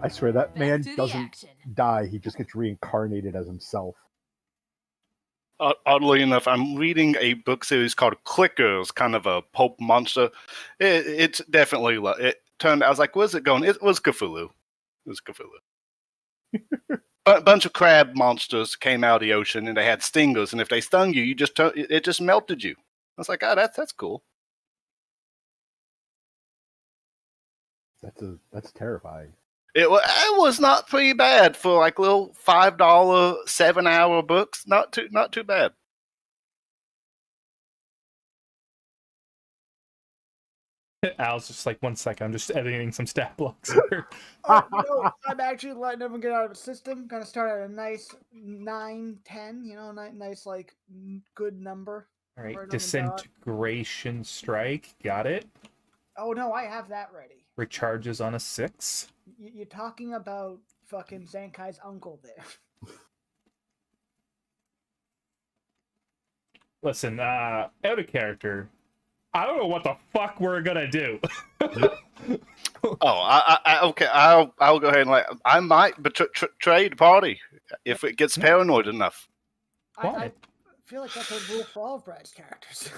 I swear that Back man to the doesn't action. die. He just gets reincarnated as himself. Oddly enough, I'm reading a book series called Clickers, kind of a pulp monster. It's definitely it turned. I was like, "Where's it going?" It was Cthulhu. It was Cthulhu. A bunch of crab monsters came out of the ocean, and they had stingers. And if they stung you, it just melted you. I was like, "Oh, that's cool." That's terrifying. It was not pretty bad for like little $5 7-hour books. Not too bad. Al's just like, 1 second, I'm just editing some stat blocks here. Oh, no, I'm actually letting everyone get out of the system. Gonna start at a nice 9, 10, nice, like, good number. All right, Right on the dot. disintegration strike, got it. Oh, no, I have that ready. Recharges on a 6. You're talking about fucking Zankai's uncle there. Listen, out of character, I don't know what the fuck we're gonna do. Okay. I'll go ahead and I might betray the party if it gets paranoid enough. I feel like that's a rule for all of Brad's characters.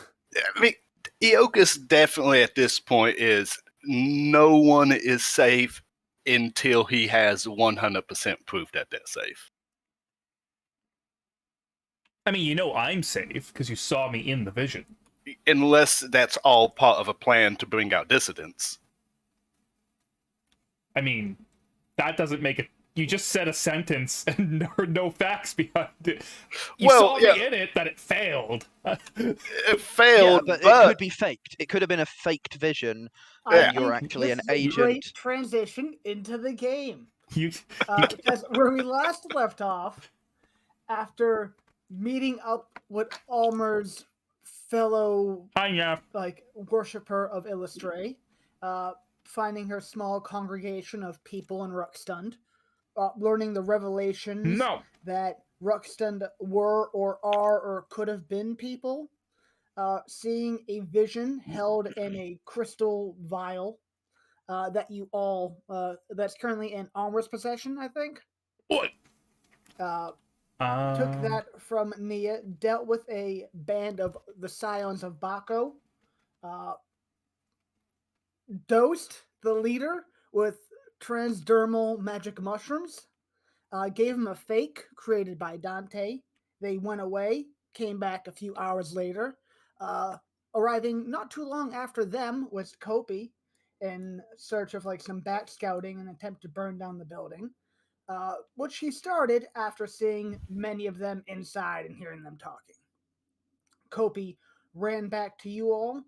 I mean, Iokas definitely at this point is no one is safe until he has 100% proof that they're safe. I mean, I'm safe because you saw me in the vision. Unless that's all part of a plan to bring out dissidents. I mean, that doesn't make it. You just said a sentence and no facts behind it. You saw me in it, that it failed. It failed, but it could be faked. It could have been a faked vision. You're actually an agent. Great transition into the game. Because where we last left off, after meeting up with Almer's fellow worshiper of Eilistraee, finding her small congregation of people in Ruckstund, learning the revelations that Ruckstund were or are or could have been people, seeing a vision held in a crystal vial that you all that's currently in Almer's possession, I think. What? Took that from Nia, dealt with a band of the Scions of Baco, dosed the leader with transdermal magic mushrooms, gave him a fake created by Dante. They went away, came back a few hours later. Arriving not too long after them was Kopi in search of some bat scouting and attempt to burn down the building, which he started after seeing many of them inside and hearing them talking. Kopi ran back to you all,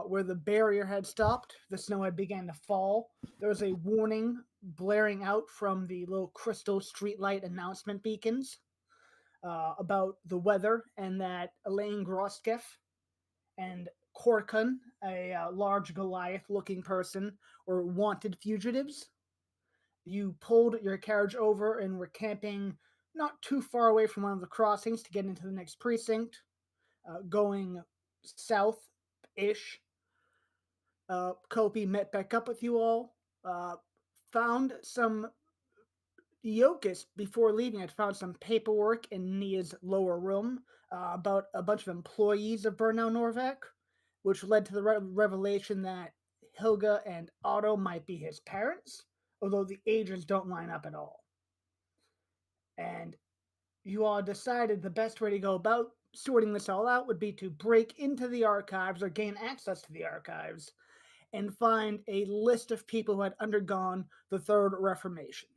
where the barrier had stopped. The snow had begun to fall. There was a warning blaring out from the little crystal streetlight announcement beacons about the weather, and that Elaine Groskeff and Korkun, a large Goliath-looking person, were wanted fugitives. You pulled your carriage over and were camping not too far away from one of the crossings to get into the next precinct, going south-ish. Kopi met back up with you all, found some Iokas before leaving. Had found some paperwork in Nia's lower room about a bunch of employees of Burnau Norvak, which led to the revelation that Hilga and Otto might be his parents, although the ages don't line up at all. And you all decided the best way to go about sorting this all out would be to break into the archives or gain access to the archives and find a list of people who had undergone the Third Reformation.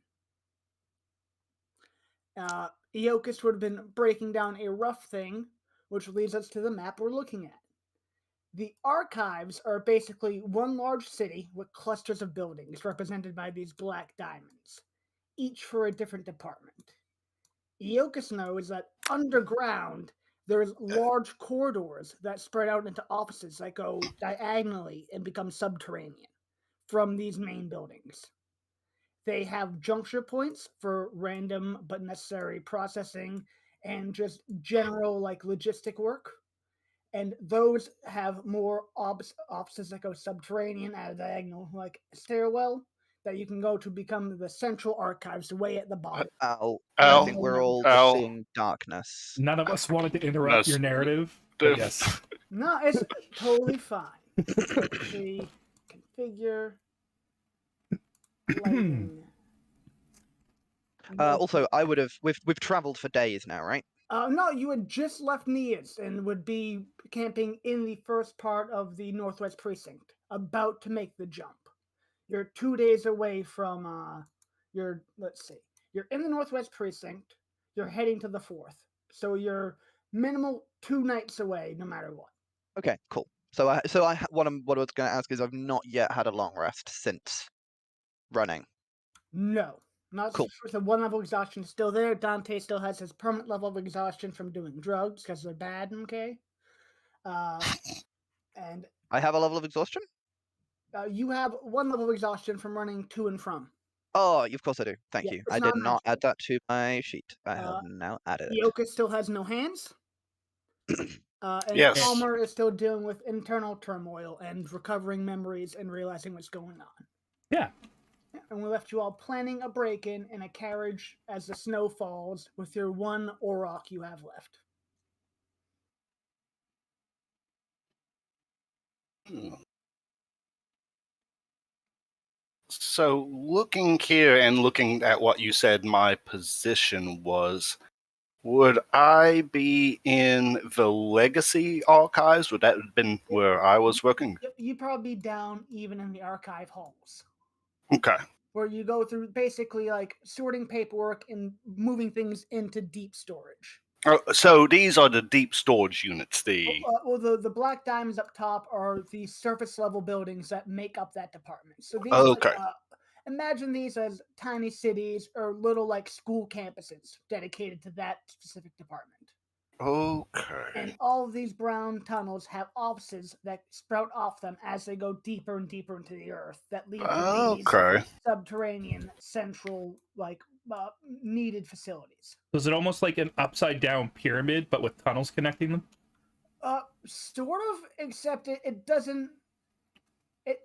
Iokas would have been breaking down a rough thing, which leads us to the map we're looking at. The archives are basically one large city with clusters of buildings represented by these black diamonds, each for a different department. Iokas knows that underground there's large corridors that spread out into offices that go diagonally and become subterranean from these main buildings. They have juncture points for random but necessary processing and just general logistic work. And those have more offices that go subterranean at a diagonal stairwell that you can go to become the central archives way at the bottom. I Al, think we're all Al. just seeing darkness. None of us wanted to interrupt your narrative, but yes. No, it's totally fine. Let's see. Configure. Lighting. Also, I would have. We've traveled for days now, right? No, you had just left Nias and would be camping in the first part of the Northwest Precinct, about to make the jump. You're 2 days away from let's see. You're in the Northwest Precinct. You're heading to the 4th. So you're minimal 2 nights away, no matter what. Okay, cool. So what I was going to ask is, I've not yet had a long rest since running. No. Not Cool. the 1 level exhaustion is still there. Dante still has his permanent level of exhaustion from doing drugs because they're bad, okay? And I have a level of exhaustion? you have 1 level of exhaustion from running to and from. Oh, of course I do. Thank Yeah, you. it's I not did not magical. add that to my sheet. I have now added it. Ioka still has no hands. And Yes. Almer is still dealing with internal turmoil and recovering memories and realizing what's going on. Yeah. And we left you all planning a break-in in a carriage as the snow falls with your 1 Auroch you have left. So looking here and looking at what you said my position was, would I be in the Legacy archives? Would that have been where I was working? You'd probably be down even in the archive halls, Okay. where you go through basically like sorting paperwork and moving things into deep storage. So these are the deep storage units. The black diamonds up top are the surface level buildings that make up that department. So these, Okay. imagine these as tiny cities or little like school campuses dedicated to that specific department. Okay. And all of these brown tunnels have offices that sprout off them as they go deeper and deeper into the earth that lead to these subterranean central needed facilities. So is it almost like an upside down pyramid but with tunnels connecting them? Sort of, except it doesn't. It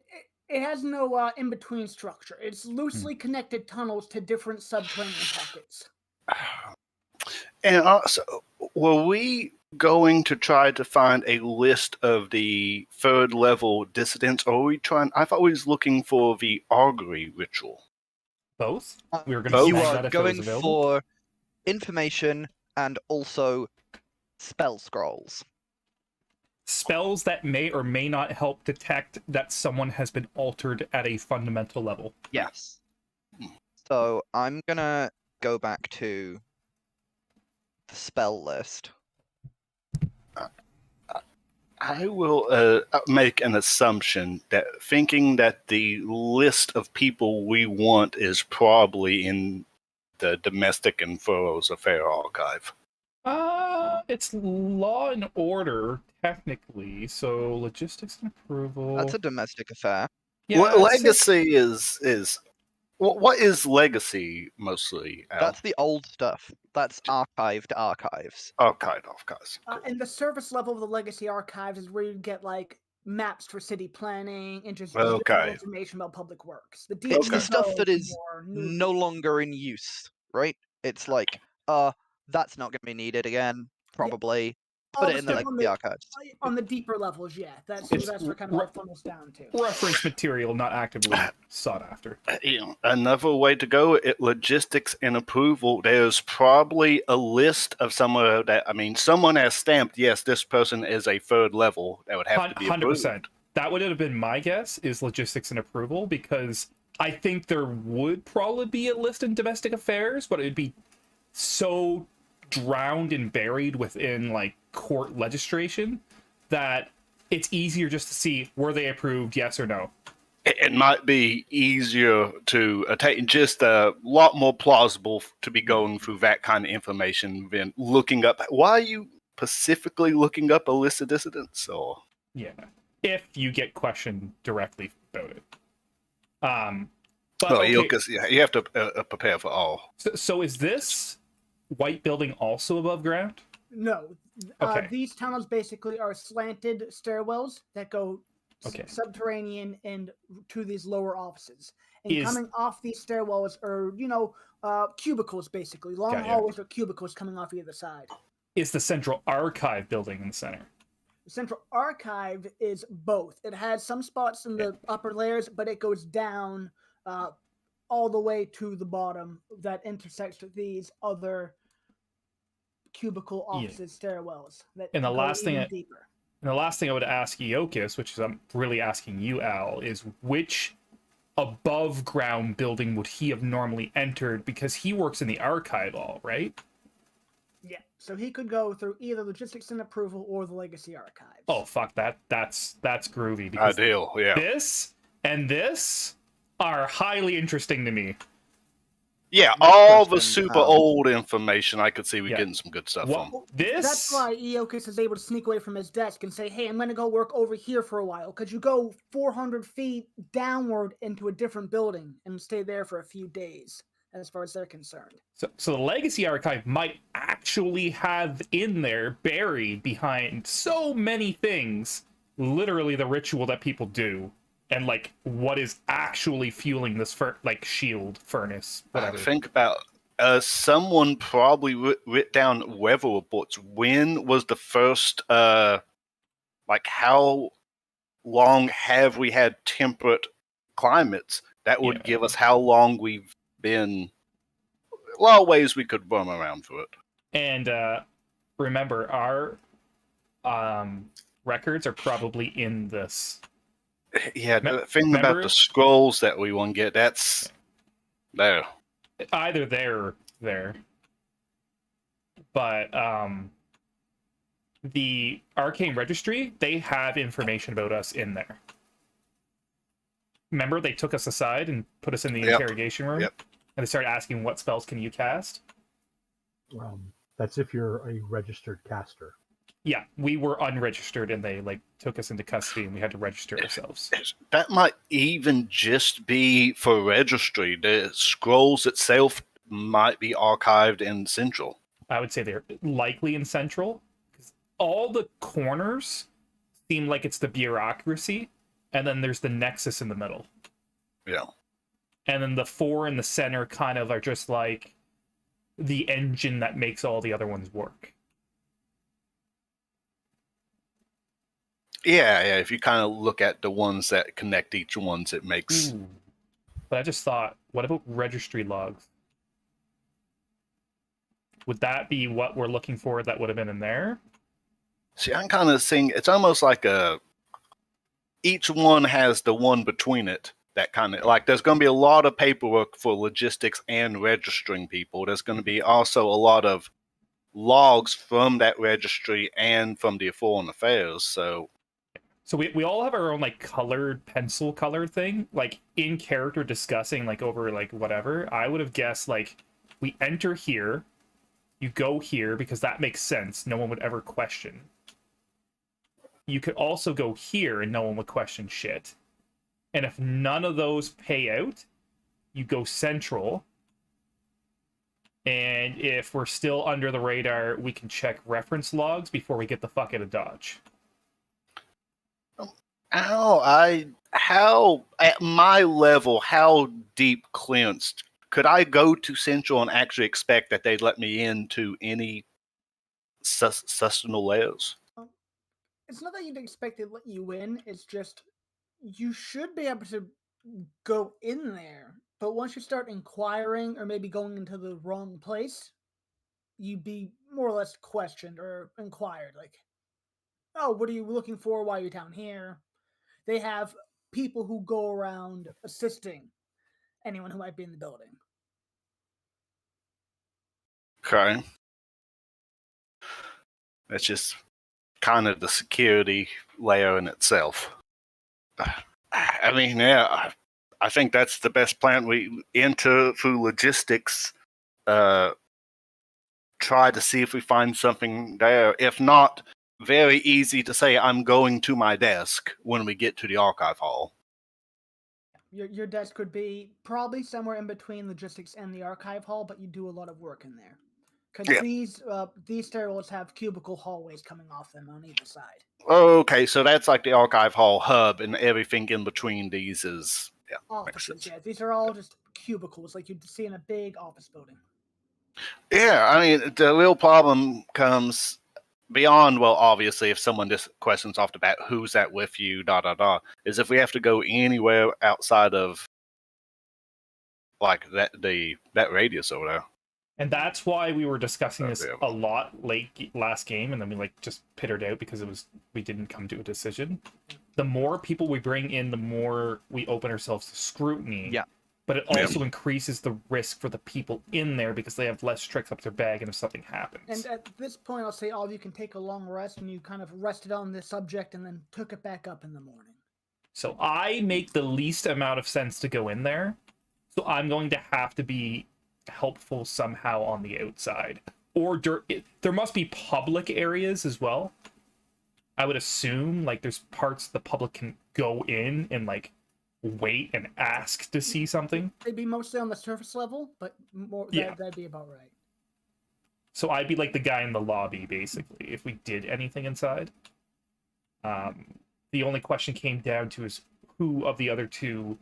has no in between structure. It's loosely connected tunnels to different subterranean pockets. And also, were we going to try to find a list of the 3rd level dissidents, or are we trying? I thought we was looking for the augury ritual. Both? We were going to You snag are that if it was going available? for information and also spell scrolls. Spells that may or may not help detect that someone has been altered at a fundamental level. Yes. So I'm gonna go back to the spell list. I will make an assumption that thinking that the list of people we want is probably in the Domestic and Furrows Affair archive. It's law and order, technically, so logistics and approval. That's a domestic affair. Yeah, Legacy is what is Legacy mostly? Al? That's the old stuff. That's archived archives. Archives. And the surface level of the Legacy archives is where you get like maps for city planning and just Okay. general information about public works. The It's the details stuff that are is more new. no longer in use, right? It's like, that's not going to be needed again, probably. Put it in the archives. On the deeper levels, yeah. That's where kind of what funnels down to. Reference material, not actively sought after. Another way to go at logistics and approval, there's probably a list of someone someone has stamped, yes, this person is a 3rd level. That would have to be approved. 100%. That would have been my guess, is logistics and approval, because I think there would probably be a list in domestic affairs, but it would be so drowned and buried within like court legislation that it's easier just to see, were they approved, yes or no. It might be easier to attain, just a lot more plausible to be going through that kind of information than looking up. Why are you specifically looking up a list of dissidents? Or yeah, if you get questioned directly about it. You have to prepare for all. So is this white building also above ground? No. Okay. These tunnels basically are slanted stairwells that go subterranean and to these lower offices. And coming off these stairwells are, cubicles, basically. Long hallways or cubicles coming off either side. Is the central archive building in the center? The central archive is both. It has some spots in the upper layers, but it goes down all the way to the bottom that intersects with these other cubicle offices stairwells that and the go last even thing deeper. And the last thing I would ask Iokis, which is I'm really asking you, Al, is which above ground building would he have normally entered, because he works in the archive hall, right? Yeah, so he could go through either logistics and approval or the legacy archives. Oh fuck, that's groovy, because Ideal, yeah. this and this are highly interesting to me. Yeah, all the super old information, I could see we getting some good stuff from. That's why Iokis is able to sneak away from his desk and say, hey, I'm going to go work over here for a while. Could you go 400 feet downward into a different building and stay there for a few days, as far as they're concerned? So the Legacy Archive might actually have in there, buried behind so many things, literally the ritual that people do. And like what is actually fueling this shield furnace, whatever. Think about someone probably wrote down weather reports. When was the first how long have we had temperate climates? That would give us how long we've been. A lot of ways we could roam around for it. And remember, our records are probably in this. Yeah, the thing about the scrolls that we want to get, that's there. Either there or there. But the Arcane Registry, they have information about us in there. Remember, they took us aside and put us in the interrogation room? Yep. And they started asking, what spells can you cast? That's if you're a registered caster. Yeah, we were unregistered, and they took us into custody, and we had to register ourselves. That might even just be for registry. The scrolls itself might be archived in Central. I would say they're likely in Central, because all the corners seem like it's the bureaucracy, and then there's the Nexus in the middle. Yeah. And then the 4 in the center kind of are just like the engine that makes all the other ones work. Yeah, if you kind of look at the ones that connect each ones, it makes... Ooh. But I just thought, what about registry logs? Would that be what we're looking for that would have been in there? See, I'm kind of seeing... It's almost like each one has the one between it. That kind of... there's going to be a lot of paperwork for logistics and registering people. There's going to be also a lot of logs from that registry and from the Foreign Affairs, So we all have our own colored pencil color thing, in character discussing over whatever. I would have guessed we enter here, you go here because that makes sense. No one would ever question. You could also go here and no one would question shit. And if none of those pay out, you go Central. And if we're still under the radar, we can check reference logs before we get the fuck out of Dodge. How at my level, how deep cleansed could I go to Central and actually expect that they'd let me into any sustenance layers? It's not that you'd expect they'd let you in. It's just you should be able to go in there. But once you start inquiring or maybe going into the wrong place, you'd be more or less questioned or inquired. Oh, what are you looking for? Why are you down here? They have people who go around assisting anyone who might be in the building. Okay. That's just kind of the security layer in itself. I mean, yeah, I think that's the best plan. We enter through logistics, try to see if we find something there. If not, very easy to say I'm going to my desk when we get to the archive hall. Your desk would be probably somewhere in between logistics and the archive hall, but you do a lot of work in there. Because these stairwells have cubicle hallways coming off them on either side. Okay, so that's like the archive hall hub, and everything in between these is offices. sense. Yeah, these are all just cubicles like you'd see in a big office building. Yeah, I mean, the real problem comes beyond, well, obviously, if someone just questions off the bat, who's that with you, is if we have to go anywhere outside of, like, that radius over there. And that's why we were discussing this yeah. a lot last game, and then we like just pittered out because we didn't come to a decision. The more people we bring in, the more we open ourselves to scrutiny. Yeah. But it also increases the risk for the people in there because they have less tricks up their bag, and if something happens. And at this point, I'll say all of you can take a long rest, and you kind of rested on this subject and then took it back up in the morning. So I make the least amount of sense to go in there. So I'm going to have to be helpful somehow on the outside. Or there must be public areas as well. I would assume like there's parts the public can go in and like wait and ask to see something. They'd be mostly on the surface level, but more that'd be about right. So I'd be like the guy in the lobby, basically, if we did anything inside. The only question came down to is who of the other two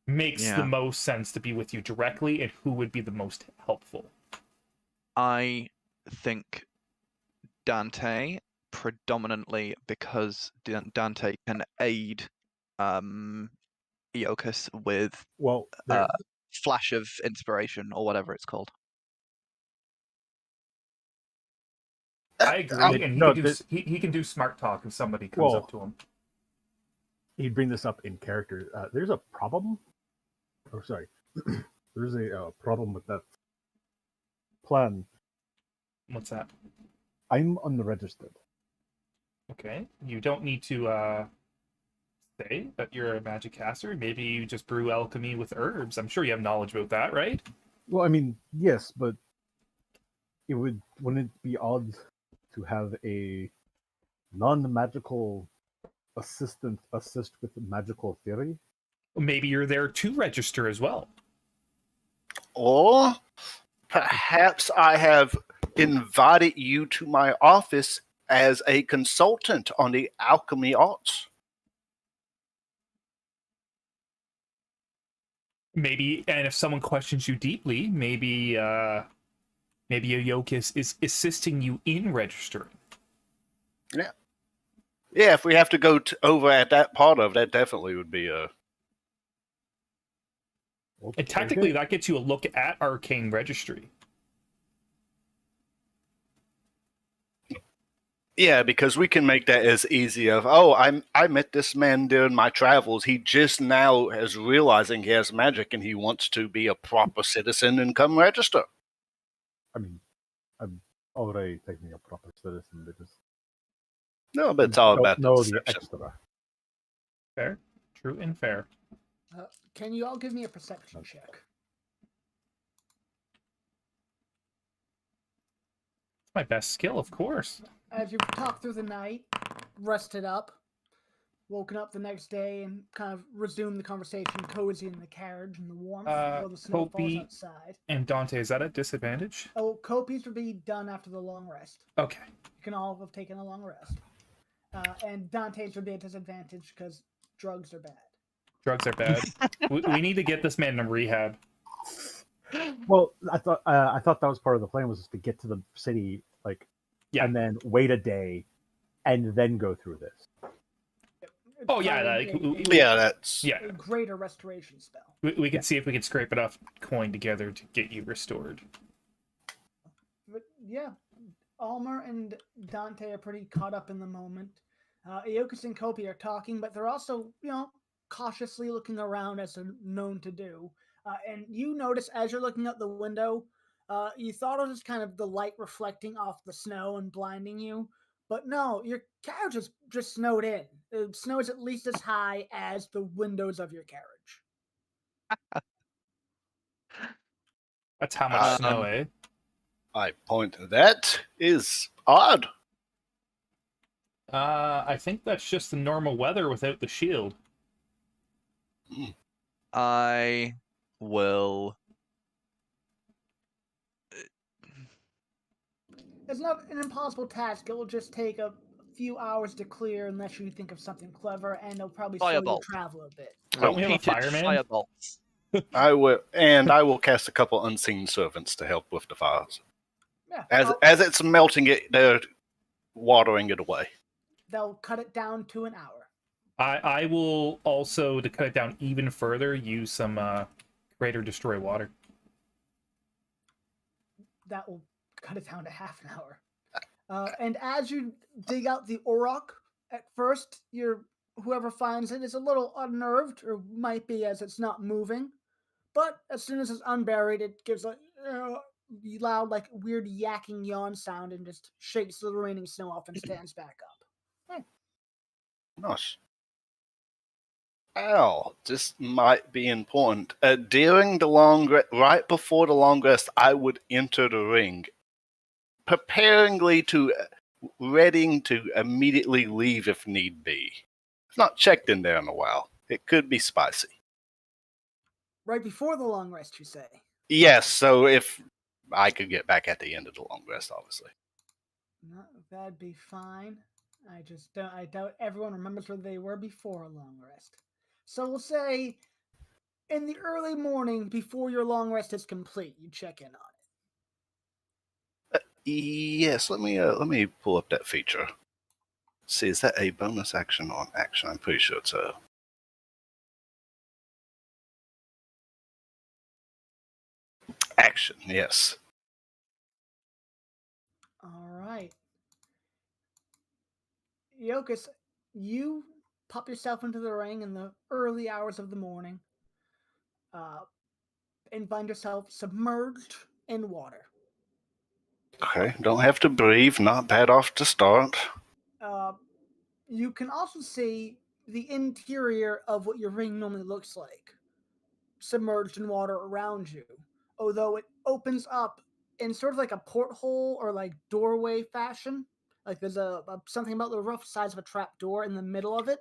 makes the most sense to be with you directly, and who would be the most helpful. I think Dante, predominantly because Dante can aid Iokas with flash of inspiration or whatever it's called. I agree, and he can do smart talk if somebody comes up to him. He'd bring this up in character. There's a problem. Oh, sorry. There's a problem with that plan. What's that? I'm unregistered. Okay. You don't need to say that you're a magic caster. Maybe you just brew alchemy with herbs. I'm sure you have knowledge about that, right? Well, I mean, yes, but wouldn't it be odd to have a non-magical assistant assist with magical theory? Maybe you're there to register as well. Or perhaps I have invited you to my office as a consultant on the alchemy arts. Maybe, and if someone questions you deeply, maybe Iokas is assisting you in registering. Yeah. Yeah, if we have to go over at that part of that, definitely would be a... And technically, that gets you a look at Arcane Registry. Yeah, because we can make that as easy of, I met this man during my travels. He just now is realizing he has magic and he wants to be a proper citizen and come register. I mean, I'm already taking a proper citizen because... No, but it's all about the extra. Fair. True and fair. Can you all give me a perception check? It's my best skill, of course. As you talked through the night, rested up, woken up the next day, and kind of resumed the conversation, cozy in the carriage in the warmth while the snow falls outside. And Dante, is that at disadvantage? Oh, Kopi's would be done after the long rest. Okay. You can all have taken a long rest. And Dante's would be at disadvantage because drugs are bad. Drugs are bad. we need to get this man in rehab. Well, I thought that was part of the plan, was just to get to the city, and then wait a day, and then go through this. Oh yeah, that's a greater restoration spell. We can see if we can scrape enough coin together to get you restored. But yeah, Almer and Dante are pretty caught up in the moment. Iokas and Kopi are talking, but they're also, cautiously looking around as they're known to do. And you notice as you're looking out the window, you thought it was just kind of the light reflecting off the snow and blinding you. But no, your carriage is just snowed in. The snow is at least as high as the windows of your carriage. That's how much snow, eh? I point to that is odd. I think that's just the normal weather without the shield. I will... It's not an impossible task. It will just take a few hours to clear unless you think of something clever, and they'll probably slow your Firebolt. travel a bit. Don't we have a Repeated fireman? firebolts. I will cast a couple unseen servants to help with the fires. Yeah, As it's melting it, they're watering it away. they'll cut it down to an hour. I will also, to cut it down even further, use some create or destroy water. That will cut it down to half an hour. And as you dig out the auroch, at first, whoever finds it is a little unnerved, or might be as it's not moving. But as soon as it's unburied, it gives a loud, like weird yakking yawn sound and just shakes the remaining snow off and stands back up. Nice. Al, this might be important. During the right before the long rest, I would enter the ring, readying to immediately leave if need be. I've not checked in there in a while. It could be spicy. Right before the long rest, you say? Yes, so if I could get back at the end of the long rest, obviously. No, that'd be fine. I doubt everyone remembers where they were before a long rest. So we'll say in the early morning before your long rest is complete, you check in on it. Yes, let me pull up that feature. See, is that a bonus action or an action? I'm pretty sure it's a action. Yes. All right. Yokus, you pop yourself into the ring in the early hours of the morning and find yourself submerged in water. Okay, don't have to breathe. Not bad off to start. You can also see the interior of what your ring normally looks like, submerged in water around you, although it opens up in sort of like a porthole or like doorway fashion. Like there's something about the rough size of a trap door in the middle of it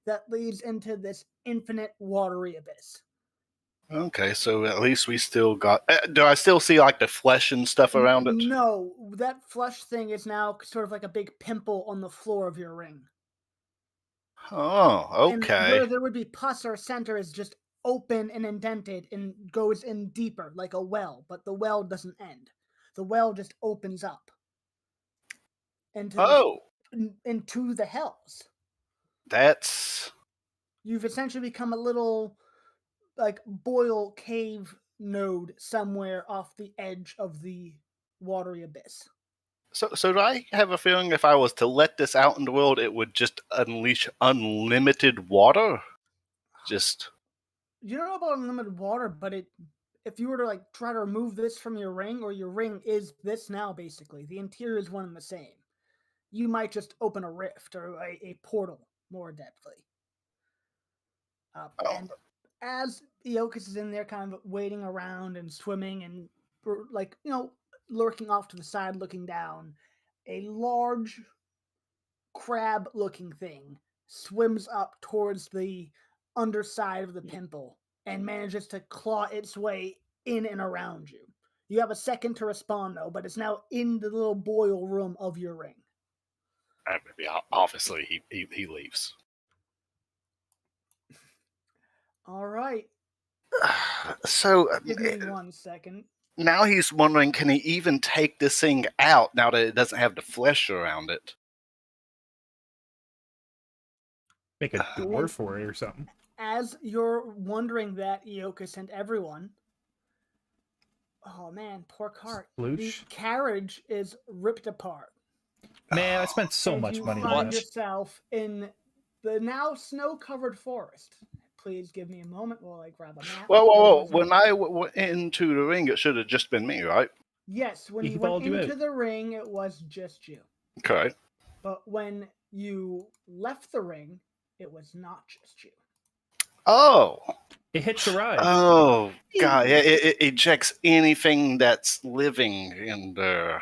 that leads into this infinite watery abyss. Okay, so at least we still got. Do I still see like the flesh and stuff around it? No, that flesh thing is now sort of like a big pimple on the floor of your ring. Oh, okay. And where there would be pus or center is just open and indented and goes in deeper like a well, but the well doesn't end. The well just opens up into the hells. That's. You've essentially become a little like boil cave node somewhere off the edge of the watery abyss. So do I have a feeling if I was to let this out in the world, it would just unleash unlimited water? Just. You don't know about unlimited water, but if you were to like try to remove this from your ring, or your ring is this now basically, the interior is one and the same. You might just open a rift or a portal more adeptly. And as Iokus is in there kind of waiting around and swimming and like, lurking off to the side looking down, a large crab looking thing swims up towards the underside of the pimple and manages to claw its way in and around you. You have a second to respond though, but it's now in the little boil room of your ring. Obviously, he leaves. All right. So Give me 1 second. Now he's wondering, can he even take this thing out now that it doesn't have the flesh around it? Make a door for it or something. As you're wondering that, Iokus and everyone, oh man, poor cart. Sploosh. The carriage is ripped apart. Man, I spent so much money on You find this. yourself in the now snow-covered forest. Please give me a moment while I grab a map. Whoa. When I went into the ring, it should have just been me, right? Yes, when He you went followed you into out. the ring, it was just you. Okay. But when you left the ring, it was not just you. Oh. It hitched a ride. Oh, God. It ejects anything that's living in there.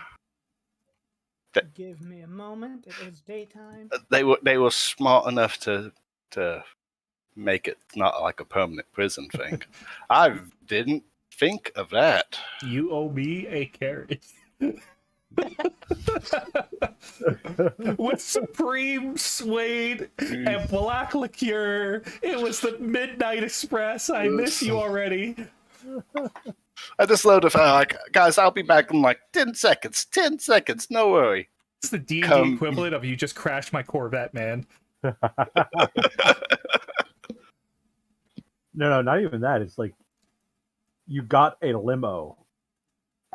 Give me a moment. It is daytime. They were smart enough to make it not like a permanent prison thing. I didn't think of that. You owe me a carrot. With Supreme Suede and Black Liqueur. It was the Midnight Express. I miss you already. I just load of like, guys, I'll be back in like 10 seconds. 10 seconds, no worry. It's the D&D Come- equivalent of you just crashed my Corvette, man. No, not even that. It's like you got a limo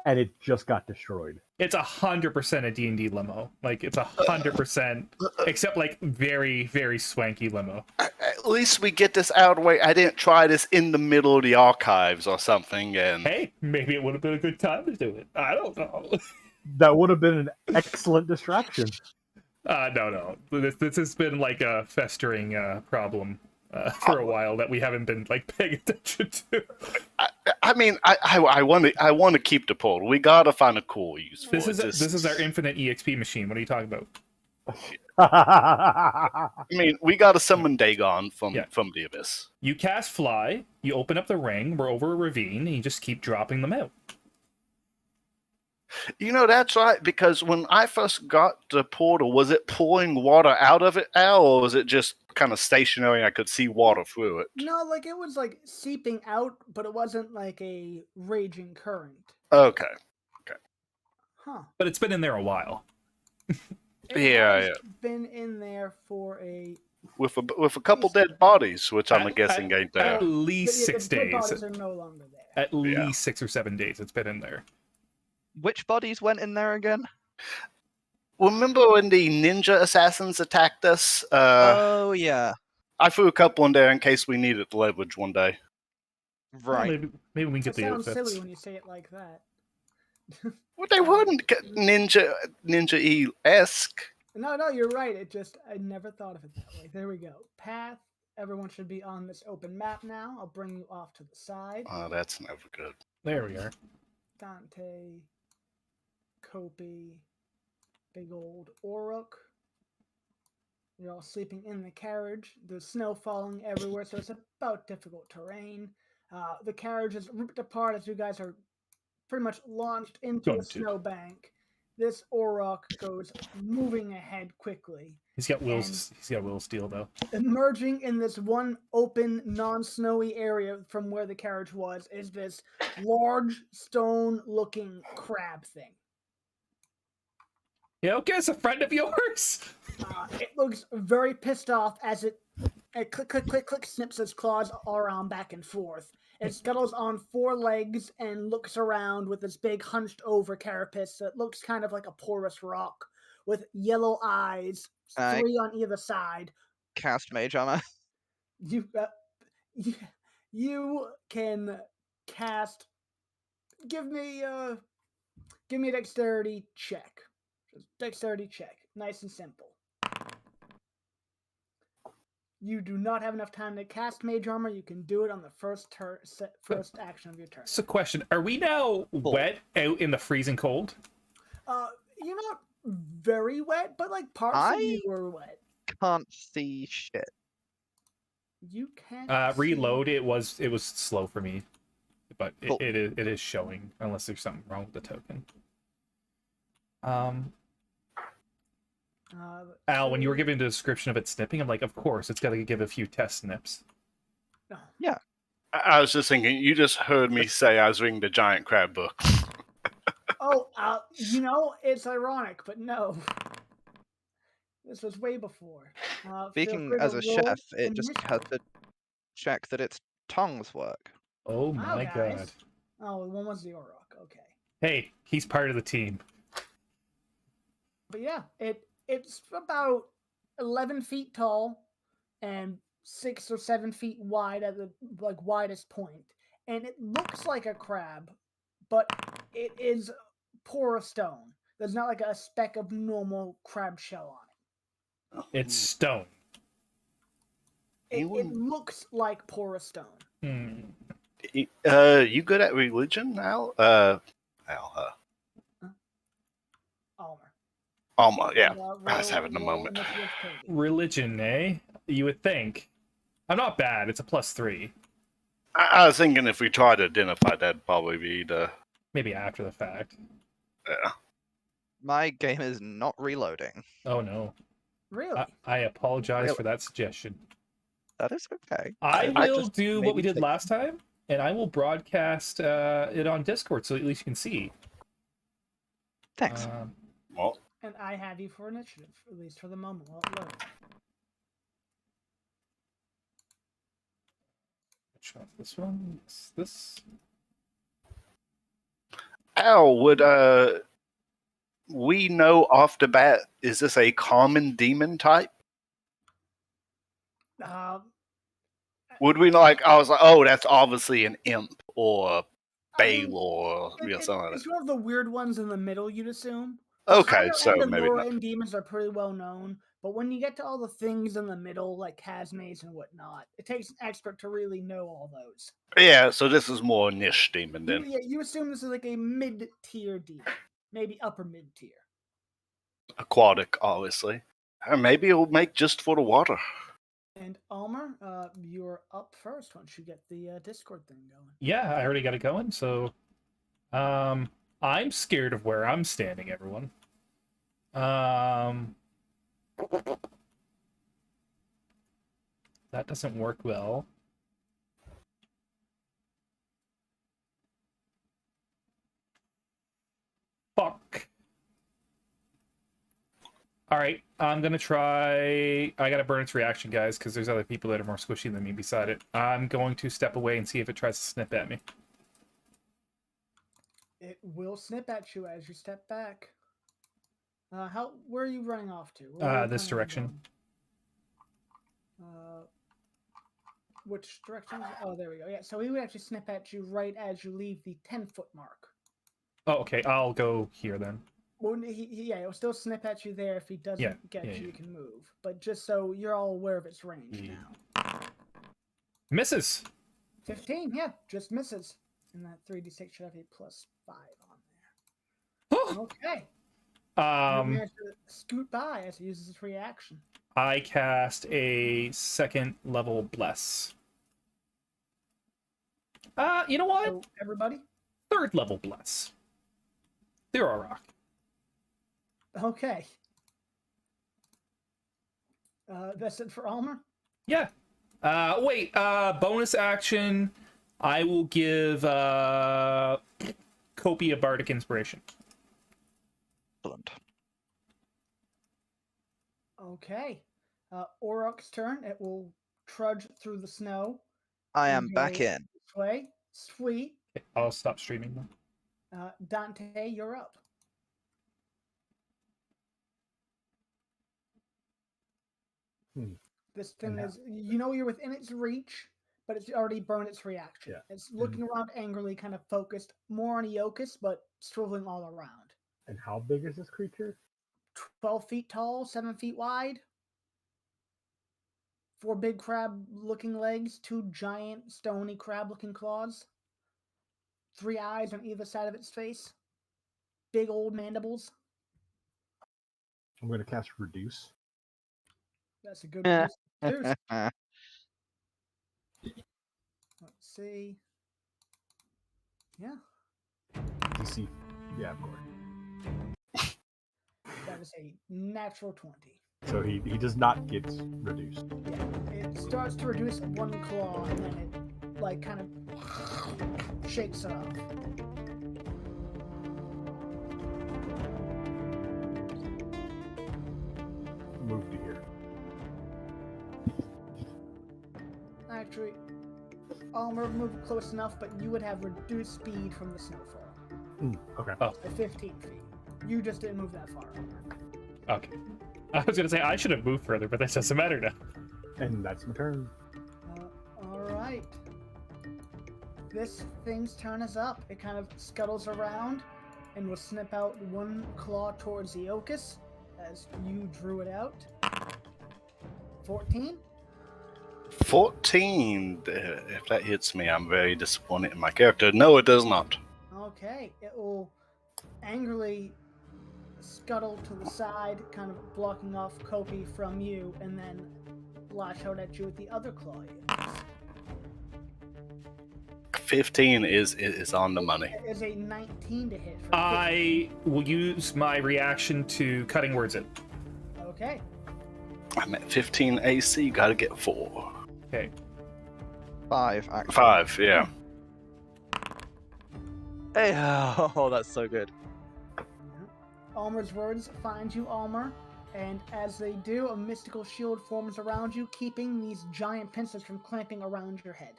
and it just got destroyed. It's 100% a D&D limo. Like, it's 100%, except like very, very swanky limo. At least we get this out of the way. I didn't try this in the middle of the archives or something. And Hey, maybe it would have been a good time to do it. I don't know. That would have been an excellent distraction. No. This has been like a festering problem for a while that we haven't been like paying attention to. I mean, I want to keep the portal. We gotta find a cool use for This it. is our infinite EXP machine. What are you talking about? I mean, we gotta summon Dagon from the abyss. You cast Fly, you open up the ring, we're over a ravine, and you just keep dropping them out. You know, that's right, because when I first got the portal, was it pouring water out of it, Al, or was it just kind of stationary and I could see water through it? No, like it was like seeping out, but it wasn't like a raging current. Okay. Huh. But it's been in there a while. It has been in there for a... With a couple dead bodies, which I'm guessing ain't there. At least 6 The dead days. bodies are no longer there. At least 6 or 7 days it's been in there. Which bodies went in there again? Remember when the ninja assassins attacked us? Oh, yeah. I threw a couple in there in case we needed leverage one day. Right. Well, maybe we can That get the sounds outfits. silly when you say it like that. Well, they weren't ninja-esque. No, you're right. I never thought of it that way. There we go. Path. Everyone should be on this open map now. I'll bring you off to the side. Oh, that's never good. There we are. Dante, Kopi, big old Oruk. You're all sleeping in the carriage. There's snow falling everywhere, so it's about difficult terrain. The carriage is ripped apart as you guys are pretty much launched into a snowbank. This Oruk goes moving ahead quickly. He's got Will's steel though. Emerging in this one open, non-snowy area from where the carriage was is this large stone-looking crab thing. Yeah, okay, it's a friend of yours. It looks very pissed off as it click, click, click, click, snips its claws all around back and forth. It scuttles on 4 legs and looks around with this big hunched over carapace that looks kind of like a porous rock with yellow eyes, 3 on either side. Cast Mage Armor. You can cast. Give me a dexterity check. Just dexterity check, nice and simple. You do not have enough time to cast Mage Armor. You can do it on the first action of your turn. So, question: are we now wet out in the freezing cold? You're not very wet, but like parts of you were wet. Can't see shit. You can't. Reload. It was slow for me, but it is showing unless there's something wrong with the token. Al, when you were giving the description of it snipping, I'm like, of course, it's got to give a few test snips. Yeah. I was just thinking, you just heard me say I was reading the Giant Crab book. It's ironic, but no. This was way before. Speaking as a chef, it just has to check that its tongues work. Oh my god. Oh, one was the Orok. Okay. Hey, he's part of the team. But yeah, it's about 11 feet tall and 6 or 7 feet wide at the widest point, and it looks like a crab, but it is porous stone. There's not like a speck of normal crab shell on it. It's stone. It looks like porous stone. You good at religion, Al? Almer, yeah. I was having a moment. Religion, eh? You would think. I'm not bad. It's a +3. I was thinking if we tried to identify, that'd probably be the... Maybe after the fact. Yeah. My game is not reloading. Oh no. Really? I apologize Really? for that suggestion. That is okay. I I will just do what we maybe did think- last time, and I will broadcast it on Discord so at least you can see. Thanks. Well, And I have you for initiative, at least for the moment while it loads. Which one? This one? This? Al, would we know off the bat, is this a common demon type? Uh, Would we like? I was like, oh, that's obviously an imp or I mean, Bale or something like it's that. one of the weird ones in the middle, you'd assume. The Okay, higher so end of maybe lower not. end demons are pretty well known, but when you get to all the things in the middle, like Casmates and whatnot, it takes an expert to really know all those. Yeah, so this is more niche demon You, then. yeah, you assume this is like a mid-tier demon, maybe upper mid-tier. Aquatic, obviously. Or maybe it'll make just for the water. And Almer, you're up first once you get the Discord thing going. Yeah, I already got it going. So, I'm scared of where I'm standing, everyone. That doesn't work well. Fuck. All right, I'm gonna try. I gotta burn its reaction, guys, because there's other people that are more squishy than me beside it. I'm going to step away and see if it tries to snip at me. It will snip at you as you step back. Where are you running off to? Where are you This planning on direction. going? Which direction? Oh, there we go. Yeah, so he would actually snip at you right as you leave the 10-foot mark. Oh, okay. I'll go here then. Well, he'll still snip at you there if he doesn't get you. yeah. You can move, but just so you're all aware of its range now. Misses. 15, yeah, just misses. And that 3d6 should have a +5 on there. Okay. You managed to scoot by as it uses its reaction. I cast a second level bless. You know what? So, everybody? Third level bless. They're a rock. Okay. That's it for Almer? Yeah. Wait, bonus action. I will give Kopi a bardic inspiration. Excellent. Okay. Orok's turn. It will trudge through the snow. I and am back go in. this way. Sweet. Okay, I'll stop streaming now. Dante, you're up. This thing is, you're within its reach, but it's already burned its reaction. Yeah. It's looking around angrily, kind of focused more on Eokus, but swiveling all around. And how big is this creature? 12 feet tall, 7 feet wide. 4 big crab-looking legs, 2 giant stony crab-looking claws. 3 eyes on either side of its face. Big old mandibles. I'm going to cast Reduce. That's a good one. Let's Uh, see. Yeah, DC. Yeah, of course. that is a natural 20. So he does not get reduced. Yeah, it starts to reduce 1 claw, and then it, like, kind of shakes it off. Move to here. Actually, Almer moved close enough, but you would have reduced speed from the snowfall. Okay. By 15 feet. You just didn't move that far. Okay. I was gonna say I should have moved further, but that doesn't matter now. And that's my turn. Alright. This thing's turn is up. It kind of scuttles around and will snip out 1 claw towards Eokus as you drew it out. 14? 14. If that hits me, I'm very disappointed in my character. No, it does not. Okay, it will angrily scuttle to the side, kind of blocking off Kopi from you, and then lash out at you with the other claw. 15 is on the money. It is a 19 to hit. For 15. I will use my reaction to cutting words in. Okay. I'm at 15 AC. Got to get 4. Okay. 5, actually. 5, yeah. Hey, oh, that's so good. Almer's words find you, Almer, and as they do, a mystical shield forms around you, keeping these giant pincers from clamping around your head.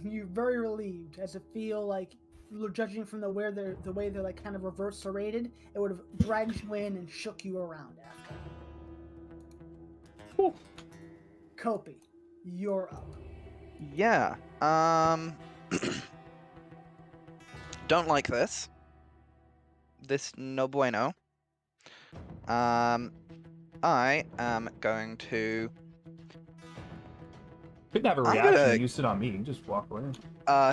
You're very relieved, as it feel like, judging from the way they're like kind of reverse serrated, it would have dragged you in and shook you around after. Whew. Kopi, you're up. Yeah. Don't like this. This no bueno. I am going to. Couldn't have a I'm reaction. gonna- Use it on me. You can just walk away.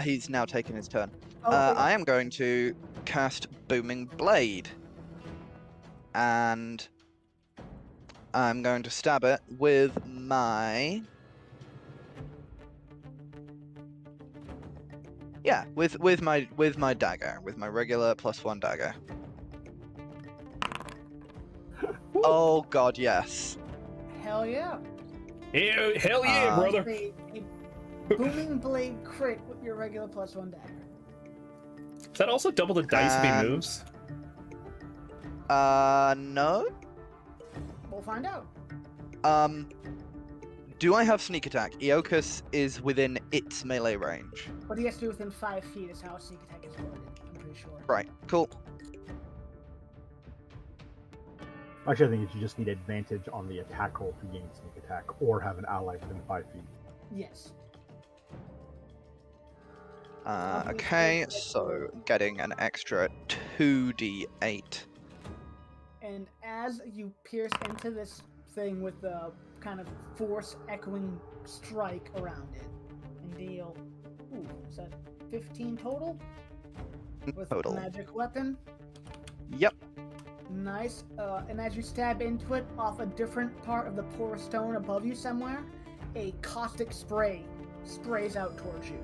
He's now taken his turn. Oh, I am going to cast Booming Blade. And I'm going to stab it with my... Yeah, with my dagger, with my regular +1 dagger. Oh god, yes. hell yeah. Hell yeah, brother. A booming blade crit with your regular +1 dagger. Does that also double the dice if he And- moves? No. We'll find out. Do I have sneak attack? Eokus is within its melee range. What he has to do within 5 feet is how a sneak attack is worded, I'm pretty sure. Right, cool. Actually, I think you just need advantage on the attack roll to gain sneak attack, or have an ally within 5 feet. Yes. Okay, so getting an extra 2d8. And as you pierce into this thing with the kind of force echoing strike around it, and deal, is that 15 total? With Total. a magic weapon. Yep. Nice. And as you stab into it, off a different part of the porous stone above you somewhere, a caustic spray sprays out towards you.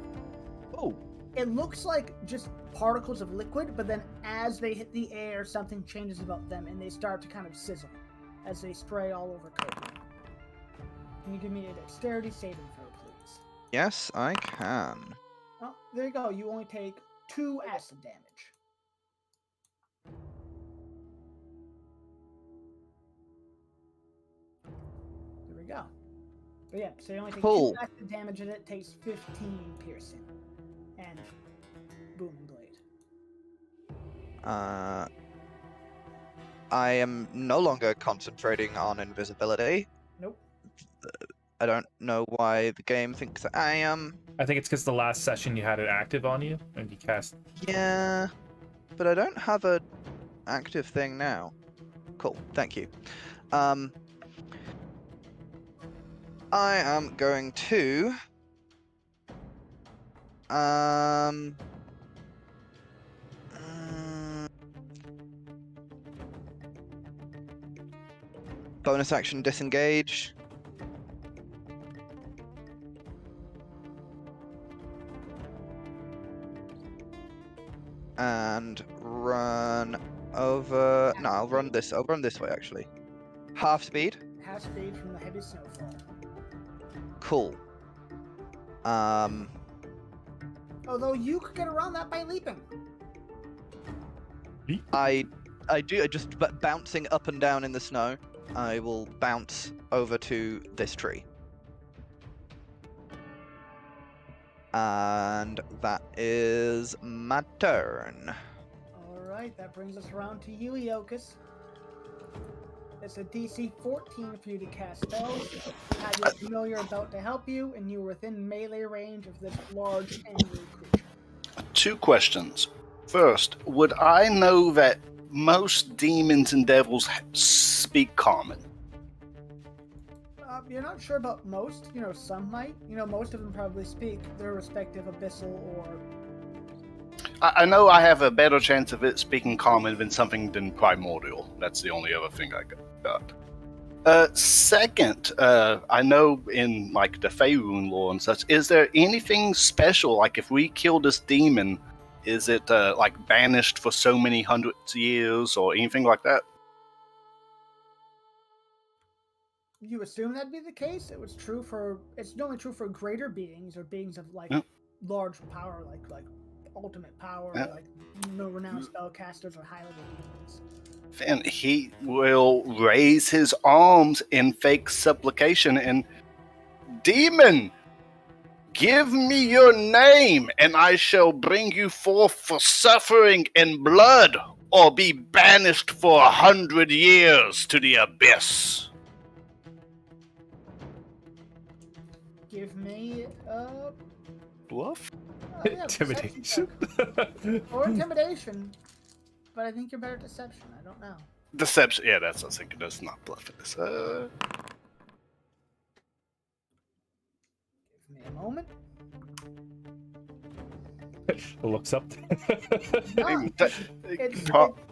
Oh. It looks like just particles of liquid, but then as they hit the air, something changes about them, and they start to kind of sizzle as they spray all over Kopi. Can you give me a dexterity saving throw, please? Yes, I can. Oh, there you go. You only take 2 acid damage. There we go. But yeah, so you only take Cool. 2 acid damage, and it takes 15 piercing. And booming blade. I am no longer concentrating on invisibility. Nope. I don't know why the game thinks that I am. I think it's because the last session you had it active on you, and you cast. Yeah, but I don't have a active thing now. Cool, thank you. I am going to bonus action disengage. And run over. No, I'll run this way actually. Half speed. Half speed from the heavy snowfall. Cool. Although you could get around that by leaping. I do just bouncing up and down in the snow. I will bounce over to this tree. And that is my turn. Alright, that brings us around to you, Eokus. It's a DC 14 for you to cast spells. You have your familiar about to help you, and you are within melee range of this large angry creature. 2 questions. First, would I know that most demons and devils speak common? You're not sure about most. Some might. Most of them probably speak their respective abyssal or... I know I have a better chance of it speaking common than something than primordial. That's the only other thing I got. Second, I know in like the Faerun lore and such, is there anything special? Like if we kill this demon, is it like banished for so many hundreds of years or anything like that? You assume that'd be the case? It's only true for greater beings or beings of like Yep. large power, like ultimate power, Yep. like renowned spellcasters or high level demons. Then he will raise his arms in fake supplication and, demon, give me your name, and I shall bring you forth for suffering and blood, or be banished for 100 years to the abyss. Give me Bluff? Intimidation. or intimidation, but I think you're better at deception. I don't know. Deception. Yeah, that's what I was thinking. That's not bluffing this. Give me a moment. Looks up. No,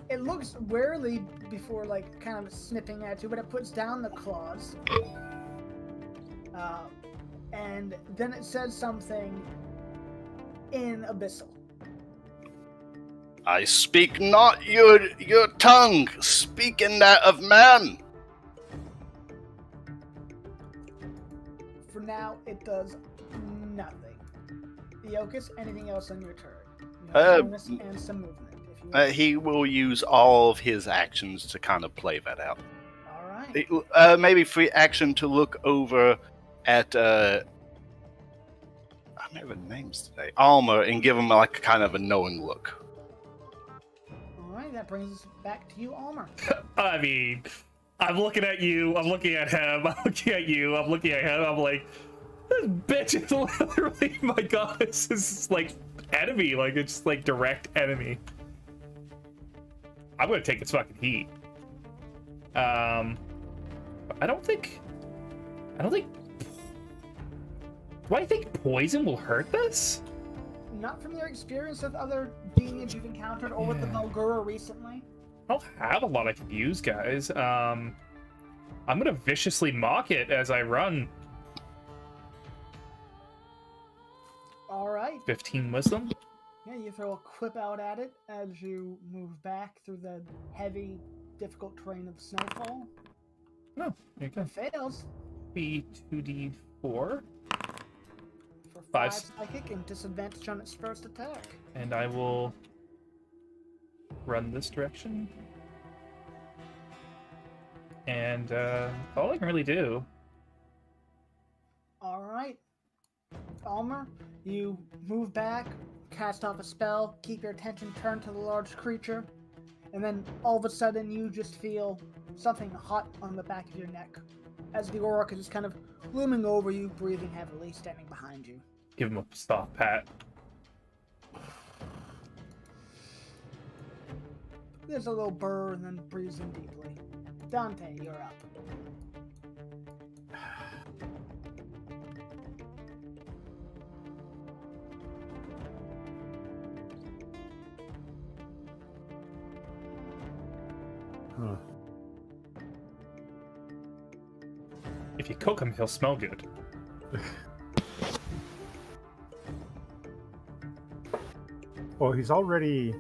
it looks warily before like kind of snipping at you, but it puts down the claws. And then it says something in Abyssal. I speak not your tongue, speak in that of man. For now, it does nothing. Eocus, anything else on your turn? You have bonus and some movement. If you want. He will use all of his actions to kind of play that out. All right. Maybe free action to look over at I remember the names today. Almer, and give him like kind of a knowing look. All right, that brings us back to you, Almer. I mean, I'm looking at you, I'm looking at him, I'm looking at you, I'm looking at him, I'm like, this bitch is literally my goddess. This is like enemy, like it's like direct enemy. I'm gonna take its fucking heat. I don't think do I think poison will hurt this? Not from your experience with other demons you've encountered or with the Mulgura recently. I don't have a lot I can use, guys. I'm gonna viciously mock it as I run. All right. 15 wisdom. Yeah, you throw a quip out at it as you move back through the heavy, difficult terrain of snowfall. No, there you go. It fails Be 2d4. for Five. 5 psychic and disadvantage on its first attack. And I will run this direction. And all I can really do. All right. Almer, you move back, cast off a spell, keep your attention turned to the large creature, and then all of a sudden you just feel something hot on the back of your neck as the orc is just kind of looming over you, breathing heavily, standing behind you. Give him a soft pat. There's a little burr and then breathes in deeply. Dante, you're up. Huh. If you cook him, he'll smell good. Well, he's already.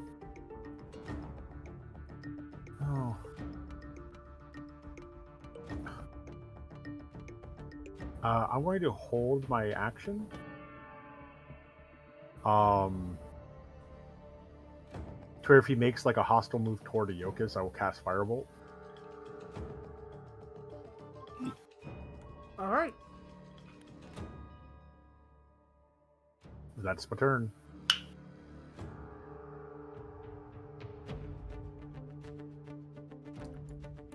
Oh. I'm going to hold my action. To where if he makes like a hostile move toward a Yokus, I will cast Firebolt. All right. That's my turn.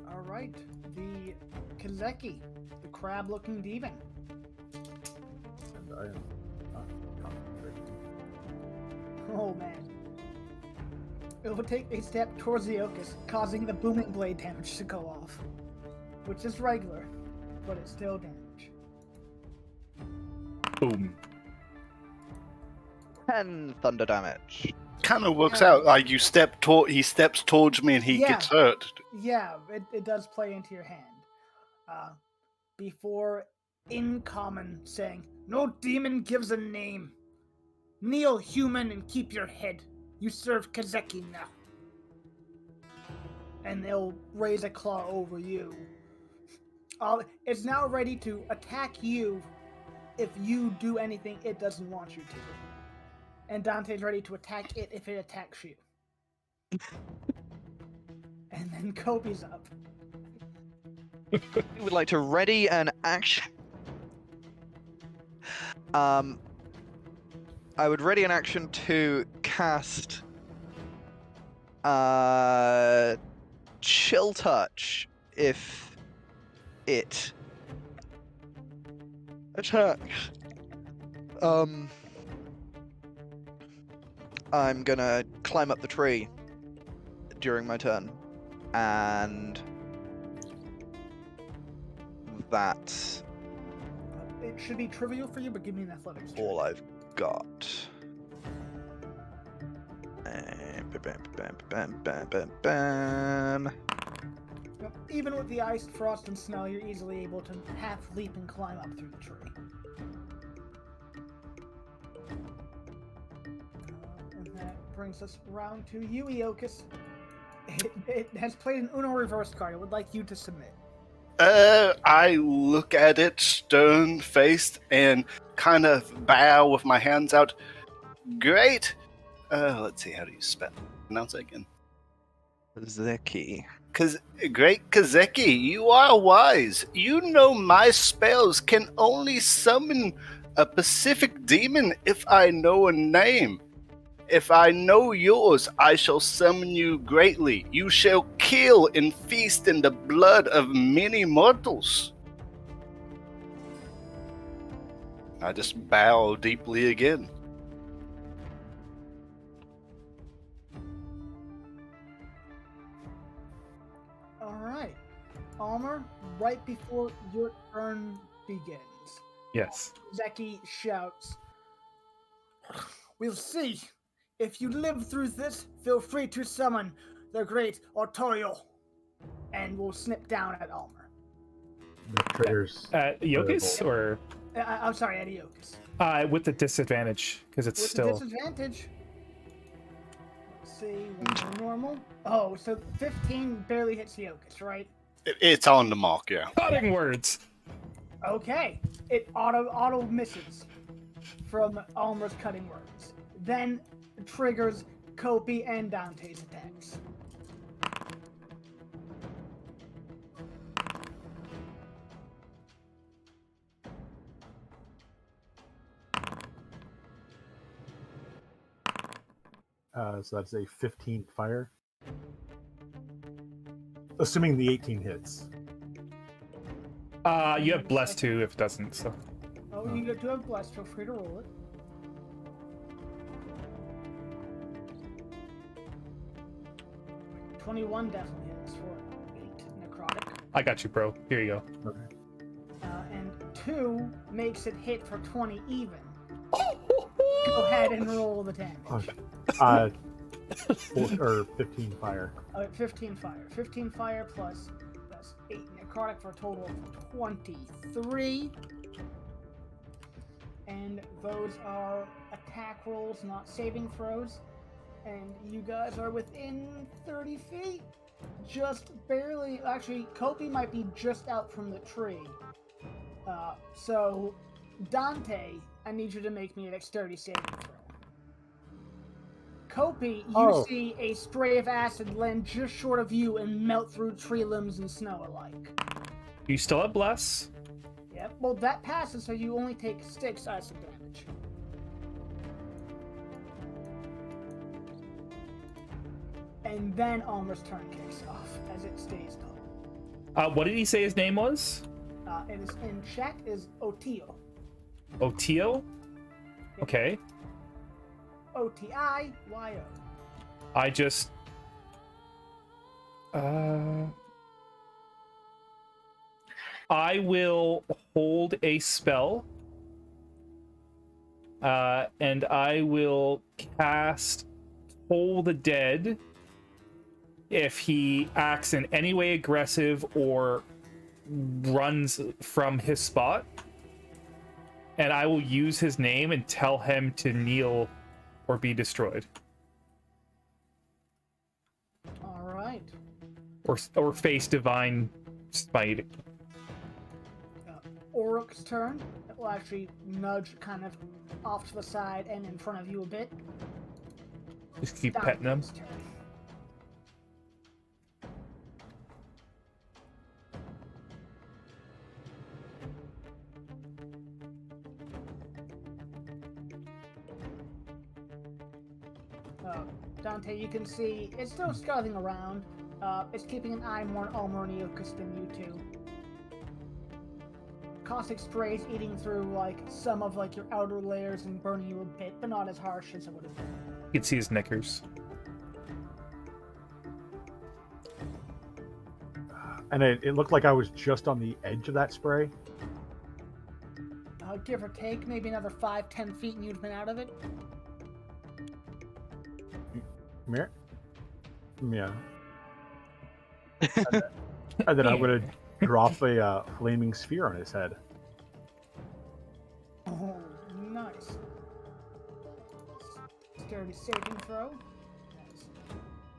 All right. The Kazeki, the crab-looking demon. And I am concentrating. Oh man. It will take a step towards the Yokus, causing the booming blade damage to go off. Which is regular, but it's still damage. Boom. 10 thunder damage. Kind of works out like he steps towards me and he Yeah. gets hurt. Yeah, it does play into your hand. before in common saying, "No demon gives a name. Kneel, human, and keep your head. You serve Kazeki now." And they'll raise a claw over you. It's now ready to attack you if you do anything it doesn't want you to. And Dante's ready to attack it if it attacks you. And then Kobe's up. We would like to ready an action. I would ready an action to cast Chill Touch if it attacks. I'm gonna climb up the tree during my turn, and that's It should be trivial for you, but give me an athletics check. all I've got. Bam. Even with the ice, frost, and snow, you're easily able to half leap and climb up through the tree. And that brings us round to you, Eokus. It has played an Uno reverse card. It would like you to submit. I look at it stern-faced and kind of bow with my hands out. Great. Let's see, how do you pronounce it again? Zeki. Great Kazeki, you are wise. You know my spells can only summon a Pacific demon if I know a name. If I know yours, I shall summon you greatly. You shall kill and feast in the blood of many mortals. I just bow deeply again. Alright. Almer, right before your turn begins, Yes. Zeki shouts, "We'll see. If you live through this, feel free to summon the great Artorial." And we'll snip down at Almer. The triggers. Eokus, or I'm sorry, at Eokus. with the disadvantage, because it's With still. the disadvantage. Let's see, what's normal? Oh, so 15 barely hits Eokus, right? It's on the mark, yeah. Cutting words. Okay. It auto misses from Almer's cutting words. Then triggers Kopi and Dante's attacks. So that's a 15 fire. Assuming the 18 hits. You have blessed too if it doesn't. So. Oh, you do have blessed. Feel free to roll it. $21 definitely hits for 8 necrotic. I got you, bro. Here you go. Okay. And 2 makes it hit for 20 even. Go ahead and roll the damage. Okay. 15 fire. 15 fire. 15 fire plus 8 necrotic for a total of 23. And those are attack rolls, not saving throws. And you guys are within 30 feet. Just barely. Actually, Kopi might be just out from the tree. So, Dante, I need you to make me a dexterity saving throw. Kopi, you see a spray of acid land just short of you and melt through tree limbs and snow alike. You still have bless? Yep, well that passes, so you only take 6 acid damage. And then Almer's turn kicks off as it stays calm. What did he say his name was? It is in chat is Otio. Otio? Okay. Otio. I just... I will hold a spell. And I will cast Toll the Dead if he acts in any way aggressive or runs from his spot, and I will use his name and tell him to kneel or be destroyed. All right. Or face divine smite. Oric's turn. It will actually nudge kind of off to the side and in front of you a bit. Just keep petting him. Dante's turn. Dante, you can see it's still scouting around. It's keeping an eye more on Almer and Eocus than you two. Caustic spray is eating through like some of like your outer layers and burning you a bit, but not as harsh as it would have been. You can see his knickers. And it looked like I was just on the edge of that spray. Give or take, maybe another 5-10 feet, and you'd have been out of it. Yeah. And then I'm going to drop a flaming sphere on his head. Oh, nice. Sturdy saving throw. Nice.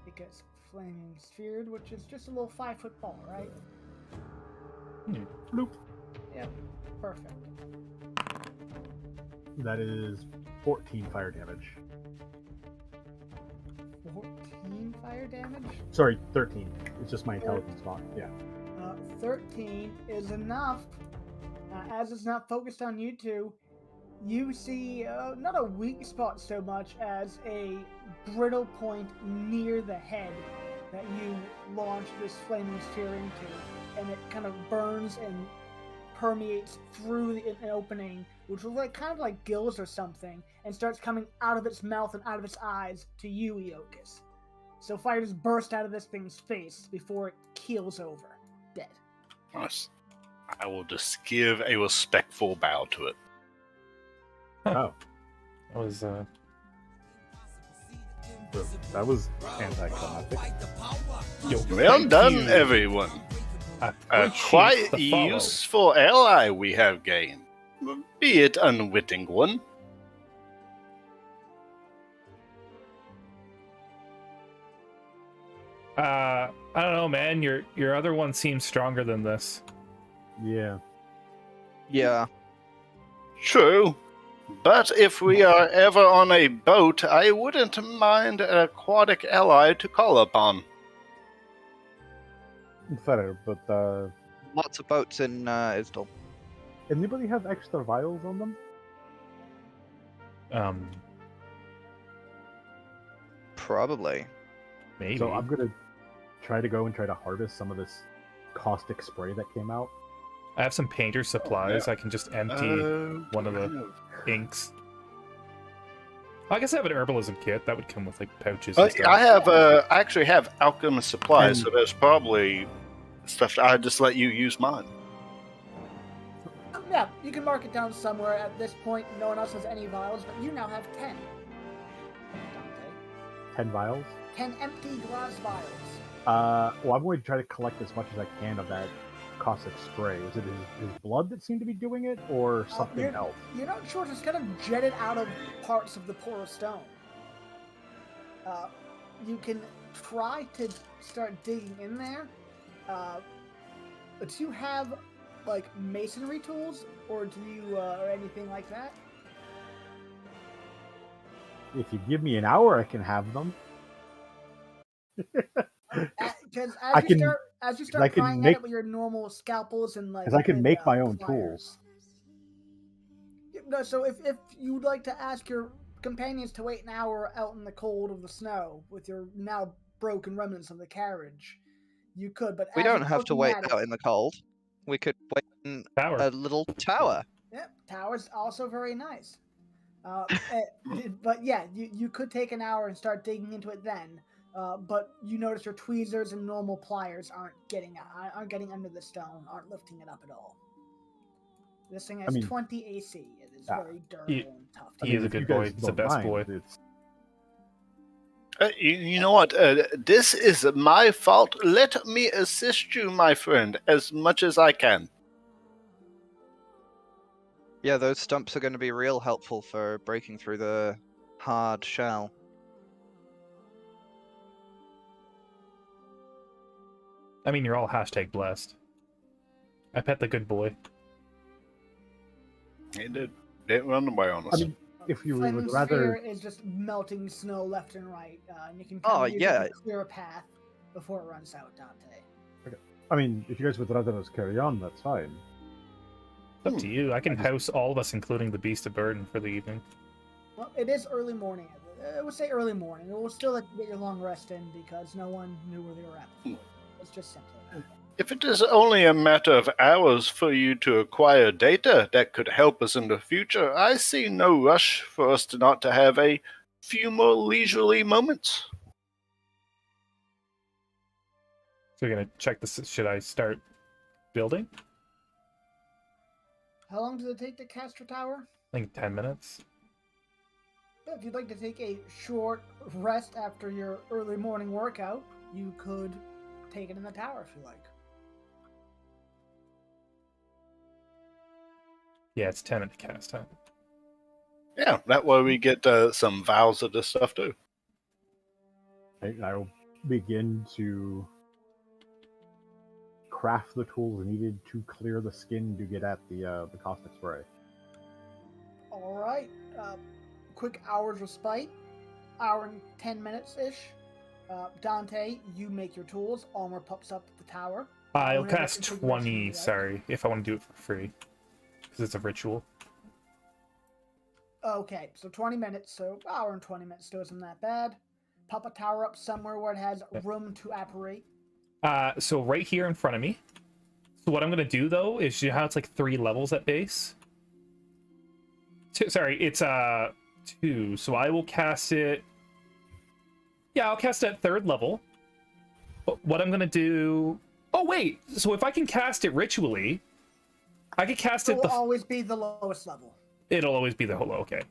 Because flaming sphered, which is just a little 5-foot ball, right? Bloop. Yep. Perfect. That is 14 fire damage. 14 fire damage? Sorry, 13. It's just my intelligence spot. Yeah. 13 is enough. As it's not focused on you two, you see not a weak spot so much as a brittle point near the head that you launch this flaming sphere into, and it kind of burns and permeates through an opening, which looks like kind of like gills or something, and starts coming out of its mouth and out of its eyes to you, Eocus. So fire just bursts out of this thing's face before it keels over, dead. Nice. I will just give a respectful bow to it. Oh. That was anticlimactic. Well done, you. everyone. I A appreciate quite the follow. useful ally we have gained, be it unwitting one. I don't know, man. Your other one seems stronger than this. Yeah. Yeah. True. But if we are ever on a boat, I wouldn't mind an aquatic ally to call upon. Fair, but Lots of boats in Isdal. anybody have extra vials on them? Probably. Maybe. So I'm gonna try to go and try to harvest some of this caustic spray that came out. I have some painter supplies. I can just empty one of the kind of. inks. I guess I have an herbalism kit that would come with like pouches. And stuff. I actually have alchemist supplies, so there's probably stuff. I just let you use mine. Yeah, you can mark it down somewhere. At this point, no one else has any vials, but you now have 10. Dante. 10 vials. 10 empty glass vials. Well, I'm going to try to collect as much as I can of that caustic spray. Was it his blood that seemed to be doing it, or something else? You're not sure. It's kind of jetted out of parts of the porous stone. You can try to start digging in there. Do you have like masonry tools, or do you or anything like that? If you give me an hour, I can have them. Because I can- as you I start can prying at make- it with your normal scalpels and like, Because I can and, make my own pliers. tools. No, so if you would like to ask your companions to wait an hour out in the cold of the snow with your now broken remnants of the carriage, you could. But We as don't you're have to looking wait at it- out in the cold. We could wait in Tower. a little tower. Yep, tower's also very nice. But yeah, you could take an hour and start digging into it then. But you notice your tweezers and normal pliers aren't getting under the stone, aren't lifting it up at all. This thing has 20 AC. It is very durable and tough. He is a if good you boy. guys He's the don't best mind, boy. it's- You know what? This is my fault. Let me assist you, my friend, as much as I can. Yeah, those stumps are going to be real helpful for breaking through the hard shell. I mean, you're all #blessed. I pet the good boy. He didn't run away on I us. mean, if you would Flame's rather, sphere is just melting snow left and right, and you can Oh, kind of use it yeah. to clear a path before it runs out, Dante. I mean, if you guys would rather us carry on, that's fine. It's up to you. I can I just- house all of us, including the beast of burden, for the evening. Well, it is early morning. I would say early morning. It will still let you get your long rest in because no one knew where they were at before. It's just simply that. If it is only a matter of hours for you to acquire data that could help us in the future, I see no rush for us not to have a few more leisurely moments. So you're gonna check this. Should I start building? How long does it take to cast your tower? I think 10 minutes. If you'd like to take a short rest after your early morning workout, you could take it in the tower if you like. Yeah, it's 10 minute cast time. Yeah, that way we get some vials of this stuff too. I'll begin to craft the tools needed to clear the skin to get at the caustic spray. All right. Quick hour's respite. Hour and 10 minutes ish. Dante, you make your tools. Almer pops up the tower. I'll Whatever cast configuration 20, you like. sorry, if I want to do it for free. Because it's a ritual. Okay, so 20 minutes. So hour and 20 minutes still isn't that bad. Pop a tower up somewhere where it has room to operate. So right here in front of me. So what I'm going to do, though, is you know how it's like 3 levels at base? Sorry, it's 2. So I will cast it... Yeah, I'll cast it at 3rd level. But what I'm going to do... Oh, wait! So if I can cast it ritually, I could cast It it will the... always be the lowest level. It'll always be the holo, okay.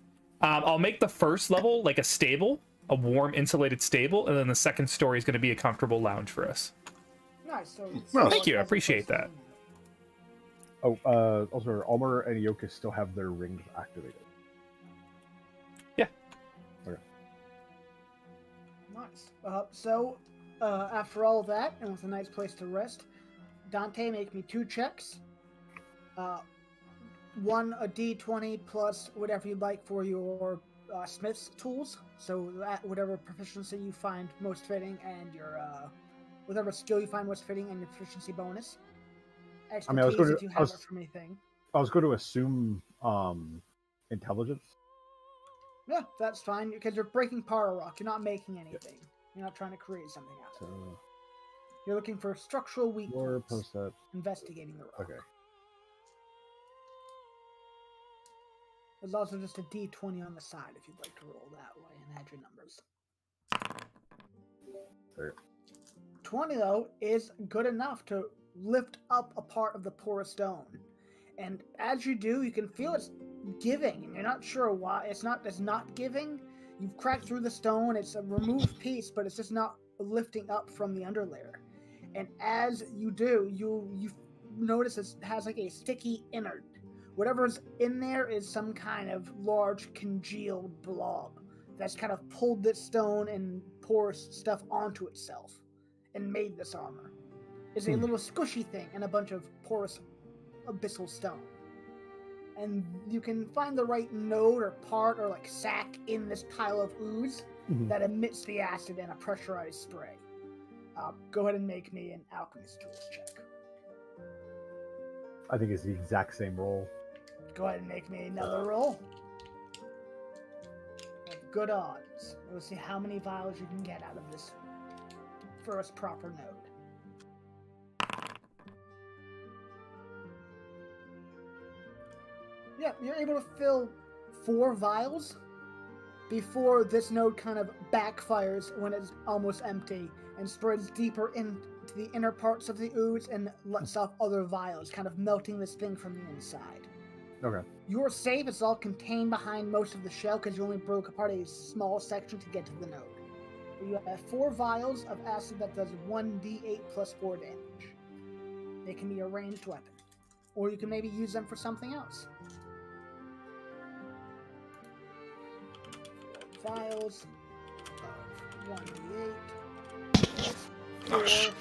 I'll make the 1st level like a stable, a warm, insulated stable, and then the 2nd story is going to be a comfortable lounge for us. Nice. So Well, thank you, I as appreciate opposed to- Also, Almer and Ioka still have their rings activated. Nice. So, after all that, and with a nice place to rest, Dante, make me 2 checks. One a d20 plus whatever you'd like for your smith's tools. So whatever proficiency you find most fitting, and your whatever skill you find most fitting, and your proficiency bonus. Expertise I was going if you have it from anything. I was going to assume intelligence. Yeah, that's fine because you're breaking part of rock. You're not making anything. You're not trying to create something out of it. So You're looking for structural weak more points. percent. Investigating the rock. Okay. There's also just a d20 on the side if you'd like to roll that way and add your numbers. There. 20, though, is good enough to lift up a part of the porous stone. And as you do, you can feel it's giving, and you're not sure why. It's not giving. You've cracked through the stone. It's a removed piece, but it's just not lifting up from the underlayer. And as you do, you notice it has like a sticky innard. Whatever's in there is some kind of large congealed blob that's kind of pulled this stone and porous stuff onto itself and made this armor. It's a little squishy thing and a bunch of porous abyssal stone. And you can find the right node or part or like sac in this pile of ooze that emits the acid in a pressurized spray. Go ahead and make me an alchemist tools check. I think it's the exact same roll. Go ahead and make me another roll. With good odds. We'll see how many vials you can get out of this first proper node. Yeah, you're able to fill 4 vials before this node kind of backfires when it's almost empty and spreads deeper into the inner parts of the ooze and lets off other vials, kind of melting this thing from the inside. Okay. You're safe. It's all contained behind most of the shell because you only broke apart a small section to get to the node. You have 4 vials of acid that does 1d8 plus 4 damage. They can be a ranged weapon. Or you can maybe use them for something else. 4 vials of 1d8 plus 4.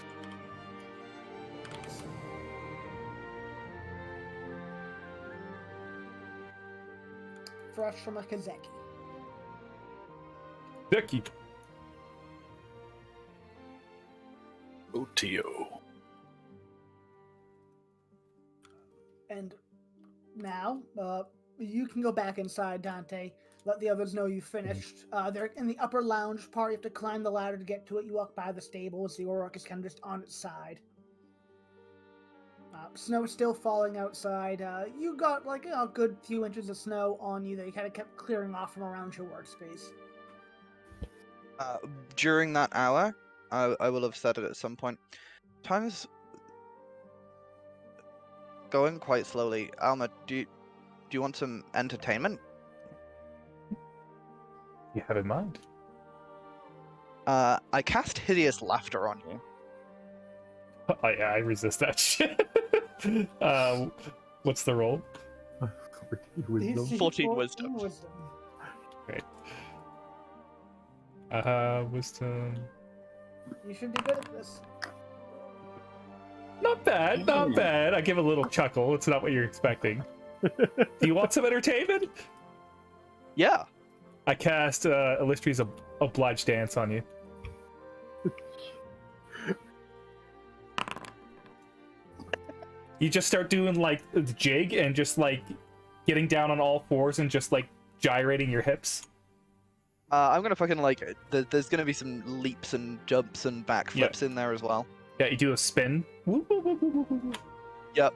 Fresh from a Kazeki. Vicky. OTO. And now, you can go back inside, Dante. Let the others know you finished. They're in the upper lounge part. You have to climb the ladder to get to it. You walk by the stables. The Auroch is kind of just on its side. Snow's still falling outside. You got like a good few inches of snow on you that you kind of kept clearing off from around your workspace. During that hour, I will have said it at some point. Time's going quite slowly. Almer, do you want some entertainment? You have in mind? I cast hideous laughter on you. I resist that shit. What's the roll? 14 wisdom. 14 wisdom. Great. Wisdom. You should be good at this. Not bad, not bad. I give a little chuckle. It's not what you're expecting. Do you want some entertainment? Yeah. I cast Eilistraee's Oblige Dance on you. You just start doing like the jig and just like getting down on all fours and just like gyrating your hips. I'm gonna fucking like. There's gonna be some leaps and jumps and backflips in there as well. Yeah, you do a spin. Woo, woo, woo, woo, woo, woo. Yep.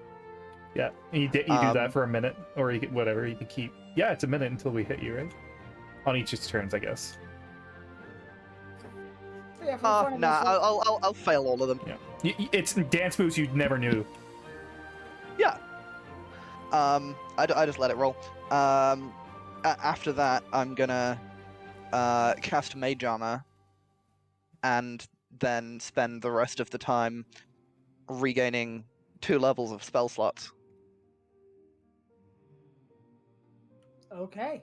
Yeah, you do that for a minute, or you can, whatever you can keep. Yeah, it's a minute until we hit you, right? On each of turns, I guess. Yeah, Nah, I'll fail all of them. Yeah, it's dance moves you never knew. Yeah. I just let it roll. After that, I'm gonna cast Mage Armor, and then spend the rest of the time regaining 2 levels of spell slots. Okay.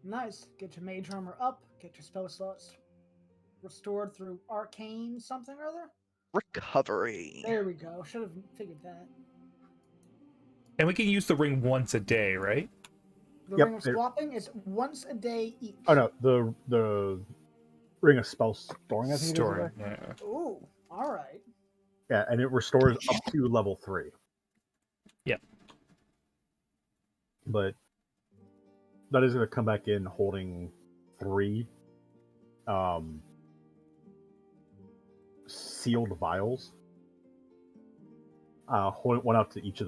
Nice. Get your mage armor up. Get your spell slots restored through arcane something or other. Recovery. There we go. Should have figured that. And we can use the ring once a day, right? The Yep, ring of swapping is once a day each. Oh no, the ring of spell storing. I think Storing. it is. Right? Yeah. Ooh, all right. Yeah, and it restores up to level 3. Yep. But that is going to come back in holding 3 sealed vials. Hold one out to each of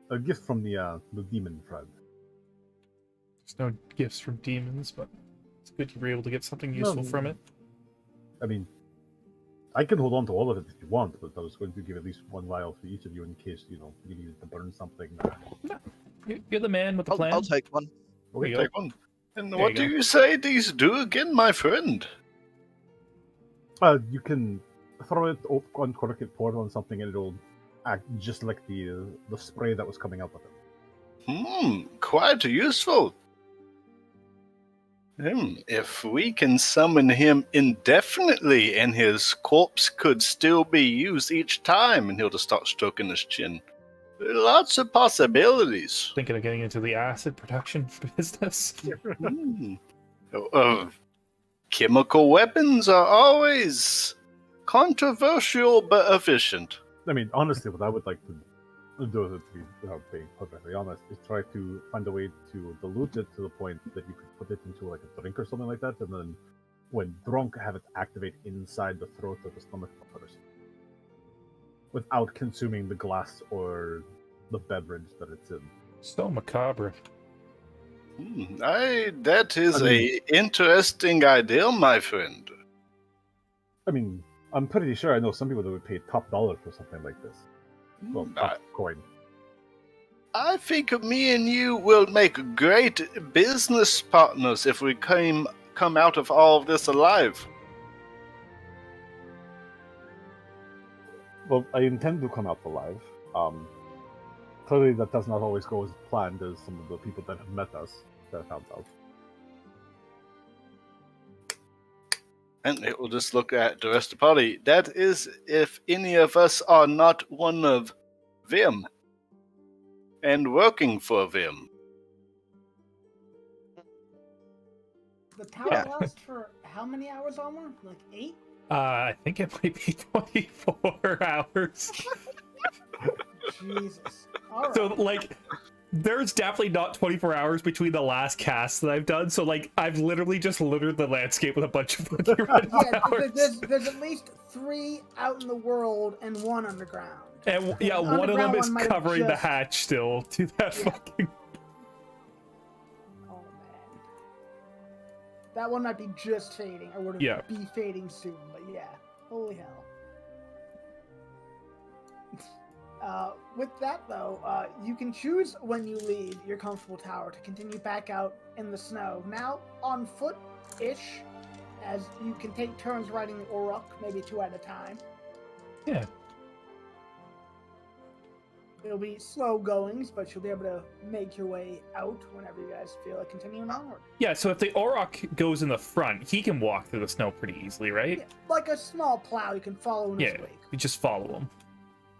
a gift from the demon friend. There's no gifts from demons, but it's good you were able to get something useful from it. I mean, I can hold on to all of it if you want, but I was going to give at least 1 vial to each of you in case, you needed to burn something. You're the man with the plan. I'll take one. Okay, Take one. And There what you do go. you say these do again, my friend? You can throw it on Cleric, pour it on something, and it'll act just like the spray that was coming out with it. Quite useful. If we can summon him indefinitely and his corpse could still be used each time, and he'll just start stroking his chin. Lots of possibilities. Thinking of getting into the acid production business. Chemical weapons are always controversial but efficient. I mean, honestly, what I would like to do, to be being perfectly honest, is try to find a way to dilute it to the point that you could put it into like a drink or something like that, and then when drunk, have it activate inside the throat or the stomach of the person, without consuming the glass or the beverage that it's in. So macabre. That is a interesting idea, my friend. I mean, I'm pretty sure I know some people that would pay top dollar for something like this. Well, top coin. I think me and you will make great business partners if we come out of all of this alive. Well, I intend to come out alive. Clearly, that does not always go as planned, as some of the people that have met us that found out. And it will just look at the rest of the party. That is, if any of us are not one of them and working for them. The tower Yeah. lasts for how many hours, Almer? Like 8? I think it might be 24 hours. Jesus. All right. So, like, there's definitely not 24 hours between the last cast that I've done. So, like, I've literally just littered the landscape with a bunch of fucking red Yeah, flowers. there's at least 3 out in the world and 1 underground. And yeah, The one of them underground is one might have covering the just- hatch still to that Yeah. fucking. Oh man, that one might be just fading, or would Yeah. be fading soon. But yeah, holy hell. With that though, you can choose when you leave your comfortable tower to continue back out in the snow. Now on foot-ish, as you can take turns riding the Auroch, maybe 2 at a time. Yeah. It'll be slow goings, but you'll be able to make your way out whenever you guys feel like continuing onward. Yeah, so if the Auroch goes in the front, he can walk through the snow pretty easily, right? Yeah, like a small plow you can follow in his Yeah, wake. you just follow him.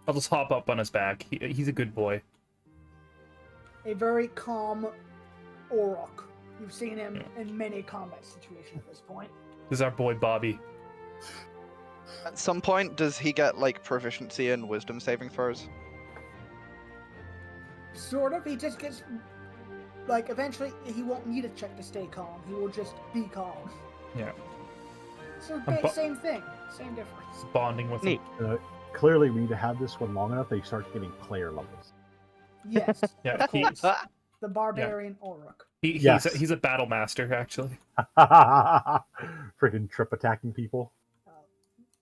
I'll just hop up on his back. He's a good boy. A very calm Auroch. You've seen him in many combat situations at this point. This is our boy Bobby. At some point, does he get like proficiency in wisdom saving throws? Sort of. He just gets, like, eventually he won't need a check to stay calm. He will just be calm. Yeah. So A bo- same thing, same difference. Bonding with him. Neat. Clearly, we need to have this one long enough that you start getting player levels. Yes, Yeah, of course. The barbarian Auroch. Yes. He's a battle master, actually. Freaking trip attacking people.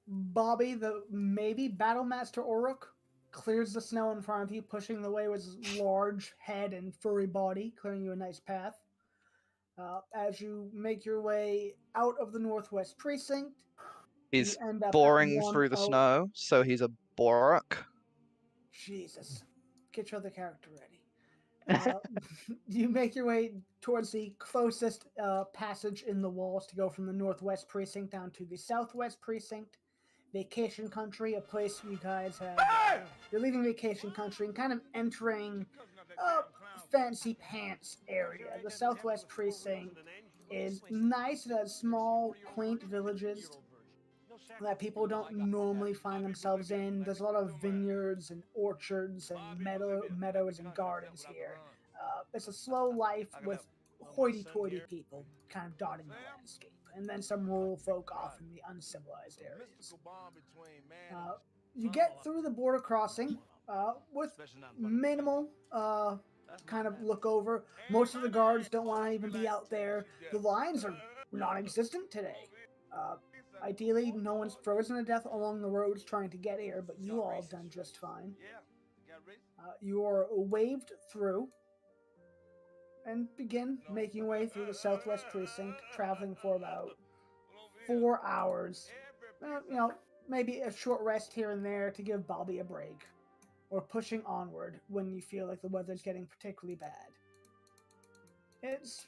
Bobby, the maybe Battlemaster Auroch, clears the snow in front of you, pushing the way with his large head and furry body, clearing you a nice path. As you make your way out of the Northwest Precinct, He's you end up at boring one through the oh- snow, so he's a Borok. Jesus. Get your other character ready. You make your way towards the closest passage in the walls to go from the Northwest Precinct down to the Southwest Precinct. Vacation Country, a place you guys have. You're leaving Vacation Country and kind of entering Fancy Pants area. The Southwest Precinct is nice. It has small, quaint villages that people don't normally find themselves in. There's a lot of vineyards and orchards and meadows and gardens here. It's a slow life with hoity-toity people kind of dotting the landscape, and then some rural folk off in the uncivilized areas. You get through the border crossing with minimal kind of look over. Most of the guards don't want to even be out there. The lines are non-existent today. Ideally, no one's frozen to death along the roads trying to get here, but you all have done just fine. You are waved through and begin making your way through the Southwest Precinct, traveling for about 4 hours. Maybe a short rest here and there to give Bobby a break, or pushing onward when you feel like the weather's getting particularly bad. It's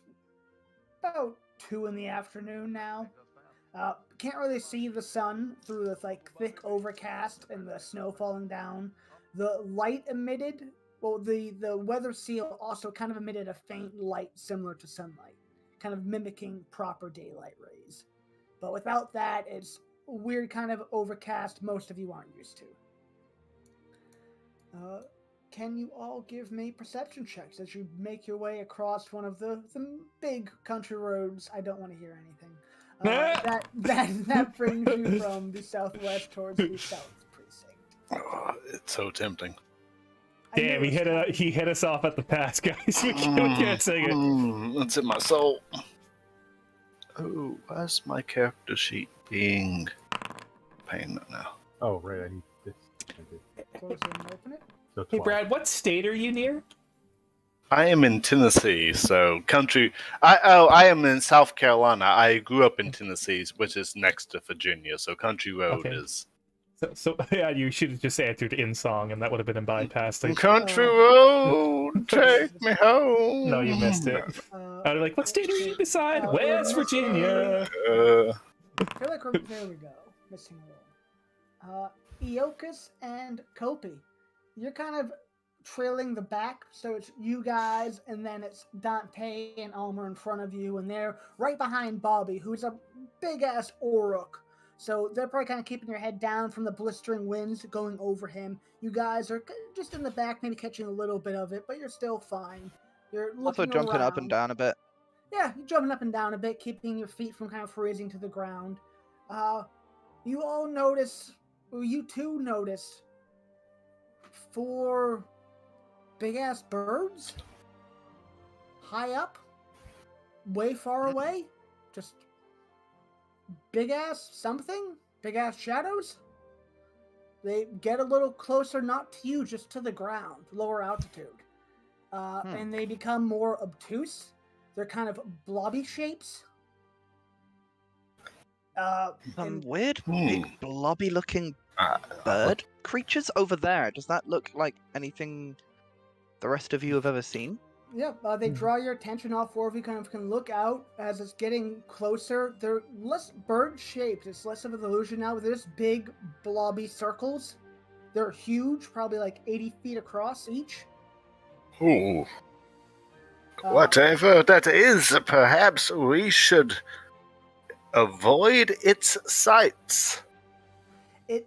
about 2 in the afternoon now. Can't really see the sun through the thick overcast and the snow falling down. The light emitted, the weather seal also kind of emitted a faint light similar to sunlight, kind of mimicking proper daylight rays. But without that, it's a weird kind of overcast most of you aren't used to. Can you all give me perception checks as you make your way across one of the big country roads? I don't want to hear anything. That brings you from the southwest towards the south precinct. Oh, it's so tempting. Damn, he hit us off at the pass, guys. We can't sing it. That's in my soul. Oh, why's my character sheet being pain now? Oh, right, I need this. Close it and open it. So Hey, 12. Brad, what state are you near? I am in Tennessee, so country. I am in South Carolina. I grew up in Tennessee, which is next to Virginia, so country road Okay. is. So yeah, you should have just answered in song, and that would have been in bypassing. Country Oh. road, take me home. No, you missed it. I'd be like, what state are you beside? West Virginia. I feel like there we go. Missing roll. Eokus and Kopi. You're kind of trailing the back, so it's you guys, and then it's Dante and Almer in front of you, and they're right behind Bobby, who's a big ass Oruk. So they're probably kind of keeping your head down from the blistering winds going over him. You guys are just in the back, maybe catching a little bit of it, but you're still fine. You're Also looking jumping around. up and down a bit. Yeah, you're jumping up and down a bit, keeping your feet from kind of freezing to the ground. You all notice, or you two notice, 4 big ass birds high up, way far away, just big ass something, big ass shadows. They get a little closer, not to you, just to the ground, lower altitude, and they become more obtuse. They're kind of blobby shapes. Some weird, big, blobby-looking bird creatures over there. Does that look like anything the rest of you have ever seen? Yeah, they draw your attention. All 4 of you kind of can look out as it's getting closer. They're less bird-shaped. It's less of an illusion now. They're just big, blobby circles. They're huge, probably like 80 feet across each. Ooh. Whatever that is, perhaps we should avoid its sights. It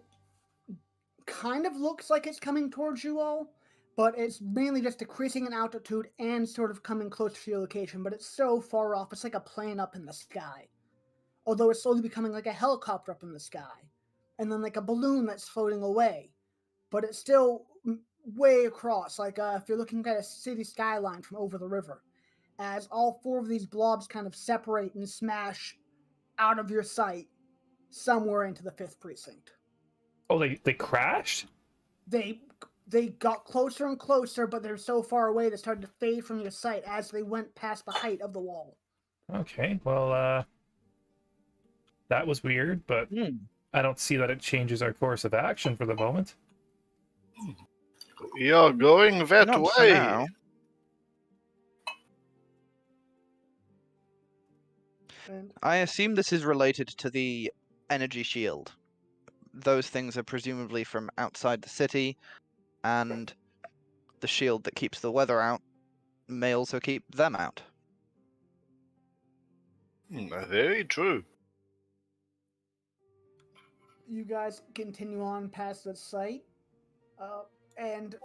kind of looks like it's coming towards you all, but it's mainly just decreasing in altitude and sort of coming close to your location, but it's so far off, it's like a plane up in the sky. Although it's slowly becoming like a helicopter up in the sky, and then like a balloon that's floating away. But it's still way across, like if you're looking at a city skyline from over the river, as all 4 of these blobs kind of separate and smash out of your sight somewhere into the 5th precinct. Oh, they crashed? They got closer and closer, but they're so far away they started to fade from your sight as they went past the height of the wall. Okay, well, that was weird, but I don't see that it changes our course of action for the moment. You're going that Not for way. now. And I assume this is related to the energy shield. Those things are presumably from outside the city, and the shield that keeps the weather out may also keep them out. Very true. you guys continue on past the site, and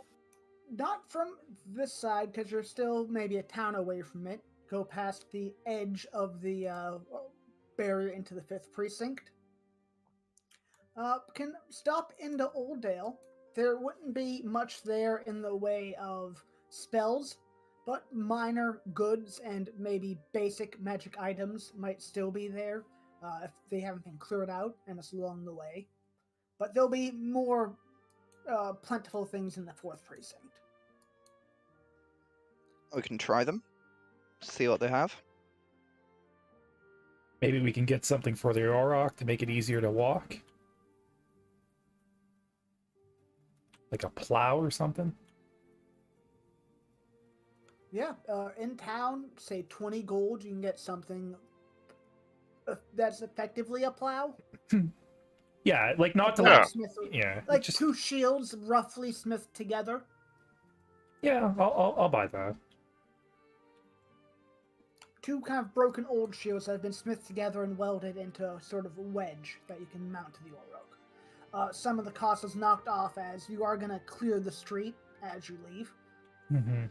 not from this side because you're still maybe a town away from it. Go past the edge of the barrier into the 5th precinct. Can stop into Oldale. There wouldn't be much there in the way of spells, but minor goods and maybe basic magic items might still be there if they haven't been cleared out and it's along the way. But there'll be more plentiful things in the 4th precinct. We can try them, see what they have. Maybe we can get something for the Auroch to make it easier to walk. Like a plow or something? Yeah, in town, say 20 gold, you can get something that's effectively a plow. Yeah, like not to Yeah. yeah, Like just 2 shields roughly smithed together. yeah. I'll buy that. 2 kind of broken old shields that have been smithed together and welded into a sort of wedge that you can mount to the Auroch. Some of the cost is knocked off as you are going to clear the street as you leave. Mm-hmm.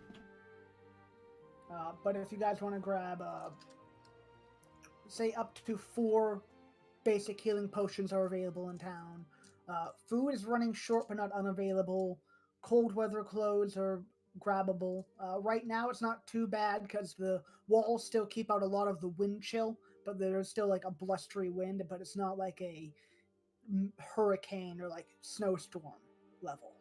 But if you guys want to grab, say, up to 4 basic healing potions are available in town. Food is running short but not unavailable. Cold weather clothes are grabbable. Right now it's not too bad because the walls still keep out a lot of the wind chill, but there's still like a blustery wind, but it's not like a hurricane or like snowstorm level.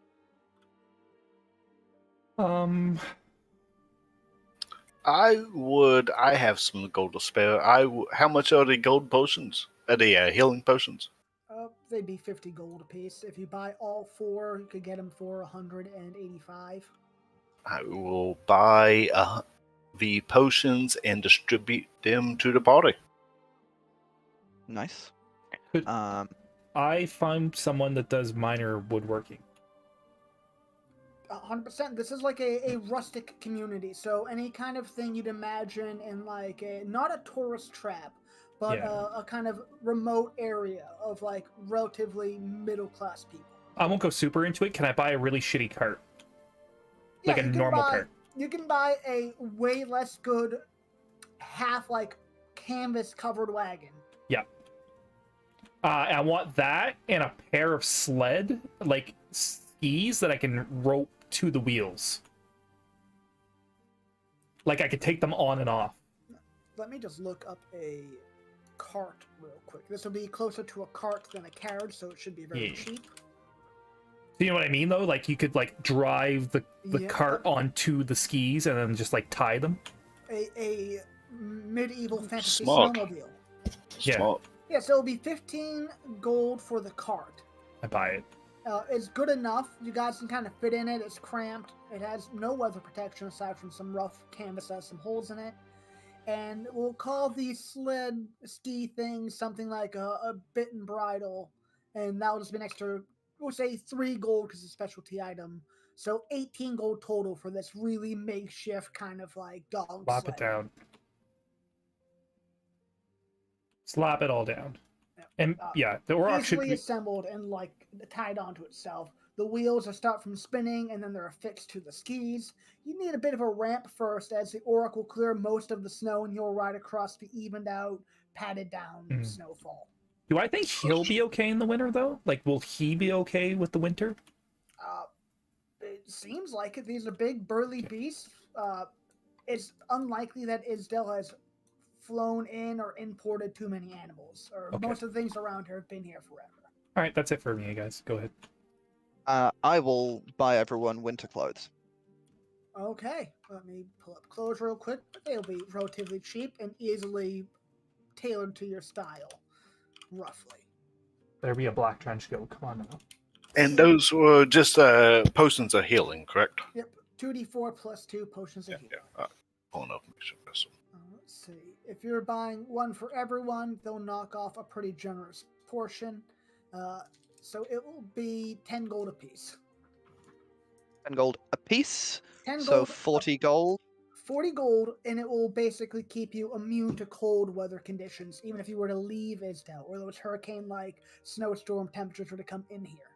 I have some gold to spare. How much are the gold potions? The healing potions? they'd be 50 gold apiece. If you buy all 4, you could get them for 185. I will buy the potions and distribute them to the party. Nice. Could- I find someone that does minor woodworking. 100%. This is like a rustic community, so any kind of thing you'd imagine in like not a tourist trap, but Yeah. a kind of remote area of like relatively middle class people. I won't go super into it. Can I buy a really shitty cart? Like a you can normal buy, cart? You can buy a way less good half like canvas covered wagon. Yeah. I want that and a pair of sled, like skis that I can rope to the wheels. Like I could take them on and off. Let me just look up a cart real quick. This will be closer to a cart than a carriage, so it should be very cheap. Do you know what I mean, though? Like, you could, like, drive the cart onto the skis and then just, like, tie them. A medieval fantasy Smart. snowmobile. Yeah. Smart. Yeah, so it'll be 15 gold for the cart. I buy it. It's good enough. You guys can kind of fit in it. It's cramped. It has no weather protection aside from some rough canvas that has some holes in it. And we'll call the sled ski thing something like a bit and bridle. And that'll just be an extra, we'll say 3 gold because it's a specialty item. So 18 gold total for this really makeshift kind of like dog Slap sled. it down. Slap it all down. And yeah, the Auroch should Easily be assembled and like tied onto itself. The wheels are start from spinning and then they're affixed to the skis. You need a bit of a ramp first as the Auroch will clear most of the snow and you'll ride across the evened out, padded down snowfall. Do I think he'll be okay in the winter though? Like, will he be okay with the winter? It seems like it. These are big burly beasts. It's unlikely that Isdell has flown in or imported too many animals. Or most of the things around here have been here forever. All right, that's it for me, guys. Go ahead. I will buy everyone winter clothes. Okay, let me pull up clothes real quick. They'll be relatively cheap and easily tailored to your style, roughly. There be a black trench coat. Come on now. And those were just potions of healing, correct? Yep, 2d4 plus 2 potions of healing. Yeah. Pulling up, make sure that's Let's see. If you're buying one for everyone, they'll knock off a pretty generous portion. So it will be 10 gold apiece. 10 gold apiece. 10 So gold, 40 gold. 40 gold, and it will basically keep you immune to cold weather conditions, even if you were to leave Isdell, or those hurricane-like snowstorm temperatures were to come in here.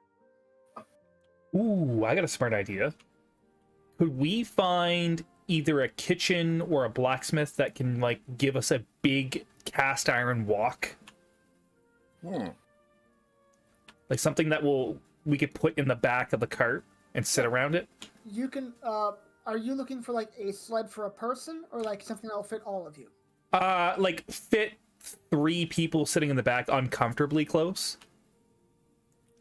Ooh, I got a smart idea. Could we find either a kitchen or a blacksmith that can, like, give us a big cast iron wok? Like something that we could put in the back of the cart and sit around it? You can, are you looking for, like, a sled for a person, or, like, something that will fit all of you? Like, fit 3 people sitting in the back uncomfortably close.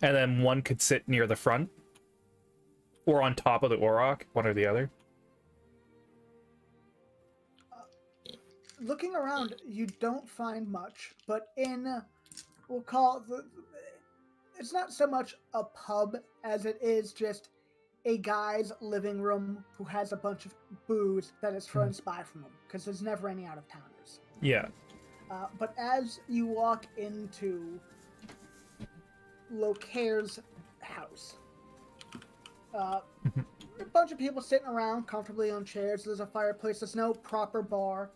And then one could sit near the front. Or on top of the Auroch, one or the other. Looking around, you don't find much, but we'll call it it's not so much a pub as it is just a guy's living room who has a bunch of booze that his friends buy from him, because there's never any out-of-towners. Yeah. But as you walk into Locair's house, a bunch of people sitting around comfortably on chairs. There's a fireplace. There's no proper bar.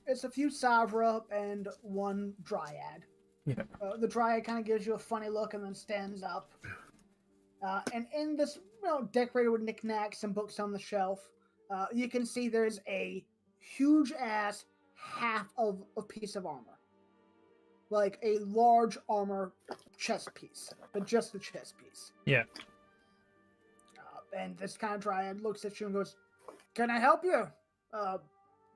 It's a few Savra and one Dryad. Yeah. The Dryad kind of gives you a funny look and then stands up. And in this, decorated with knickknacks and books on the shelf, you can see there's a huge-ass half of a piece of armor. Like a large armor chest piece, but just the chest piece. Yeah. And this kind of Dryad looks at you and goes, "Can I help you?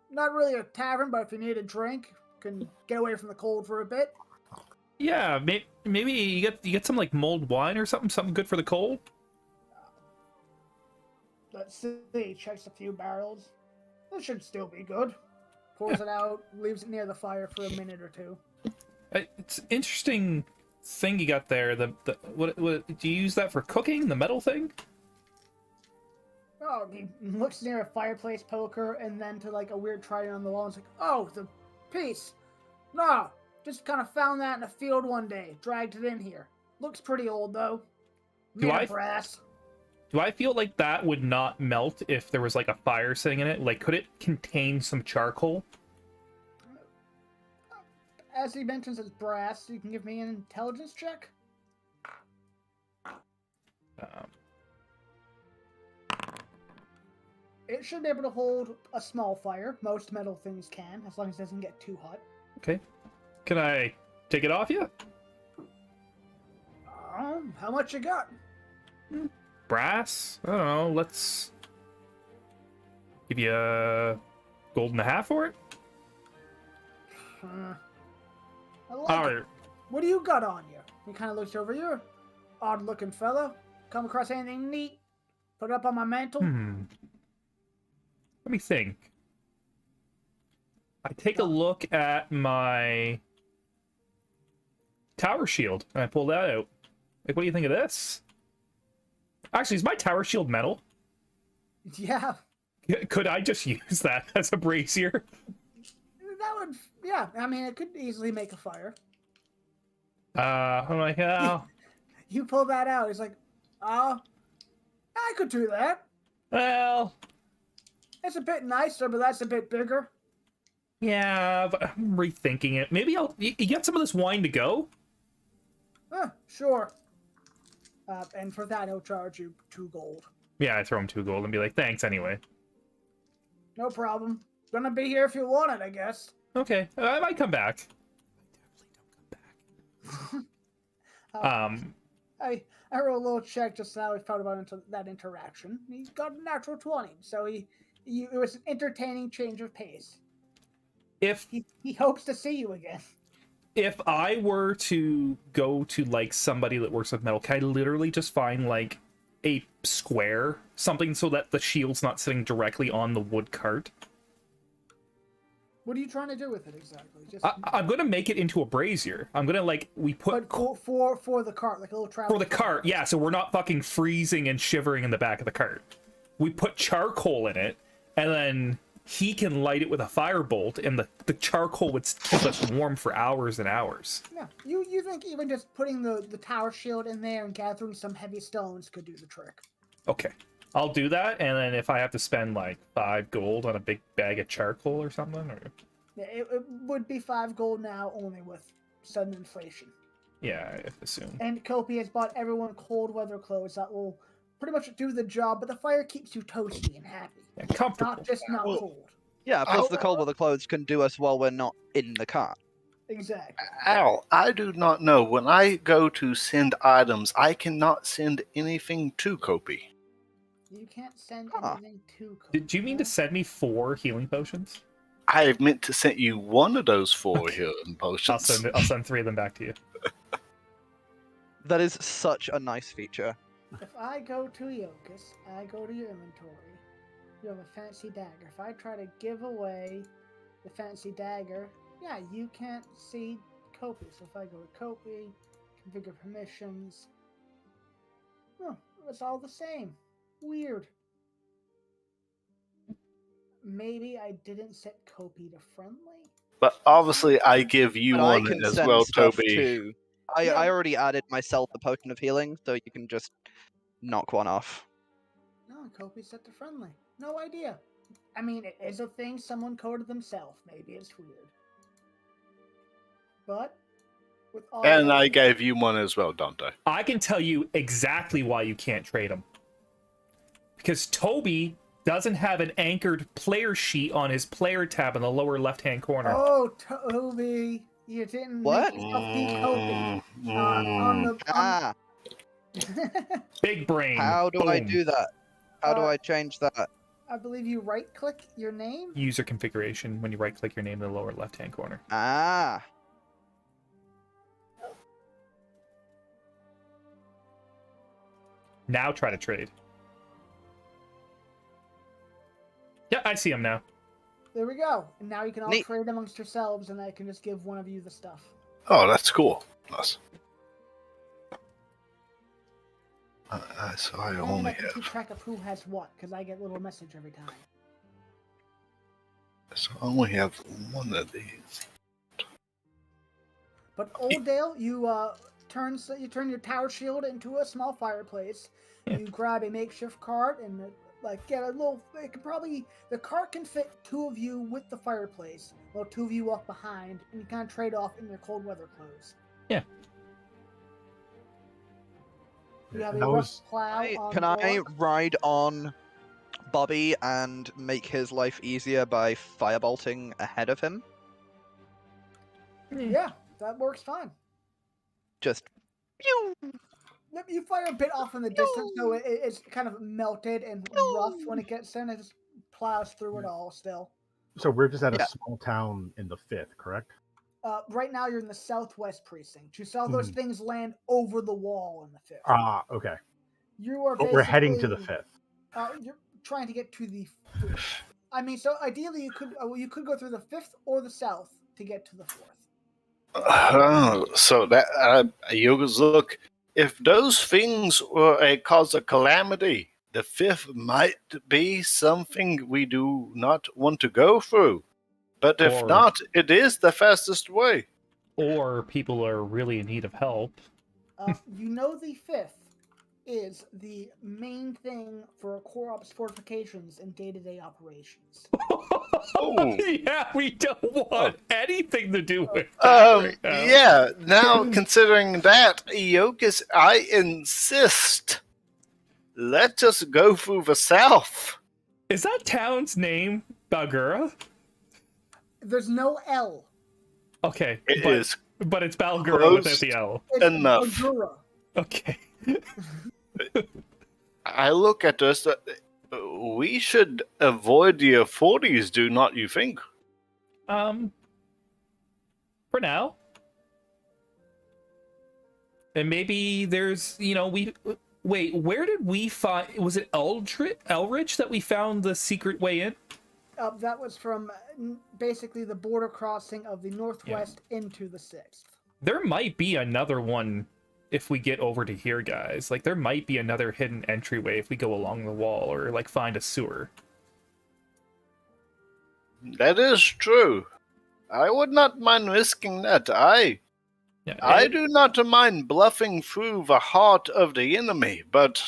Not really a tavern, but if you need a drink, can get away from the cold for a bit." Yeah, maybe you get some like mulled wine or something good for the cold. Let's see. Checks a few barrels. This should still be good. Pours it out, leaves it near the fire for a minute or two. It's interesting thing you got there. What do you use that for cooking? The metal thing? Oh, he looks near a fireplace poker and then to like a weird trident on the wall. And it's like, oh, the piece. No, just kind of found that in a field one day. Dragged it in here. Looks pretty old though. Made of brass. Do I feel like that would not melt if there was like a fire sitting in it? Like, could it contain some charcoal? As he mentions it's brass, you can give me an intelligence check. It should be able to hold a small fire. Most metal things can, as long as it doesn't get too hot. Okay. Can I take it off you? How much you got? Brass? I don't know. Let's give you a gold and a half for it. I like it. What do you got on you? He kind of looks over you. Odd-looking fellow. Come across anything neat? Put it up on my mantle? Let me think. I take a look at my tower shield, and I pull that out. Like, what do you think of this? Actually, is my tower shield metal? Yeah. Could I just use that as a brazier? That would, yeah. I mean, it could easily make a fire. I'm like, oh. You pull that out. He's like, oh, I could do that. Well, it's a bit nicer, but that's a bit bigger. Yeah, but I'm rethinking it. Maybe you get some of this wine to go? Sure. And for that, he'll charge you 2 gold. Yeah, I throw him 2 gold and be like, thanks anyway. No problem. Gonna be here if you want it, I guess. Okay, I might come back. I wrote a little check just now. We thought about that interaction. He got a natural 20, so it was an entertaining change of pace. If he hopes to see you again. If I were to go to like somebody that works with metal, can I literally just find like a square, something so that the shield's not sitting directly on the wood cart? What are you trying to do with it exactly? I'm gonna make it into a brazier. I'm gonna like for the cart, like a little travel. For the cart, yeah. So we're not fucking freezing and shivering in the back of the cart. We put charcoal in it, and then he can light it with a firebolt, and the charcoal would keep us warm for hours and hours. Yeah, you think even just putting the tower shield in there and gathering some heavy stones could do the trick? Okay, I'll do that, and then if I have to spend like 5 gold on a big bag of charcoal or something, or yeah, it would be 5 gold now, only with sudden inflation. Yeah, I assume. And Kopi has bought everyone cold weather clothes that will pretty much do the job, but the fire keeps you toasty and happy. Yeah, comfortable. Not cold. Yeah, plus the cold weather clothes can do us while we're not in the car. Exactly. Al, I do not know. When I go to send items, I cannot send anything to Kopi. You can't send anything to Kopi. Did you mean to send me 4 healing potions? I have meant to send you one of those 4 healing potions. I'll send 3 of them back to you. That is such a nice feature. If I go to Yokus, I go to your inventory. You have a fancy dagger. If I try to give away the fancy dagger, yeah, you can't see Kopi. So if I go to Kopi, configure permissions, it's all the same. Weird. Maybe I didn't set Kopi to friendly? But obviously I give you But one I can as send well, stuff Toby. Too. I already added myself a potion of healing, so you can just knock one off. No, Kopi's set to friendly. No idea. I mean, it is a thing someone coded themselves. Maybe it's weird. But, with all And I gave you one as well, Dante. I can tell you exactly why you can't trade them. Because Toby doesn't have an anchored player sheet on his player tab in the lower left-hand corner. Oh, Toby, you didn't What? make yourself be Kopi. Big brain. How do I Boom. do that? How do I change that? I believe you right-click your name. User configuration when you right-click your name in the lower left-hand corner. Ah. Now try to trade. Yeah, I see him now. There we go. And now you can all Neat. trade amongst yourselves, and I can just give one of you the stuff. Oh, that's cool. Nice. So I And only I can keep have. track of who has what, because I get a little message every time. So I only have one of these. But Old Dale, you turn your tower shield into a small fireplace. Yeah. You grab a makeshift cart and get a little. The cart can fit two of you with the fireplace, while two of you walk behind, and you kind of trade off in your cold weather clothes. Yeah. You have And a I rough was plow. Can I ride on Bobby and make his life easier by firebolting ahead of him? Yeah, that works fine. Just pew! You fire a bit off in the distance, so it's kind of melted and rough when it gets in. It just plows through it all still. so we're just at a Yeah. small town in the 5th, correct? Right now, you're in the southwest precinct. You saw those Mhm. things land over the wall in the 5th. Ah, okay. You are But we're heading to the basically- 5th. You're trying to get to the 4th. I mean, so ideally, you could go through the 5th or the south to get to the 4th. So that Yoga's look. If those things were a cause of calamity, the 5th might be something we do not want to go through. But if Or- not, it is the fastest way. Or people are really in need of help. You know the 5th is the main thing for Core Ops fortifications in day-to-day operations. Oh. Yeah, we don't want anything to do with that right now. Yeah, now considering that, Iokas, I insist. Let us go through the south. Is that town's name Balgura? There's no L. Okay, It is but it's Balgura close. without the L. It's Enough. Bagura. Okay. I look at us. We should avoid the 40s, do not you think? For now. And maybe there's, wait, where did we find, was it Elrich that we found the secret way in? That was from basically the border crossing of the northwest into the 6th. There might be another one if we get over to here, guys. Like, there might be another hidden entryway if we go along the wall or, like, find a sewer. That is true. I would not mind risking that. I do not mind bluffing through the heart of the enemy, but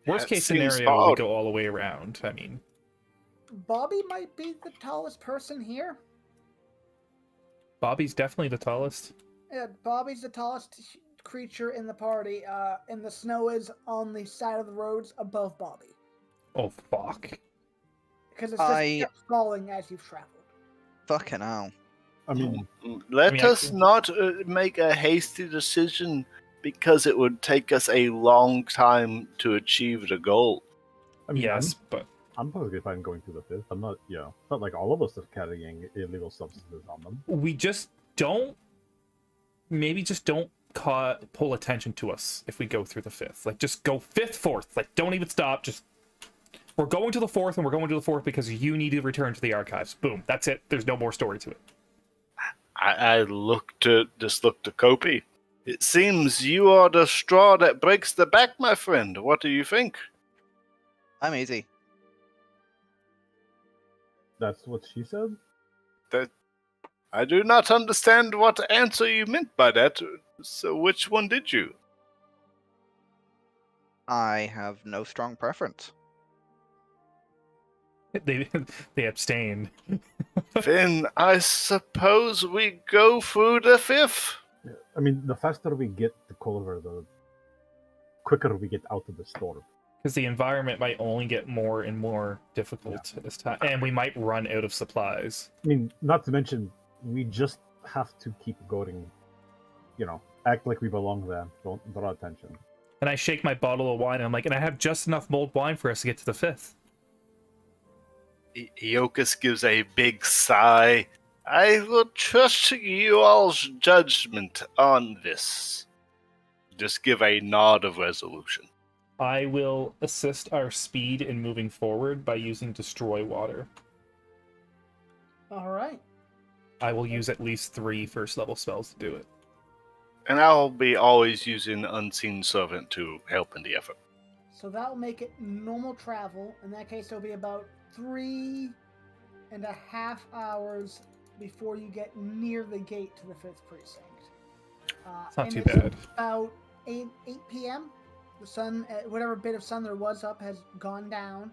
Worst that case seems scenario, we hard. go all the way around. I mean, Bobby might be the tallest person here. Bobby's definitely the tallest. Yeah, Bobby's the tallest creature in the party, and the snow is on the side of the roads above Bobby. Oh, fuck. Because it's just kept falling as you've traveled. Fucking hell. I mean, Let us not make a hasty decision because it would take us a long time to achieve the goal. I mean, Yes, but I'm perfectly fine going through the 5th. I'm not, it's not like all of us are carrying illegal substances on them. we just don't, maybe just don't pull attention to us if we go through the 5th. Like, just go 5th, 4th. Like, don't even stop. Just, we're going to the 4th, and we're going to the 4th because you need to return to the archives. Boom. That's it. There's no more story to it. I look to Kopi. It seems you are the straw that breaks the back, my friend. What do you think? I'm easy. That's what she said? I do not understand what answer you meant by that. So which one did you? I have no strong preference. They abstain. Then I suppose we go through the 5th. Yeah. I mean, the faster we get to Culver, the quicker we get out of the storm. Because the environment might only get more and more difficult as time, and we might run out of supplies. I mean, not to mention, we just have to keep going. Act like we belong there. Don't draw attention. And I shake my bottle of wine, and I'm like, and I have just enough mulled wine for us to get to the 5th. Iokas gives a big sigh. I will trust you all's judgment on this. Just give a nod of resolution. I will assist our speed in moving forward by using Destroy Water. All right. I will use at least 3 first level spells to do it. And I'll be always using Unseen Servant to help in the effort. So that'll make it normal travel. In that case, it'll be about 3.5 hours before you get near the gate to the 5th precinct. It's not and too it's bad. About 8 p.m. The sun, whatever bit of sun there was up, has gone down.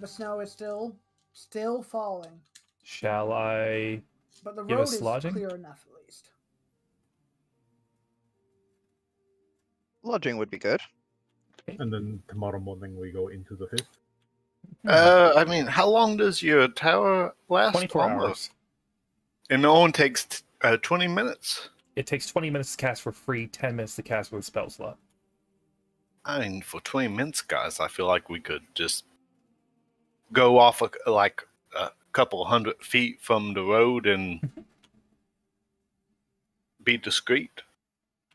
The snow is still falling, Shall I but the give road us is lodging? clear enough at least. Lodging would be good. And then tomorrow morning we go into the 5th. I mean, how long does your tower last? 24 Almer? hours. And it only takes 20 minutes. It takes 20 minutes to cast for free, 10 minutes to cast with a spell slot. I mean, for 20 minutes, guys, I feel like we could just go off like a couple 100 feet from the road and be discreet.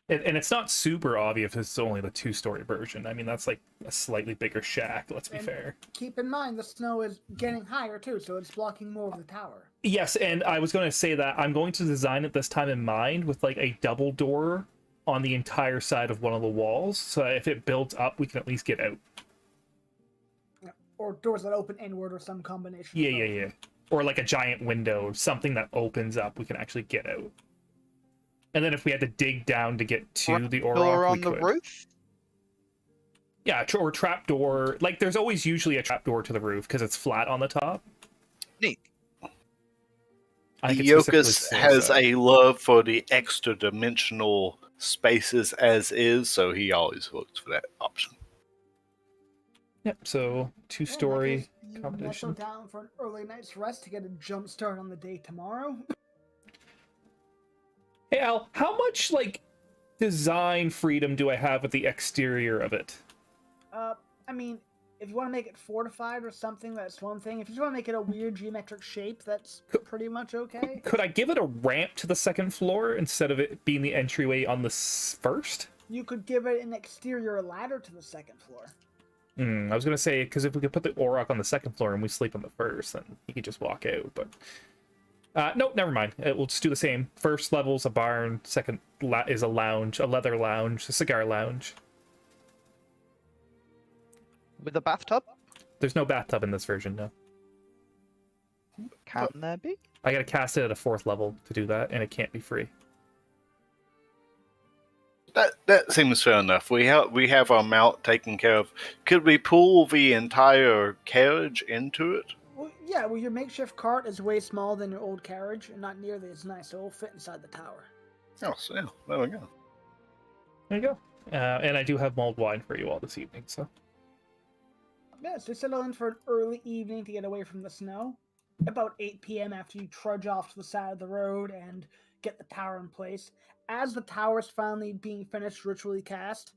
And it's not super obvious it's only the 2-story version. I mean, that's like a slightly bigger shack, let's be And fair. keep in mind, the snow is getting higher too, so it's blocking more of the tower. Yes, and I was going to say that I'm going to design it this time in mind with like a double door on the entire side of one of the walls, so that if it builds up, we can at least get out. Or doors that open inward or some combination. Yeah. Or like a giant window, something that opens up, we can actually get out. And then if we had to dig down to get to the Door Auroch, on we the could. roof? Yeah, or trapdoor. Like, there's always usually a trapdoor to the roof because it's flat on the top. Neat. I think it specifically Iocus says has that. a love for the extra dimensional spaces as is, so he always looks for that option. Yep, so 2-story You accommodation. nestle down for an early night's rest to get a jump start on the day tomorrow. Hey Al, how much like design freedom do I have with the exterior of it? I mean, if you want to make it fortified or something, that's one thing. If you just want to make it a weird geometric shape, that's pretty much okay. Could I give it a ramp to the 2nd floor instead of it being the entryway on the 1st? You could give it an exterior ladder to the 2nd floor. I was gonna say, because if we could put the Auroch on the 2nd floor and we sleep on the 1st, then he could just walk out. But no, never mind. We'll just do the same. 1st level's a barn. 2nd is a lounge, a leather lounge, a cigar lounge. With a bathtub? There's no bathtub in this version, no. Can there be? I gotta cast it at a 4th level to do that, and it can't be free. That seems fair enough. We have our mount taken care of. Could we pull the entire carriage into it? Well, yeah, well, your makeshift cart is way smaller than your old carriage and not nearly as nice, so it'll fit inside the tower. Oh, so yeah, there we go. There you go. And I do have mulled wine for you all this evening, so. Yeah, so settle in for an early evening to get away from the snow. About 8 p.m. after you trudge off to the side of the road and get the tower in place. As the tower is finally being finished, ritually cast,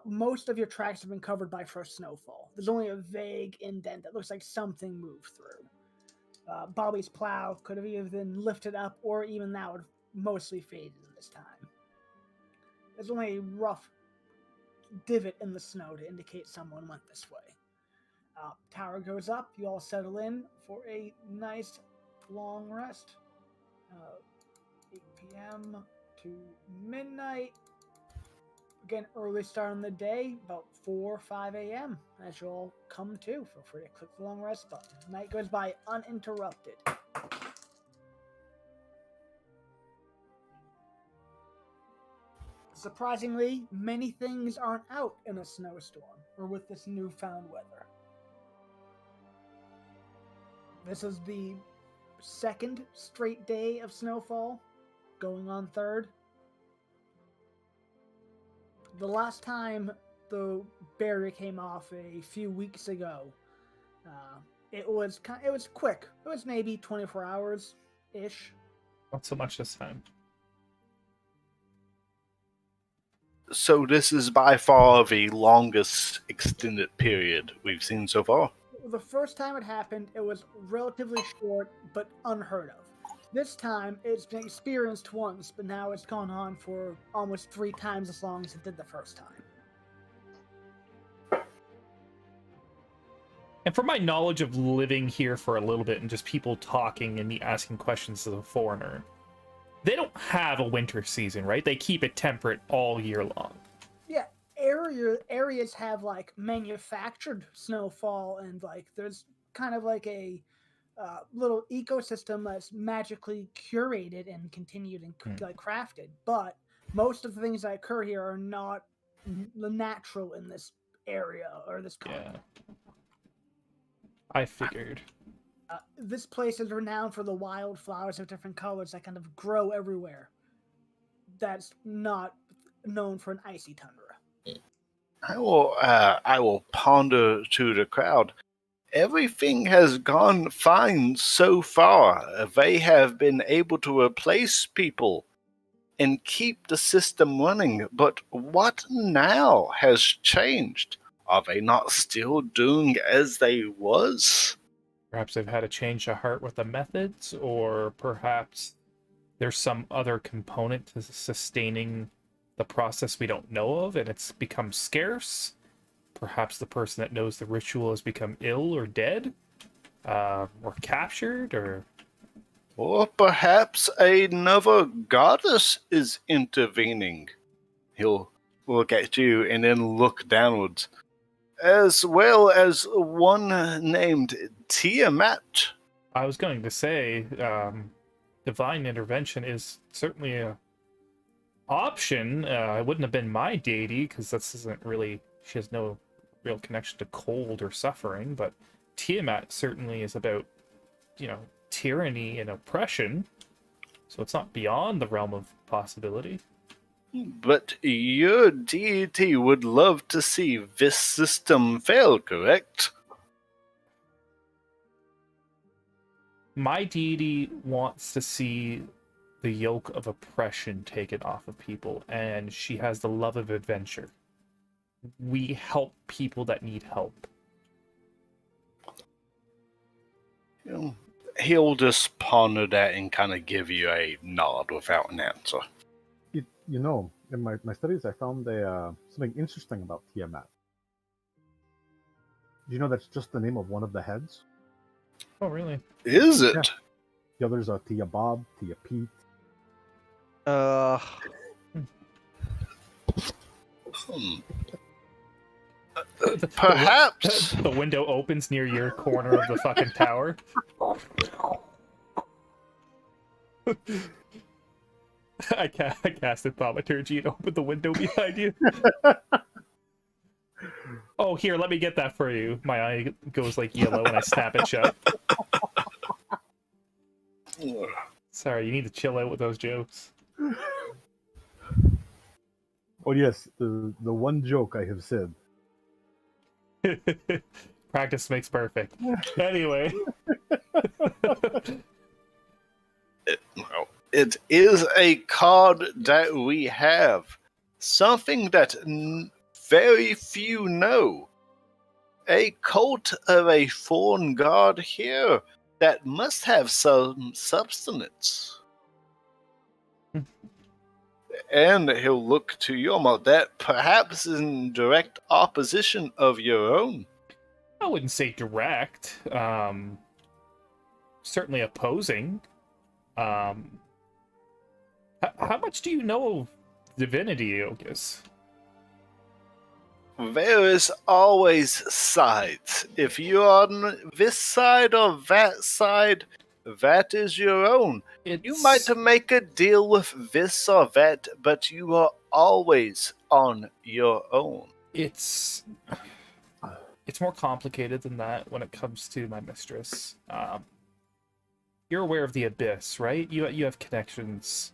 most of your tracks have been covered by first snowfall. There's only a vague indent that looks like something moved through. Bobby's plow could have either been lifted up or even that would mostly faded in this time. There's only a rough divot in the snow to indicate someone went this way. Tower goes up, you all settle in for a nice long rest. 8 p.m. to midnight. Again, early start on the day, about 4 or 5 a.m. as you all come to. Feel free to click the long rest button. Night goes by uninterrupted. Surprisingly, many things aren't out in a snowstorm or with this newfound weather. This is the 2nd straight day of snowfall, going on 3rd. The last time the barrier came off a few weeks ago, it was quick. It was maybe 24 hours ish. Not so much this time. So this is by far the longest extended period we've seen so far. The first time it happened, it was relatively short, but unheard of. This time, it's been experienced once, but now it's gone on for almost 3 times as long as it did the first time. And from my knowledge of living here for a little bit and just people talking and me asking questions to the foreigner, they don't have a winter season, right? They keep it temperate all year long. Yeah, areas have like manufactured snowfall, and like there's kind of like a little ecosystem that's magically curated and continued and like crafted. But most of the things that occur here are not natural in this area or this continent. Yeah. I figured. This place is renowned for the wildflowers of different colors that kind of grow everywhere. That's not known for an icy tundra. I will ponder to the crowd. Everything has gone fine so far. They have been able to replace people and keep the system running. But what now has changed? Are they not still doing as they was? Perhaps they've had a change of heart with the methods, or perhaps there's some other component to sustaining the process we don't know of, and it's become scarce. Perhaps the person that knows the ritual has become ill or dead, or captured, Or perhaps another goddess is intervening. He'll look at you and then look downwards. As well as one named Tiamat. I was going to say, divine intervention is certainly a option. It wouldn't have been my deity, because this isn't really, she has no real connection to cold or suffering, but Tiamat certainly is about, tyranny and oppression, so it's not beyond the realm of possibility. But your deity would love to see this system fail, correct? My deity wants to see the yoke of oppression taken off of people, and she has the love of adventure. We help people that need help. He'll just ponder that and kind of give you a nod without an answer. In my studies, I found something interesting about Tiamat. Do you know that's just the name of one of the heads? Oh, really? Is it? Yeah. The others are Tia Bob, Tia Pete. Perhaps. The window opens near your corner of the fucking tower. I casted thaumaturgy and opened the window behind you. Oh, here, let me get that for you. My eye goes like yellow and I snap it shut. Sorry, you need to chill out with those jokes. Oh yes, the one joke I have said. Practice makes perfect. Anyway. It is a card that we have. Something that very few know. A cult of a foreign god here that must have some substance. And he'll look to Yorma that perhaps is in direct opposition of your own. I wouldn't say direct. Certainly opposing. How much do you know of divinity, Ilgus? There is always sides. If you're on this side or that side, that is your own. You might make a deal with this or that, but you are always on your own. It's more complicated than that when it comes to my mistress. You're aware of the Abyss, right? You have connections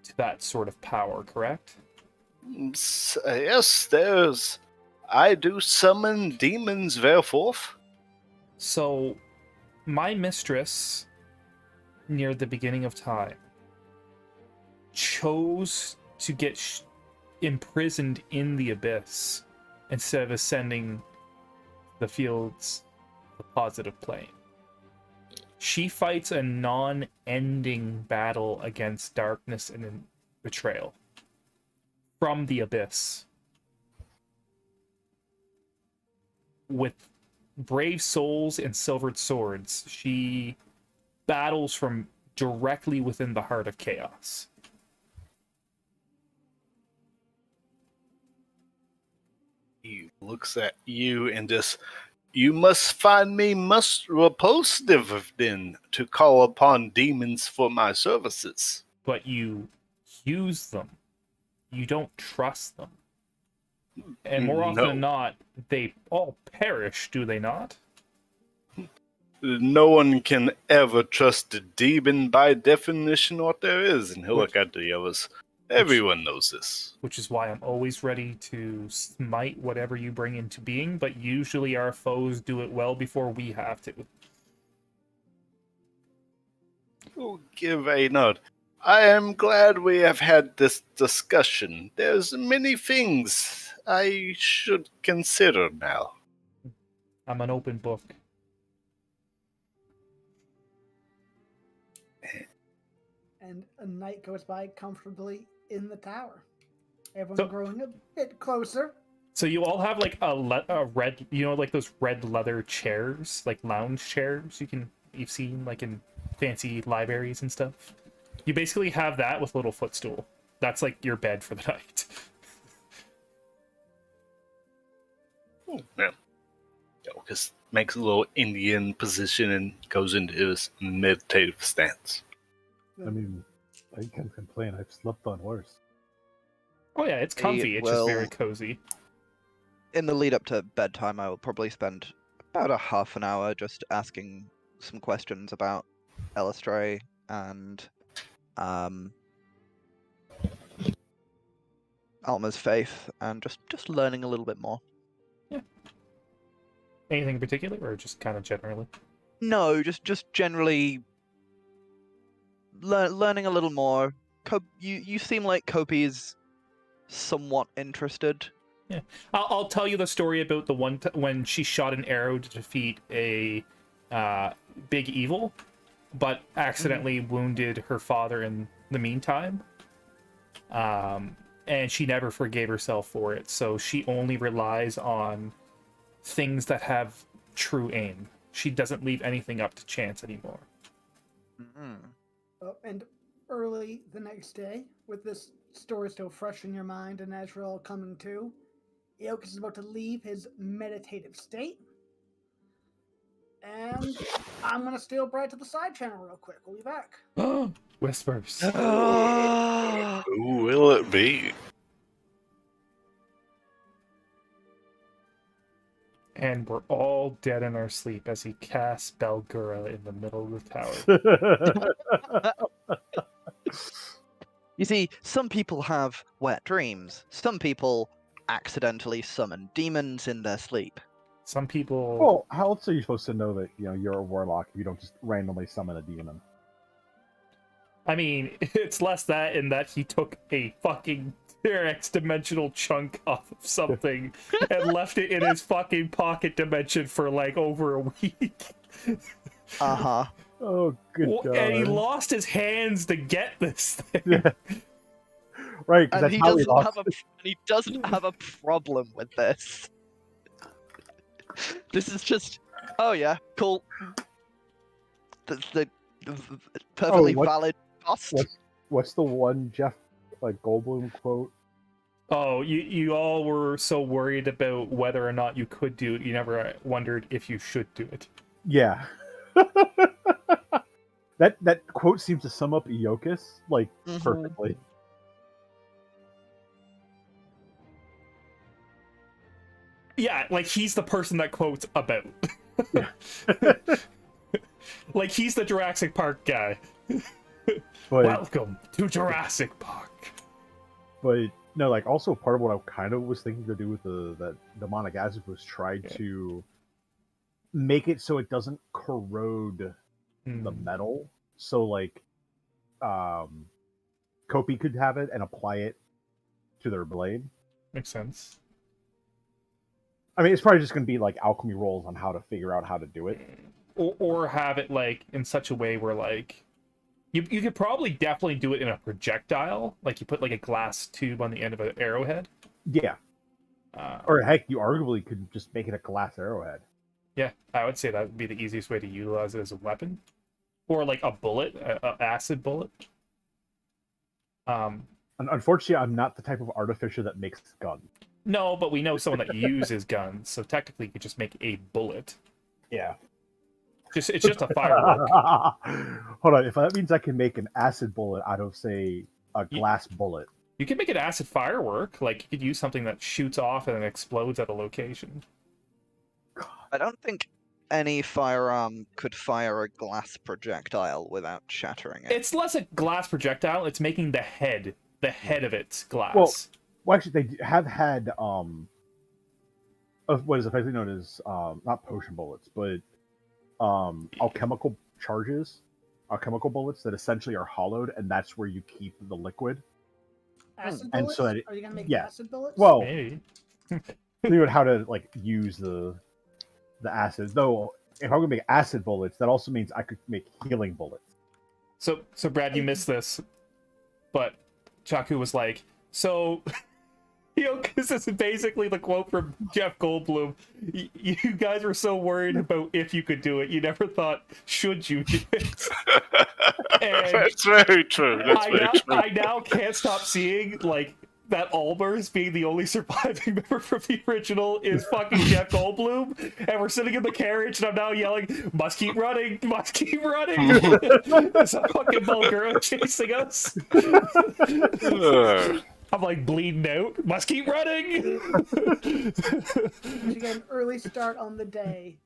to that sort of power, correct? Yes, I do summon demons, therefore. So, my mistress, near the beginning of time, chose to get imprisoned in the Abyss instead of ascending the fields of the positive plane. She fights a non-ending battle against darkness and betrayal from the Abyss, with brave souls and silvered swords. She battles from directly within the heart of chaos. He looks at you and just, you must find me most repulsive then to call upon demons for my services. But you use them. You don't trust them. And more often than No. not, they all perish, do they not? No one can ever trust a demon by definition what there is. And he'll look at the others. Everyone knows this. Which is why I'm always ready to smite whatever you bring into being, but usually our foes do it well before we have to. We'll give a nod. I am glad we have had this discussion. There's many things I should consider now. I'm an open book. And a night goes by comfortably in the tower. Everyone's So- growing a bit closer. So you all have like a red, you know, like those red leather chairs, like lounge chairs you've seen like in fancy libraries and stuff. You basically have that with a little footstool. That's like your bed for the night. Yeah. Just makes a little Indian position and goes into his meditative stance. I mean, I can't complain. I've slept on worse. Oh yeah, it's comfy. It's just very Well- cozy. In the lead up to bedtime, I will probably spend about a half an hour just asking some questions about Eilistraee and Almer's faith, and just learning a little bit more. Anything in particular, or just kind of generally? No, just generally learning a little more. You seem like Kopi is somewhat interested. I'll tell you the story about the one when she shot an arrow to defeat a big evil, but accidentally wounded her father in the meantime. And she never forgave herself for it, so she only relies on things that have true aim. She doesn't leave anything up to chance anymore. And early the next day, with this story still fresh in your mind and as you're all coming to, Eoch is about to leave his meditative state. And I'm going to steal Brad to the side channel real quick. We'll be back. Whispers. Who will it be? And we're all dead in our sleep as he casts Belgura in the middle of the tower. You see, some people have wet dreams. Some people accidentally summon demons in their sleep. Some people... Well, how else are you supposed to know that you're a warlock if you don't just randomly summon a demon? I mean, it's less that in that he took a fucking T-Rex dimensional chunk off of something and left it in his fucking pocket dimension for like over a week. Uh-huh. Oh, good God. And he lost his hands to get this thing. Yeah. Right, because And that's how he lost. he doesn't have a problem with this. This is just, oh yeah, cool. The perfectly what- valid cost. What's the one Jeff Goldblum quote? Oh, you all were so worried about whether or not you could do it, you never wondered if you should do it. Yeah. that quote seems to sum up Eochus Mhm. perfectly. Yeah, like he's the person that quotes about. Like he's the Jurassic Park guy. But Welcome to Jurassic Park. But no, also part of what I kind of was thinking to do with that demonic acid was try to make it so it doesn't corrode the metal. So Kopi could have it and apply it to their blade. Makes sense. I mean, it's probably just going to be alchemy rolls on how to figure out how to do it. Or have it in such a way where you could probably definitely do it in a projectile. Like you put a glass tube on the end of an arrowhead. Yeah. Or heck, you arguably could just make it a glass arrowhead. Yeah, I would say that would be the easiest way to utilize it as a weapon, or like a bullet, a acid bullet. Unfortunately, I'm not the type of artificer that makes guns. No, but we know someone that uses guns, so technically you could just make a bullet. Yeah. It's just a firework. Hold on. If that means I can make an acid bullet out of, say, a glass bullet. You could make an acid firework. Like, you could use something that shoots off and then explodes at a location. I don't think any firearm could fire a glass projectile without shattering it. It's less a glass projectile. It's making the head of it glass. Well, actually, they have had what is effectively known as not potion bullets, but alchemical bullets that essentially are hollowed, and that's where you keep the liquid. Acid And bullets? so that Are you gonna make yeah. acid bullets? Well, Maybe. think about how to like use the acid. Though, if I'm gonna make acid bullets, that also means I could make healing bullets. So Brad, you missed this, but Chaku was like, so. Because this is basically the quote from Jeff Goldblum. You guys were so worried about if you could do it, you never thought should you do it. And That's very true. That's very true. I now can't stop seeing like that Almer as being the only surviving member from the original is fucking Jeff Goldblum, and we're sitting in the carriage, and I'm now yelling, "Must keep running! Must keep running!" There's a fucking Bulgura chasing us. I'm like bleeding out. Must keep running. You get an early start on the day,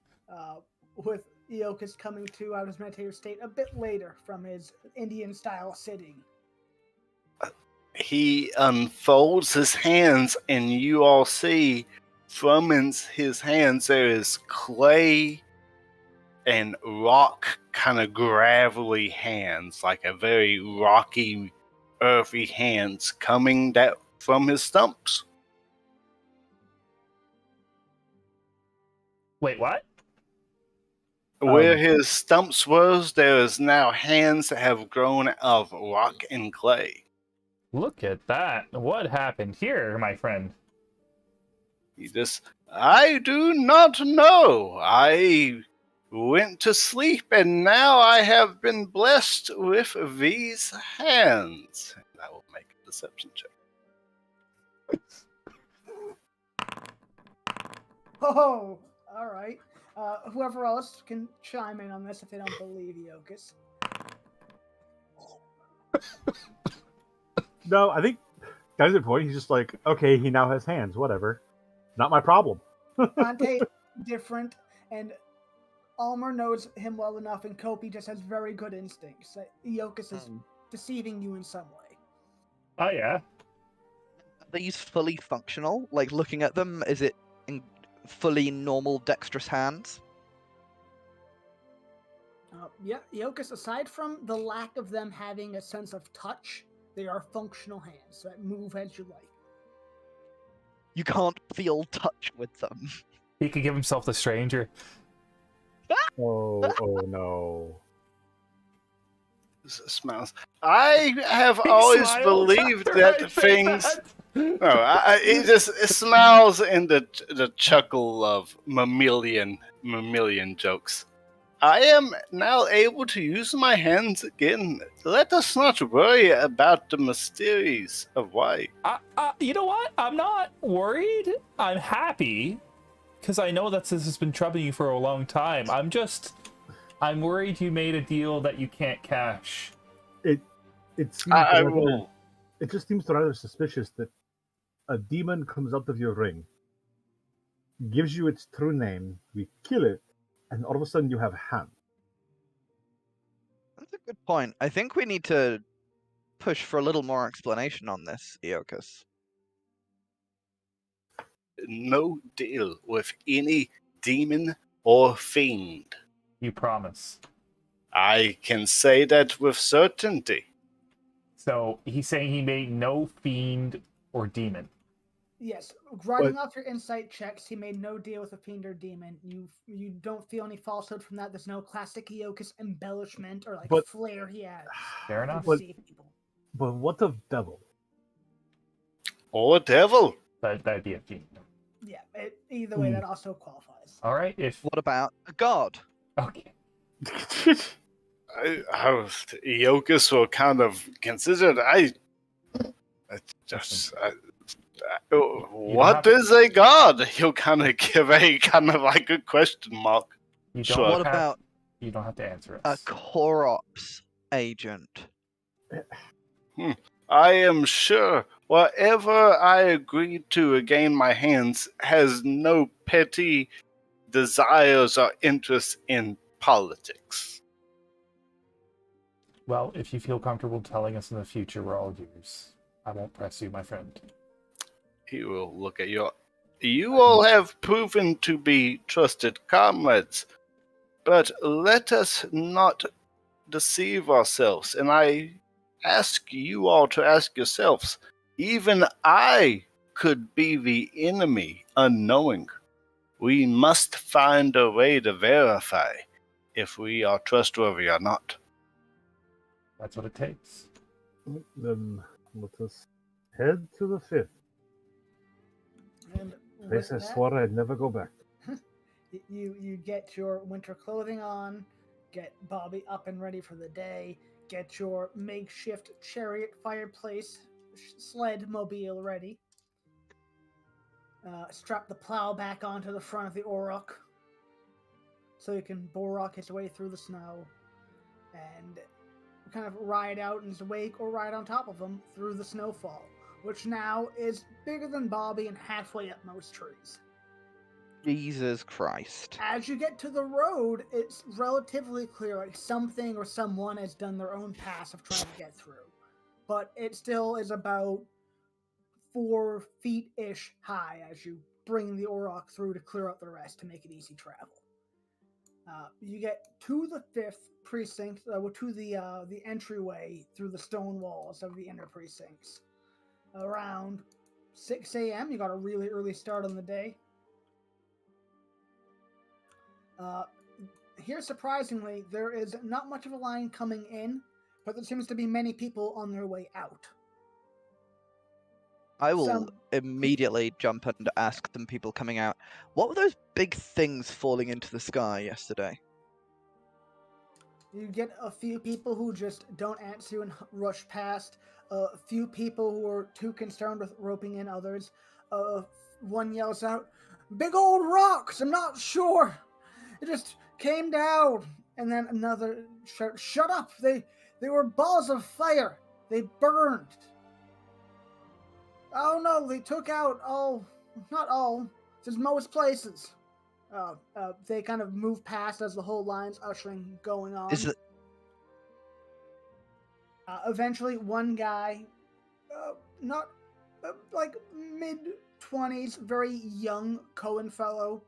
with Iokas coming to out of his meditative state a bit later from his Indian-style sitting. He unfolds his hands, and you all see from his hands there is clay and rock, kind of gravelly hands, like a very rocky, earthy hands coming from his stumps. Wait, what? Where his stumps was, there is now hands that have grown out of rock and clay. Look at that. What happened here, my friend? I do not know. I went to sleep, and now I have been blessed with these hands. And I will make a deception check. Oh, all right. Whoever else can chime in on this if they don't believe Iokas. No, I think guys at point he's just like, okay, he now has hands, whatever. Not my problem. Dante different, and Almer knows him well enough, and Kopi just has very good instincts. Iokas is deceiving you in some way. Oh yeah. Are these fully functional? Like, looking at them, is it fully normal dexterous hands? Yeah, Iokas, aside from the lack of them having a sense of touch, they are functional hands that move as you like. You can't feel touch with them. He could give himself the stranger. Oh no. Smiles. I have always smiles believed after that I say things. that. No, it smiles in the chuckle of mammalian jokes. I am now able to use my hands again. Let us not worry about the mysteries of why. You know what? I'm not worried. I'm happy because I know that this has been troubling you for a long time. I'm worried you made a deal that you can't cash. It seems it just seems rather suspicious that a demon comes out of your ring, gives you its true name, we kill it, and all of a sudden you have hands. That's a good point. I think we need to push for a little more explanation on this, Iokas. No deal with any demon or fiend. You promise. I can say that with certainty. So he's saying he made no fiend or demon. Yes, writing off your insight checks, he made no deal with a fiend or demon. You don't feel any falsehood from that. There's no classic Iokas embellishment or flair he has. Fair enough. To deceive people. But what of devil? Or devil. That'd be a fiend. Yeah, either way, that also qualifies. All right. If What about a god? okay, Iocus will kind of consider. What have- is a god? He'll kind of give a kind of like a question mark. you don't Sure. What have about you don't have to answer it. a Korops agent? I am sure whatever I agreed to gain my hands has no petty desires or interests in politics. Well, if you feel comfortable telling us in the future, we're all yours. I won't press you, my friend. He will look at you. You all have proven to be trusted comrades, but let us not deceive ourselves. And I ask you all to ask yourselves, even I could be the enemy unknowing. We must find a way to verify if we are trustworthy or not. That's what it takes. Then let us head to the 5th. And Place with I that, swore I'd never go back. you get your winter clothing on, get Bobby up and ready for the day, get your makeshift chariot fireplace sled mobile ready. Strap the plow back onto the front of the Auroch so you can Borok its way through the snow and kind of ride out in his wake or ride on top of him through the snowfall, which now is bigger than Bobby and halfway up most trees. Jesus Christ. As you get to the road, it's relatively clear, like something or someone has done their own pass of trying to get through. But it still is about 4 feet-ish high as you bring the Auroch through to clear out the rest to make it easy travel. You get to the 5th precinct, to the entryway through the stone walls of the inner precincts. Around 6 a.m., you got a really early start on the day. Here, surprisingly, there is not much of a line coming in, but there seems to be many people on their way out. I will immediately jump and ask some people coming out, what were those big things falling into the sky yesterday? You get a few people who just don't answer you and rush past. A few people who are too concerned with roping in others. One yells out, "Big old rocks! I'm not sure. It just came down." And then another shouts, "Shut up! They were balls of fire. They burned." "Oh no! They took out all. Not all. There's most places." They kind of move past as the whole line's ushering going on. Is it Eventually, one guy, not like mid-20s, very young Cohen fellow,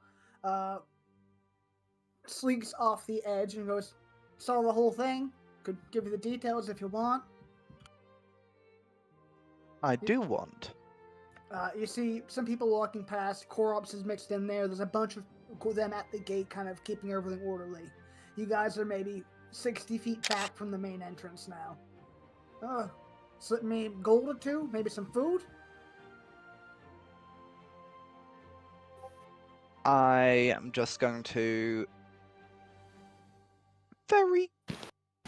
sleeks off the edge and goes, "Saw the whole thing. Could give you the details if you want." I do want? You see some people walking past. Korops is mixed in there. There's a bunch of them at the gate kind of keeping everything orderly. You guys are maybe 60 feet back from the main entrance now. Slip me gold or two, maybe some food? I am just going to very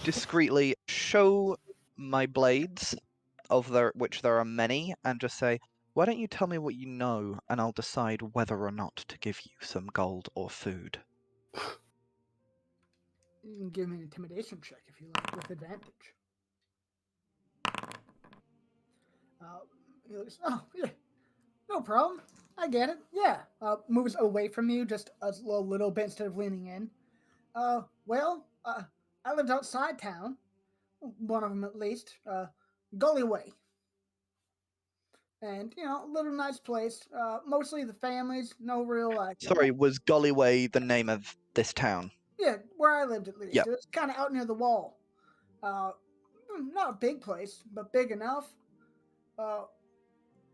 discreetly show my blades, which there are many, and just say, why don't you tell me what you know, and I'll decide whether or not to give you some gold or food. You can give me an intimidation check if you like, with advantage. He looks, "Oh, yeah, no problem. I get it. Yeah." Moves away from you just a little bit instead of leaning in. Well, I lived outside town. One of them at least. Gully Way. And, a little nice place. Mostly the families, no real, Sorry, was Gollyway the name of this town? Yeah, where I lived at least. Yep. It was kind of out near the wall. Not a big place, but big enough.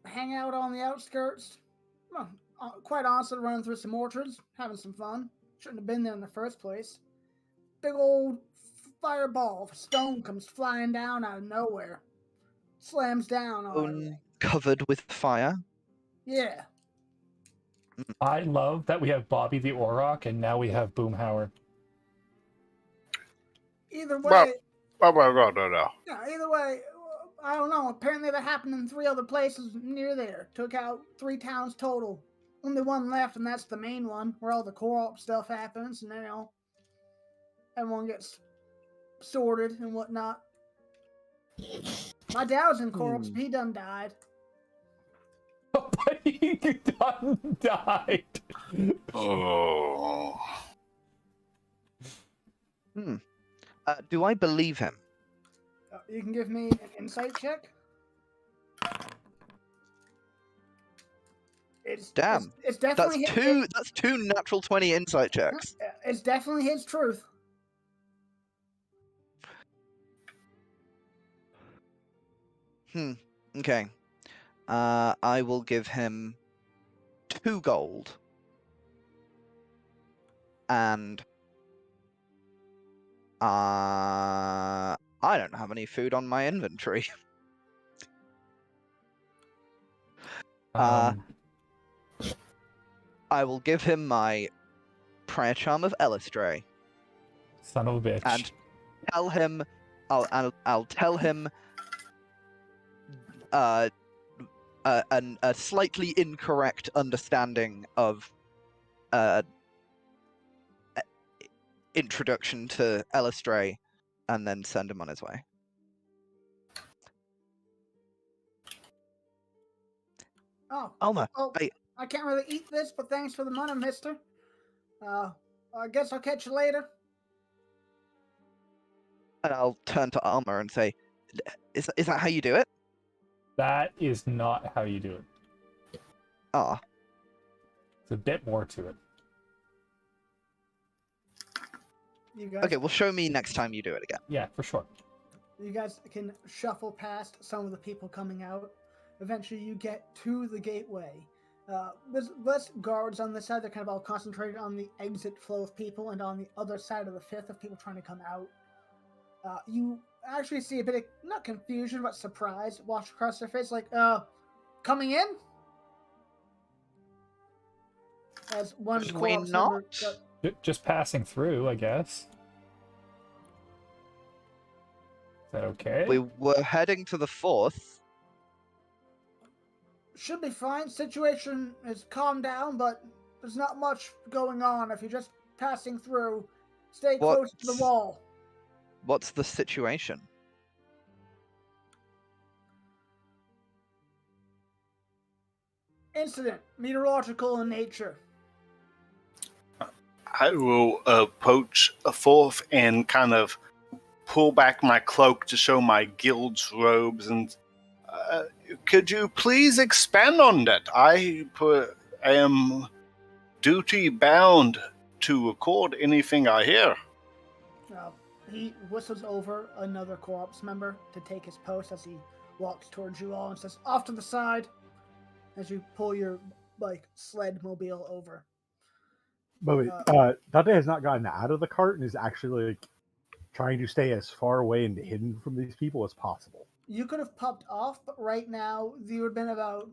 Hang out on the outskirts. Well, quite honestly, running through some orchards, having some fun. Shouldn't have been there in the first place. Big old fireball of stone comes flying down out of nowhere. Slams down on everything. Covered with fire? Yeah. I love that we have Bobby the Auroch, and now we have Boomhauer. Either Well, way, no. yeah, either way, I don't know. Apparently that happened in 3 other places near there. Took out 3 towns total. Only one left, and that's the main one where all the co-op stuff happens, and everyone gets sorted and whatnot. My dad was in co-ops, but he done died. But he done died. Oh. Do I believe him? You can give me an insight check. Damn. It's definitely That's two natural 20 insight checks. It's definitely his truth. Okay. I will give him 2 gold. And I don't have any food on my inventory. I will give him my prayer charm of Eilistraee Son of a bitch. and tell him I'll tell him a slightly incorrect understanding of introduction to Eilistraee, and then send him on his way. Almer, I can't really eat this, but thanks for the money, mister. I guess I'll catch you later. And I'll turn to Almer and say, is that how you do it? That is not how you do it. Ah. There's a bit more to it. You guys, Okay, well, show me next time you do it again. Yeah, for sure. You guys can shuffle past some of the people coming out. Eventually, you get to the gateway. There's less guards on this side. They're kind of all concentrated on the exit flow of people, and on the other side of the fifth of people trying to come out. You actually see a bit of, not confusion, but surprise wash across their face, like, coming in? As one We corpse not? member Just passing through, I guess. Is that okay? We were heading to the 4th. should be fine. Situation is calmed down, but there's not much going on. If you're just passing through, stay close to the wall. What's the situation? Incident, meteorological in nature. I will approach forth and kind of pull back my cloak to show my guild's robes. And could you please expand on that? I am duty bound to record anything I hear. He whistles over another corpse member to take his post as he walks towards you all and says, "Off to the side," as you pull your sled mobile over. But wait, Dante has not gotten out of the cart and is actually trying to stay as far away and hidden from these people as possible. You could have popped off, but right now you would have been about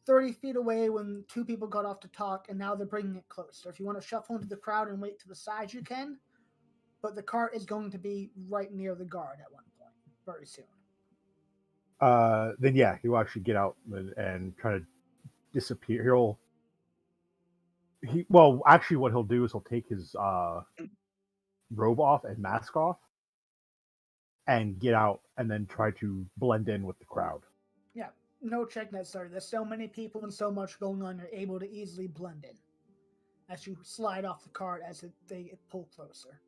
30 feet away when 2 people got off to talk, and now they're bringing it closer. If you want to shuffle into the crowd and wait to the side, you can. But the cart is going to be right near the guard at one point, very soon. Then yeah, he'll actually get out and try to disappear. Actually, what he'll do is he'll take his robe off and mask off, and get out, and then try to blend in with the crowd. Yeah, no check necessary. There's so many people and so much going on, you're able to easily blend in as you slide off the cart as they pull closer.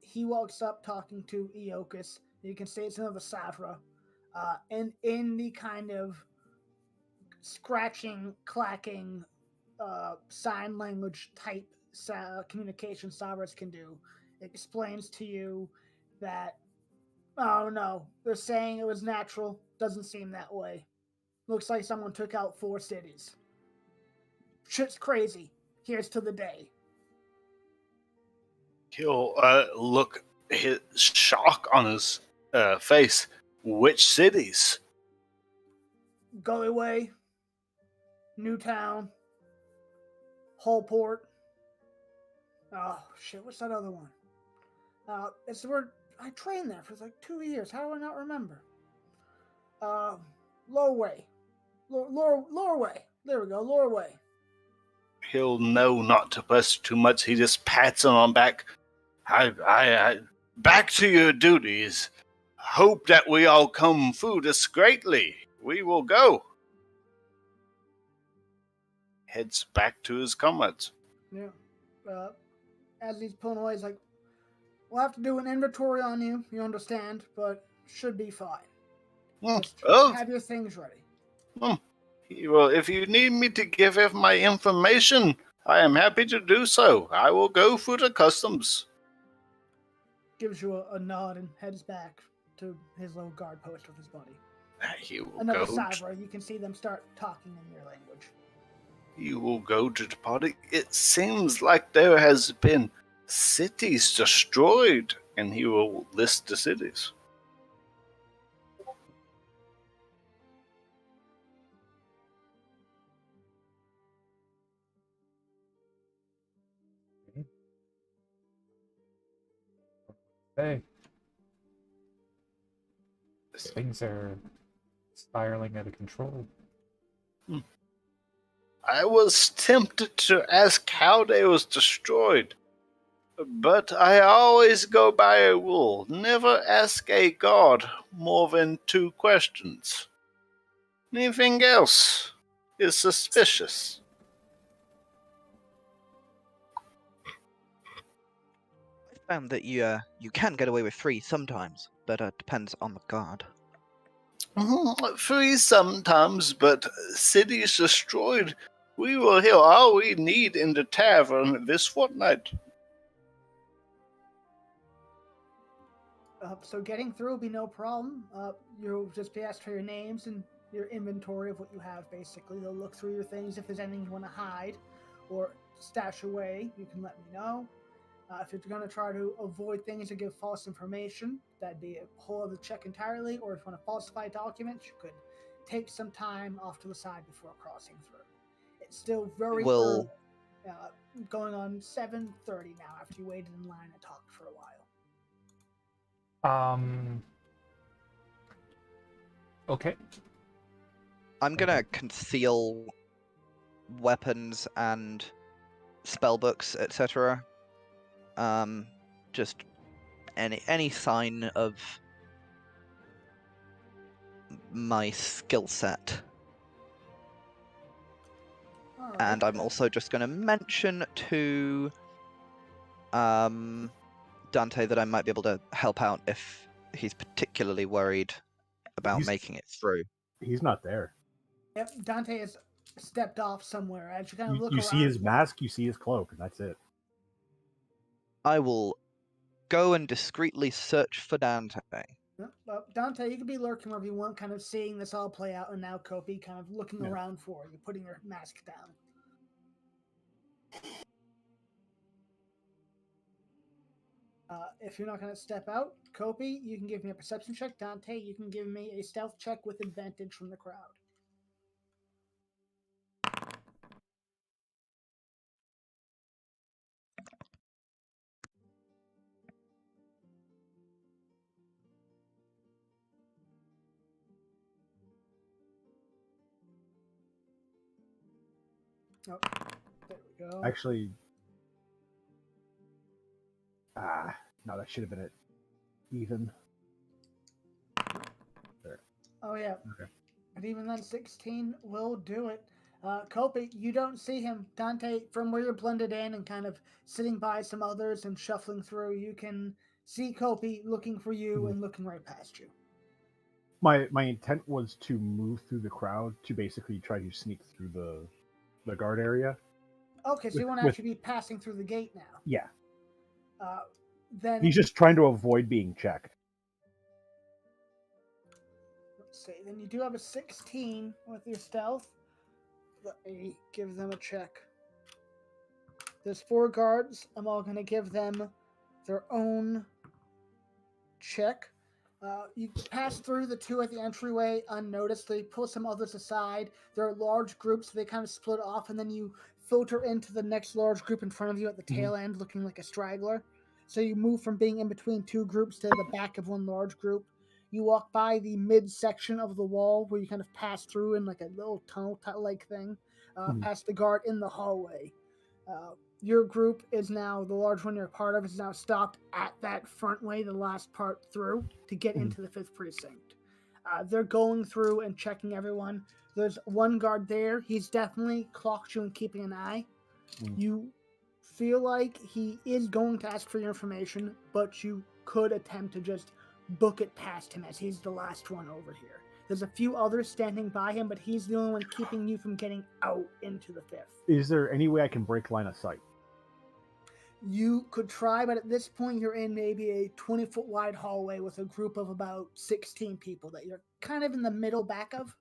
He walks up talking to Eokus. You can see it's another Savra. And in the kind of scratching, clacking, sign language type communication Savras can do, it explains to you that, oh no, they're saying it was natural. Doesn't seem that way. Looks like someone took out 4 cities. Shit's crazy. Here's to the day. He'll look his shock on his face. Which cities? Gullyway, Newtown, Hullport. Oh shit! What's that other one? It's where I trained there for like 2 years. How do I not remember? Lorway. Lorway. There we go. Lorway. He'll know not to press too much. He just pats him on back. I back to your duties. Hope that we all come through this greatly. We will go. Heads back to his comrades. Yeah. As he's pulling away, he's like, "We'll have to do an inventory on you. You understand, but should be fine. Just have your things ready." Well, if you need me to give him my information, I am happy to do so. I will go through the customs. Gives you a nod and heads back to his little guard post with his buddy. He will Another go. side where you can see them start talking in your language. You will go to the party. It seems like there has been cities destroyed, and he will list the cities. Hey. Things are spiraling out of control. I was tempted to ask how they was destroyed, but I always go by a rule. Never ask a god more than 2 questions. Anything else is suspicious. I found that you can get away with 3 sometimes, but depends on the god. 3 sometimes, but cities destroyed. We will hear all we need in the tavern this fortnight. So getting through will be no problem. You'll just be asked for your names and your inventory of what you have, basically. They'll look through your things. If there's anything you want to hide or stash away, you can let me know. If you're going to try to avoid things or give false information, that'd be a whole other check entirely. Or if you want to falsify documents, you could take some time off to the side before crossing through. It's still very early, going on 7:30 now after you waited in line and talked for a while. Okay. I'm gonna conceal weapons and spellbooks, etc. Just any sign of my skill set. All right. And I'm also just gonna mention to Dante that I might be able to help out if he's particularly worried about making it through. He's not there. Yep, Dante has stepped off somewhere. As you kind of look You around, see his mask, you see his cloak, and that's it. I will go and discreetly search for Dante. Dante, you can be lurking wherever you want, kind of seeing this all play out, and now Kopi kind of looking around for you, putting your mask down. If you're not going to step out, Kopi, you can give me a perception check. Dante, you can give me a stealth check with advantage from the crowd. Oh, there we go. Actually, no, that should have been it. Even. There. Oh, yeah. Okay. And even then, 16 will do it. Kopi, you don't see him. Dante, from where you're blended in and kind of sitting by some others and shuffling through, you can see Kopi looking for you and looking right past you. My intent was to move through the crowd to basically try to sneak through the guard area. Okay, so you want to actually be passing through the gate now. Yeah. Then He's just trying to avoid being checked. let's see. Then you do have a 16 with your stealth. Let me give them a check. There's 4 guards. I'm all going to give them their own check. You pass through the 2 at the entryway unnoticed. They pull some others aside. There are large groups, so they kind of split off, and then you filter into the next large group in front of you at the tail end, looking like a straggler. So you move from being in between two groups to the back of one large group. You walk by the mid-section of the wall where you kind of pass through in like a little tunnel-like thing, past the guard in the hallway. Your group is now, the large one you're part of, is now stopped at that front way, the last part through, to get into the 5th precinct. They're going through and checking everyone. There's one guard there. He's definitely clocked you and keeping an eye. You feel like he is going to ask for your information, but you could attempt to just book it past him as he's the last one over here. There's a few others standing by him, but he's the only one keeping you from getting out into the 5th. Is there any way I can break line of sight? You could try, but at this point you're in maybe a 20-foot wide hallway with a group of about 16 people that you're kind of in the middle back of.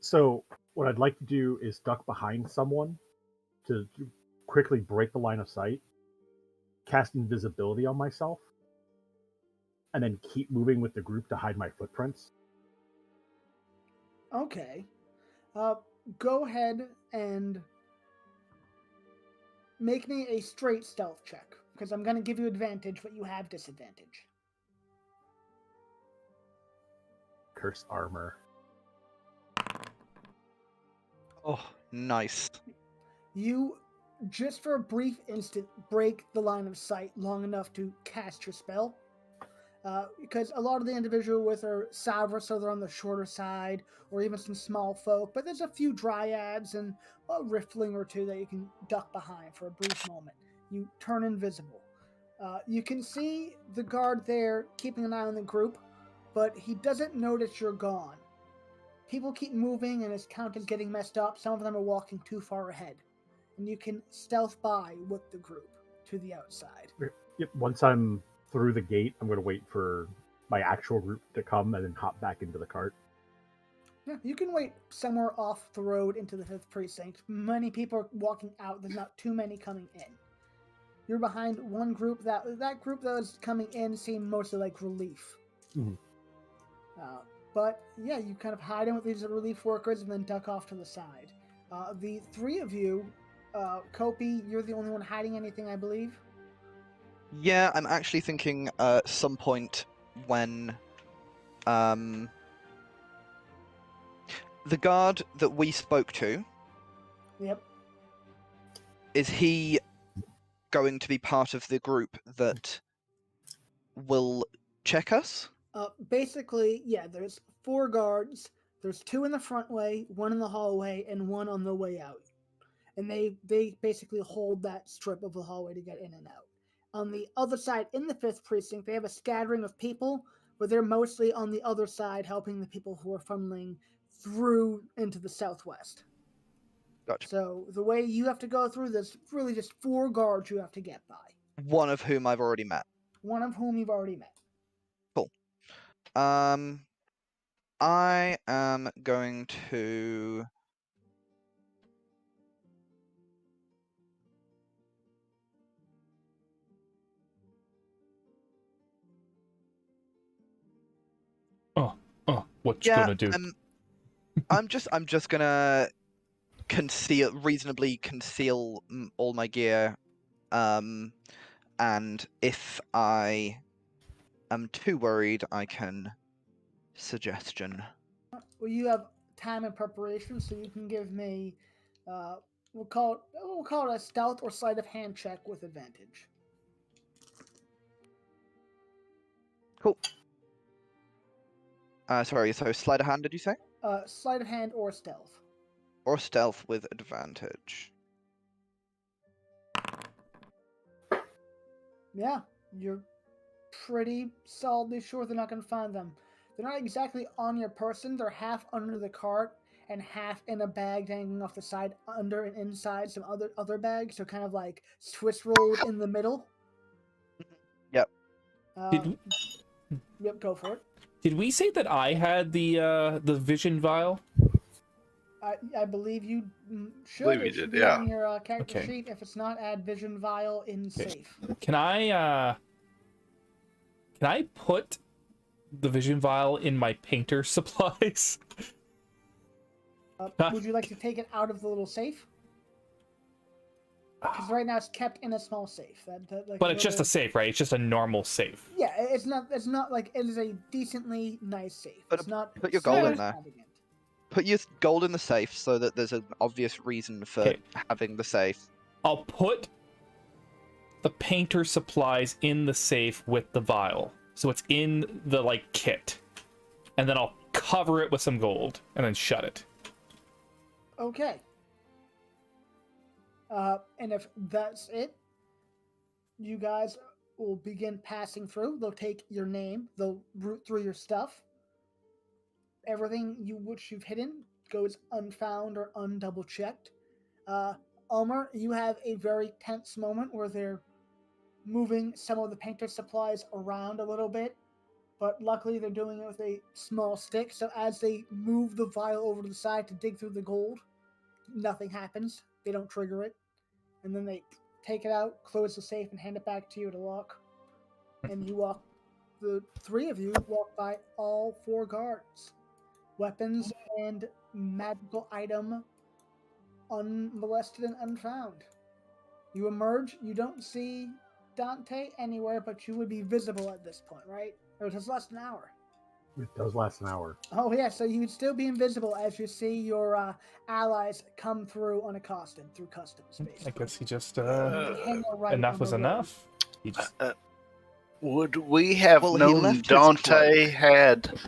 So what I'd like to do is duck behind someone to quickly break the line of sight, cast invisibility on myself, and then keep moving with the group to hide my footprints. Okay. Go ahead and make me a straight stealth check, because I'm going to give you advantage, but you have disadvantage. Curse armor. Oh, nice. You, just for a brief instant, break the line of sight long enough to cast your spell. Because a lot of the individuals with are Savra, so they're on the shorter side, or even some small folk, but there's a few dryads and a riftling or two that you can duck behind for a brief moment. You turn invisible. You can see the guard there keeping an eye on the group, but he doesn't notice you're gone. People keep moving and his count is getting messed up. Some of them are walking too far ahead. And you can stealth by with the group to the outside. Yep. Once I'm through the gate, I'm going to wait for my actual group to come and then hop back into the cart. Yeah, you can wait somewhere off the road into the 5th precinct. Many people are walking out. There's not too many coming in. You're behind one group. That group that was coming in seemed mostly like relief. Mhm. But yeah, you kind of hide in with these relief workers and then duck off to the side. The three of you, Kopi, you're the only one hiding anything, I believe. Yeah, I'm actually thinking some point when the guard that we spoke to, Yep. is he going to be part of the group that will check us? Basically, yeah, there's 4 guards. There's 2 in the front way, 1 in the hallway, and 1 on the way out. And they basically hold that strip of the hallway to get in and out. On the other side, in the 5th precinct, they have a scattering of people, but they're mostly on the other side helping the people who are funneling through into the southwest. Gotcha. So the way you have to go through, there's really just 4 guards you have to get by. One of whom I've already met. One of whom you've already met. Cool. I am going to... What you gonna do? I'm just gonna reasonably conceal all my gear, and if I am too worried, I can suggestion. Well, you have time and preparation, so you can give me, we'll call it a stealth or sleight of hand check with advantage. Cool. Sorry, so sleight of hand, did you say? Sleight of hand or stealth. Or stealth with advantage. Yeah, you're pretty solidly sure they're not going to find them. They're not exactly on your person. They're half under the cart and half in a bag dangling off the side, under and inside some other bags. So kind of like Swiss rolled in the middle. Yep. Yep, go for it. Did we say that I had the vision vial? I believe you should. Believe you It should did, be yeah. on your character Okay. sheet. If it's not, add vision vial in safe. Can I put the vision vial in my painter supplies? Would you like to take it out of the little safe? Because right now it's kept in a small safe. Like, But it's just a safe, right? It's just a normal safe. Yeah, it's not. It's not like it is a decently nice safe. But It's not. put your gold super in there. extravagant. Put your gold in the safe so that there's an obvious reason for Okay. having the safe. I'll put the painter supplies in the safe with the vial. So it's in the, like, kit. And then I'll cover it with some gold and then shut it. Okay. And if that's it, you guys will begin passing through. They'll take your name. They'll root through your stuff. Everything which you've hidden goes unfound or undouble checked. Almer, you have a very tense moment where they're moving some of the painter supplies around a little bit, but luckily they're doing it with a small stick. So as they move the vial over to the side to dig through the gold, nothing happens. They don't trigger it. And then they take it out, close the safe, and hand it back to you to lock. And you walk, the three of you walk by all four guards. Weapons and magical item unmolested and unfound. You emerge, you don't see Dante anywhere, but you would be visible at this point, right? Or it has less than an hour. It does last an hour. Oh yeah, so you'd still be invisible as you see your allies come through unaccosted through customs. I Basically. guess he just Hang right enough on was the road. enough. He just Would we have Well, he known left his Dante cloak. had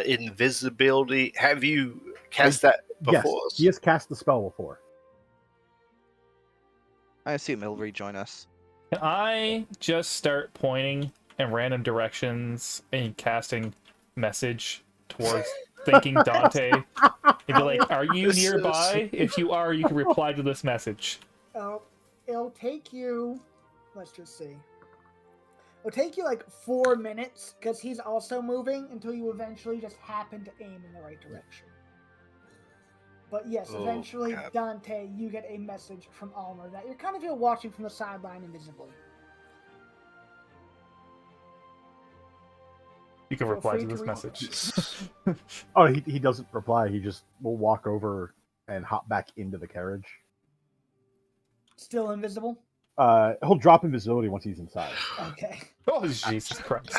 invisibility? Have you cast that Yes, before us? he has cast the spell before. I assume he'll rejoin us. Can I just start pointing in random directions and casting message towards thinking Dante? And be like, are you This is- nearby? If you are, you can reply to this message. It'll take you. Let's just see. It'll take you like 4 minutes because he's also moving until you eventually just happen to aim in the right direction. But yes, Oh, eventually, God. Dante, you get a message from Almer that you're kind of watching from the sideline invisibly. You can Feel reply free to to this read. message. Oh, he doesn't reply. He just will walk over and hop back into the carriage. Still invisible? He'll drop invisibility once he's inside. Okay. Oh, Jesus Christ.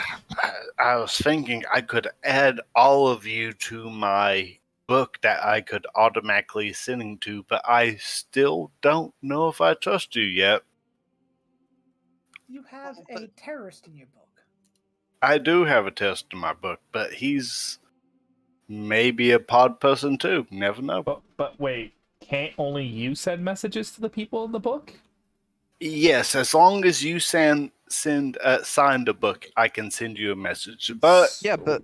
I was thinking I could add all of you to my book that I could automatically send to, but I still don't know if I trust you yet. You have Well, a terrorist in your book. I do have a test in my book, but he's maybe a pod person too. Never know. But wait, can't only you send messages to the people in the book? Yes, as long as you sign a book, I can send you a message. But Yeah, but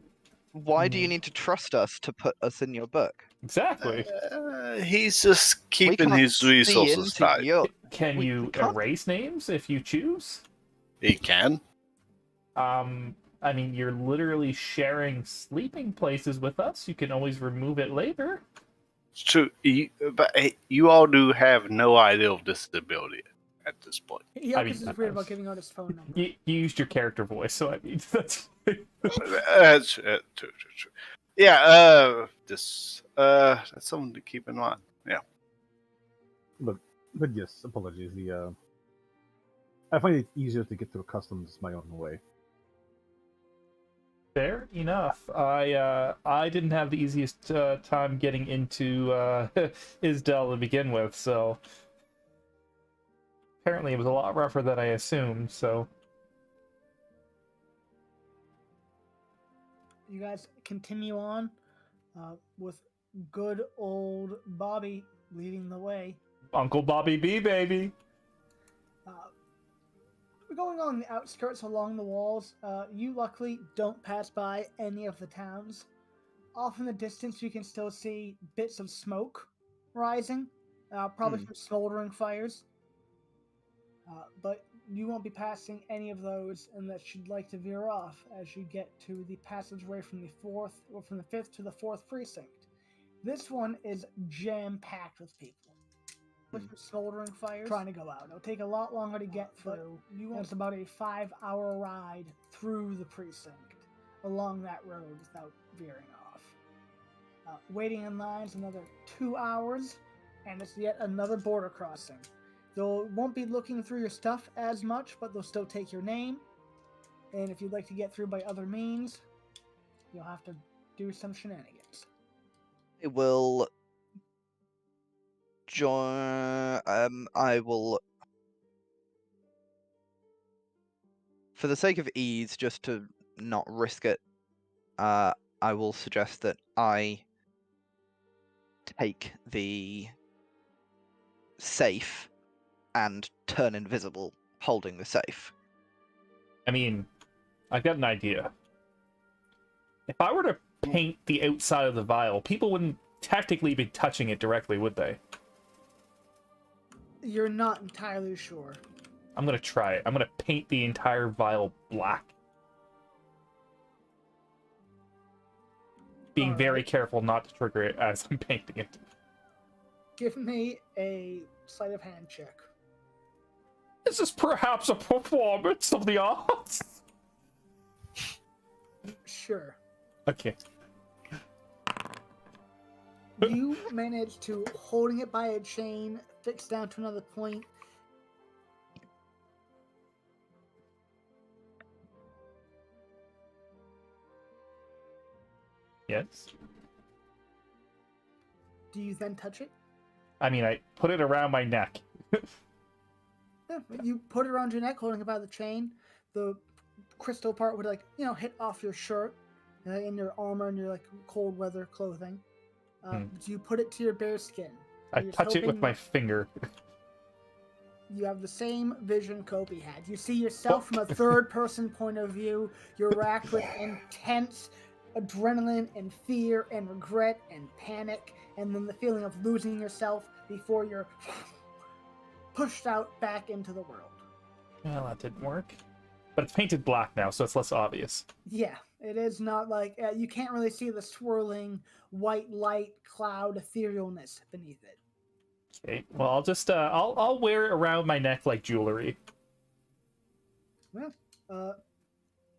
why do you need to trust us to put us in your book? Exactly. he's just keeping can't his see resources into tight. your- Can we you can't- erase names if you choose? He can. I mean, you're literally sharing sleeping places with us. You can always remove it later. It's true. But you all do have no idea of disability at this point. Yokus is weird about giving out his phone number. You used your character voice, so I mean, that's... That's true. Yeah, that's something to keep in mind. Yeah. But yes, apologies. I find it easier to get through customs my own way. Fair enough. I didn't have the easiest time getting into Isdell to begin with, so apparently it was a lot rougher than I assumed. So You guys continue on with good old Bobby leading the way. Uncle Bobby B, baby. We're going on the outskirts along the walls. You luckily don't pass by any of the towns. Off in the distance, you can still see bits of smoke rising, probably from smoldering fires. But you won't be passing any of those unless you'd like to veer off as you get to the passageway from the fifth to the fourth precinct. This one is jam-packed with people. With smoldering fires trying to go out. It'll take a lot longer to get through. It's about a 5-hour ride through the precinct along that road without veering off. Waiting in lines another 2 hours, and it's yet another border crossing. They won't be looking through your stuff as much, but they'll still take your name. And if you'd like to get through by other means, you'll have to do some shenanigans. I will join. I will, for the sake of ease, just to not risk it. I will suggest that I take the safe and turn invisible, holding the safe. I mean, I've got an idea. If I were to paint the outside of the vial, people wouldn't technically be touching it directly, would they? You're not entirely sure. I'm gonna try it. I'm gonna paint the entire vial black. Being very careful not to trigger it as I'm painting it. Give me a sleight of hand check. Is this perhaps a performance of the arts? Sure. Okay. You manage to, holding it by a chain, fix down to another point. Yes. Do you then touch it? I mean, I put it around my neck. Yeah, you put it around your neck, holding it by the chain. The crystal part would, hit off your shirt and your armor and your, cold weather clothing. So you put it to your bare skin. I touch it with my finger. You have the same vision Kobe had. You see yourself from a third-person point of view. You're racked with intense adrenaline and fear and regret and panic, and then the feeling of losing yourself before you're pushed out back into the world. Well, that didn't work. But it's painted black now, so it's less obvious. Yeah, it is not like... you can't really see the swirling white light cloud etherealness beneath it. Okay, well, I'll just, I'll wear it around my neck like jewelry. Well,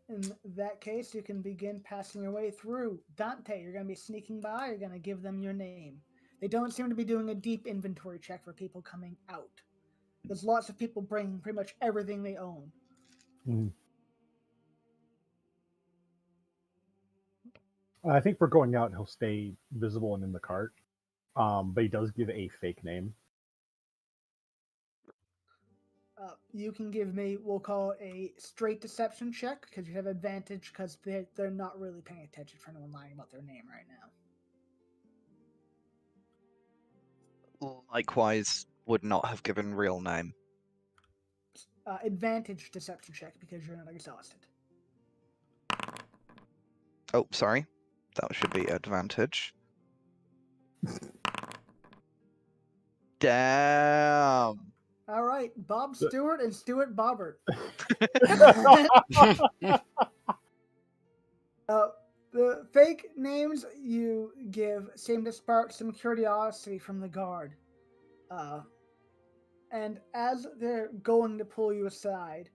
in that case, you can begin passing your way through. Dante, you're going to be sneaking by, you're going to give them your name. They don't seem to be doing a deep inventory check for people coming out. There's lots of people bringing pretty much everything they own. Mm. I think for going out, he'll stay visible and in the cart. But he does give a fake name. You can give me, we'll call it a straight deception check, because you have advantage, because they're not really paying attention for anyone lying about their name right now. Likewise, would not have given real name. Advantage deception check, because you're not exhausted. Oh, sorry. That should be advantage. Damn. All right, Bob Stewart and Stuart Bobbert. The fake names you give seem to spark some curiosity from the guard. And as they're going to pull you aside,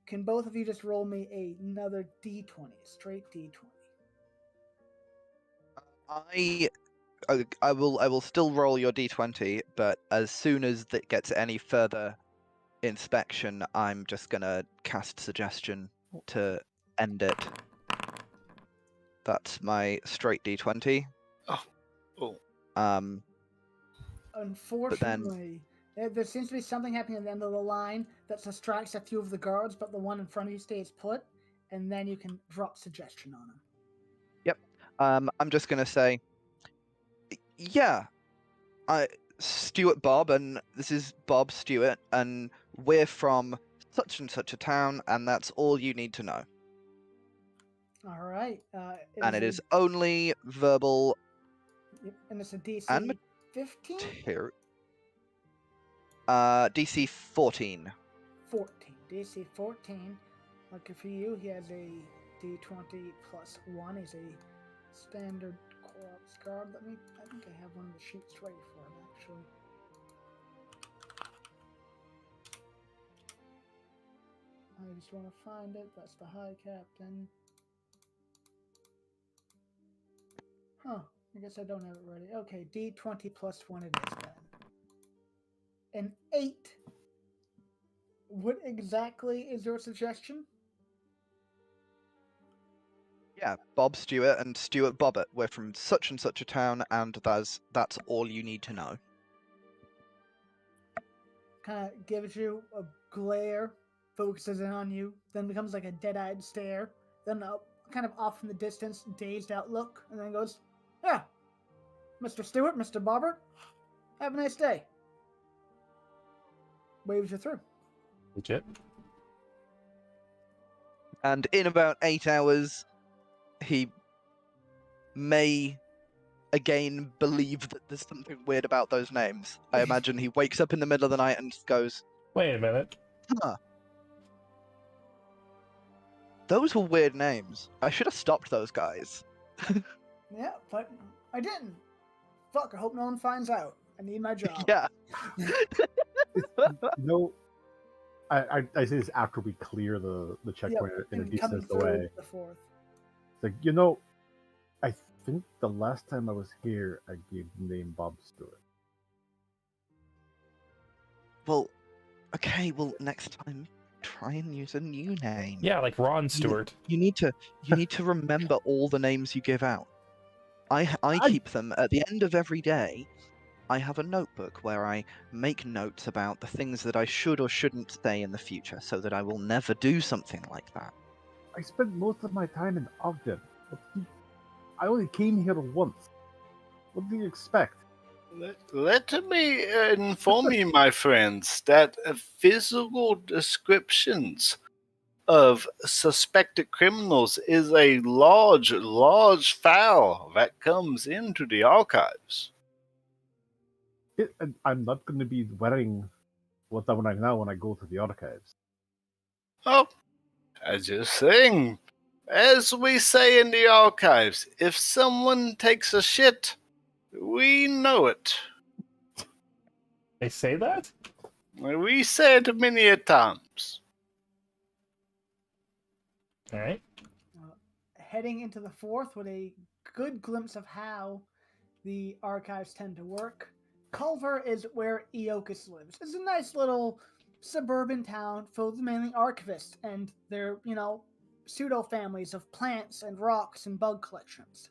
can both of you just roll me another D20, straight D20? I will still roll your D20, but as soon as it gets any further inspection, I'm just gonna cast suggestion to end it. That's my straight D20. Oh. Unfortunately, there seems to be something happening at the end of the line that distracts a few of the guards, but the one in front of you stays put, and then you can drop suggestion on them. Yep. I'm just gonna say, yeah, Stuart Bob, and this is Bob Stewart, and we're from such and such a town, and that's all you need to know. All right. And it is only verbal. Yep, and it's a DC and 15? DC 14. 14. DC 14. Lucky for you, he has a D20 plus 1. He's a standard corpse guard. I think I have one of the sheets ready for him, actually. I just want to find it. That's the High Captain. Huh. I guess I don't have it ready. Okay, D20 plus 1 it is then. An 8 What exactly is your suggestion? Yeah, Bob Stewart and Stuart Bobbitt. We're from such and such a town, and that's all you need to know. Kind of gives you a glare, focuses in on you, then becomes like a dead-eyed stare, then kind of off in the distance, dazed out look, and then goes, "Yeah, Mr. Stewart, Mr. Bobbert, have a nice day." Waves you through. Legit. And in about 8 hours, he may again believe that there's something weird about those names. I imagine he wakes up in the middle of the night and goes, Wait a minute. huh. Those were weird names. I should have stopped those guys. Yeah, but I didn't. Fuck, I hope no one finds out. I need my job. Yeah. No, I say this after we clear the checkpoint in a and coming decent through way. the fourth. It's like, I think the last time I was here, I gave the name Bob Stewart. Well, okay, next time try and use a new name. Yeah, like Ron Stewart. You need to remember all the names you give out. I keep them at the end of every day. I have a notebook where I make notes about the things that I should or shouldn't say in the future, so that I will never do something like that. I spent most of my time in Ogden. I only came here once. What do you expect? Let me inform you, my friends, that physical descriptions of suspected criminals is a large file that comes into the archives. I'm not going to be wearing what I'm wearing now when I go to the archives. Oh, I just saying, as we say in the archives, if someone takes a shit, we know it. They say that? We say it many a times. All right. Heading into the fourth with a good glimpse of how the archives tend to work. Culver is where Eokus lives. It's a nice little suburban town filled with mainly archivists and their, pseudo families of plants and rocks and bug collections.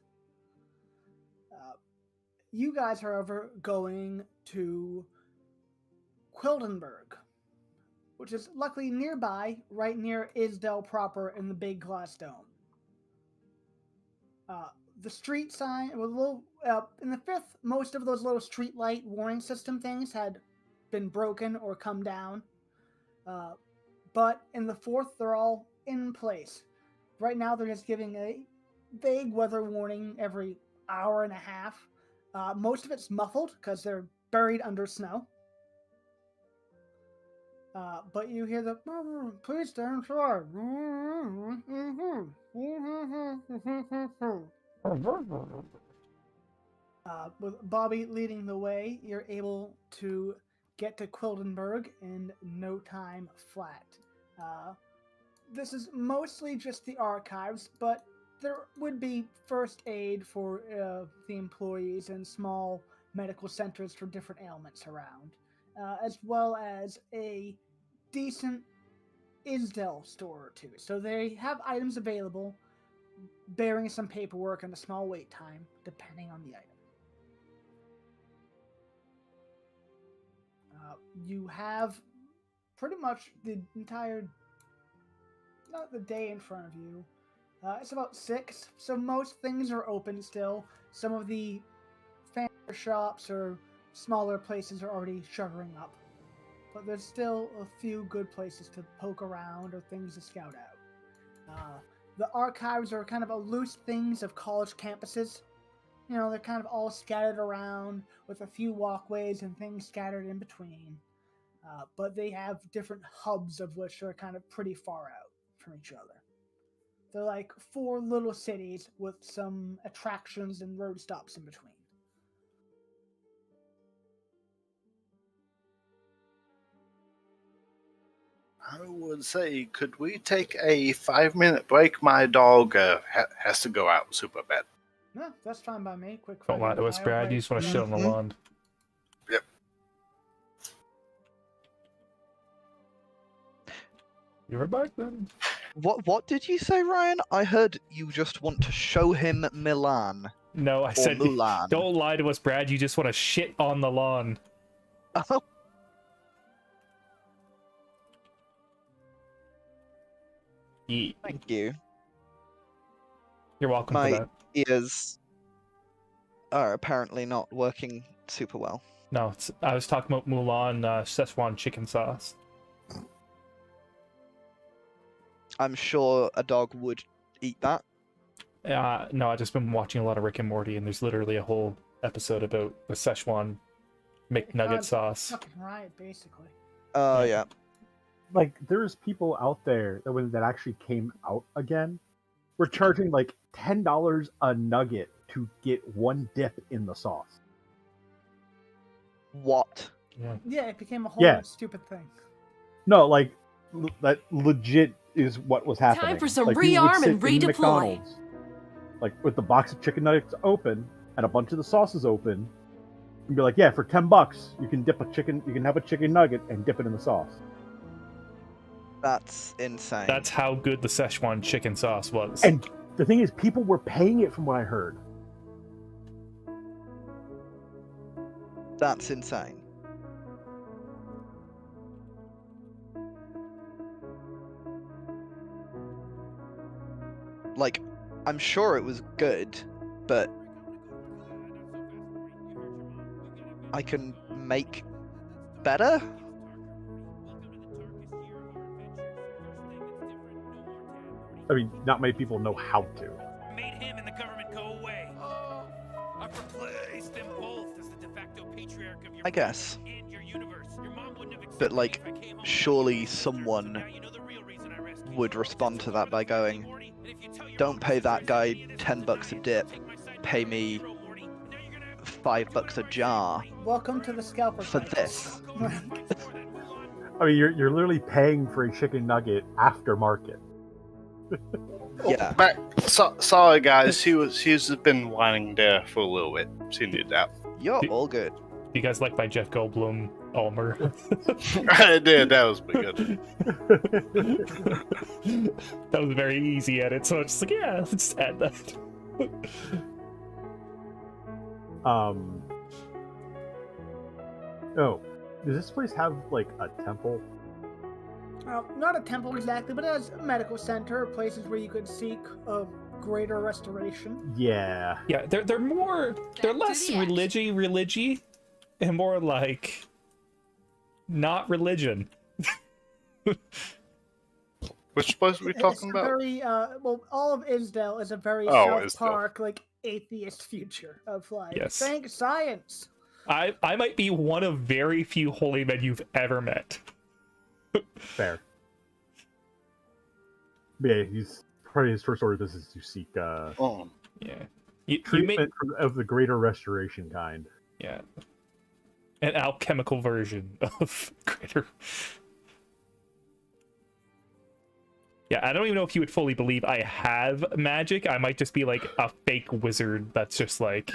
You guys, however, going to Quildenberg, which is luckily nearby, right near Isdell proper in the big glass dome. The street sign, with a little, in the fifth, most of those little street light warning system things had been broken or come down. But in the fourth, they're all in place. Right now, they're just giving a vague weather warning every hour and a half. Most of it's muffled because they're buried under snow. But you hear the please stay inside. With Bobby leading the way, you're able to get to Quildenberg in no time flat. This is mostly just the archives, but there would be first aid for the employees and small medical centers for different ailments around, as well as a decent Isdell store or two. So they have items available, bearing some paperwork and a small wait time, depending on the item. You have pretty much the entire, not the day in front of you. It's about 6, so most things are open still. Some of the fancier shops or smaller places are already shuttering up. But there's still a few good places to poke around or things to scout out. The archives are kind of a loose things of college campuses. They're kind of all scattered around with a few walkways and things scattered in between. But they have different hubs of which are kind of pretty far out from each other. They're like 4 little cities with some attractions and road stops in between. I would say, could we take a 5-minute break? My dog has to go out super bad. No, that's fine by me. Quick. Don't lie to us, Brad. You just want to shit on the lawn. Yep. You're back then. What did you say, Ryan? I heard you just want to show him Milan No, I or said Mulan. don't lie to us, Brad. You just want to shit on the lawn. Oh, thank you. You're welcome for My that. ears are apparently not working super well. No, I was talking about Mulan Szechuan chicken sauce. I'm sure a dog would eat that. No, I've just been watching a lot of Rick and Morty, and there's literally a whole episode about the Szechuan McNugget sauce. Fucking riot, basically. Oh, Yeah. yeah. Like, there's people out there that when that actually came out again, were charging like $10 a nugget to get one dip in the sauce. What? Yeah, it became a whole Yeah. stupid thing. No, like that legit is what was happening. Time for some like, people would rearm sit and in redeploy. McDonald's, like with the box of chicken nuggets open and a bunch of the sauces open, and be like, "Yeah, for $10, you can dip a chicken. You can have a chicken nugget and dip it in the sauce." That's insane. That's how good the Szechuan chicken sauce was. And the thing is, people were paying it, from what I heard. That's insane. Like, I'm sure it was good, but I can make better? I mean, not many people know how to. Made him and the government go away. I've replaced them both as the de facto patriarch of your I guess. and your universe. Your mom wouldn't have accepted But, like, me if I came home surely with someone now you know the real reason I rescued would you. respond to that by going, Morty, and if you tell your "Don't mom pay this that is guy this is $10 a science, dip, take my side pay to me zero, Morty. Now you're gonna have to $5 a jar Welcome to the scalper for crisis. this." I mean, you're literally paying for a chicken nugget aftermarket. Yeah. Sorry, guys. She's been whining there for a little bit. She needed that. You're all good. You guys like my Jeff Goldblum Almer? I did. That was pretty good. That was a very easy edit, so it's just like, yeah, let's add that. Oh, does this place have like a temple? Not a temple exactly, but it has a medical center, places where you could seek a greater restoration. Yeah. Yeah, they're to less the end. religi, and more like not religion. Which place are we It's talking a about? very all of Isdale is a very Oh, South Isdale. Park, like atheist future of like, Yes. thank science. I might be one of very few holy men you've ever met. Fair. But yeah, he's probably his first order of business is to seek Oh. Yeah, you may, treatment of the greater restoration kind. yeah, an alchemical version of greater. Yeah, I don't even know if you would fully believe I have magic. I might just be like a fake wizard that's just like,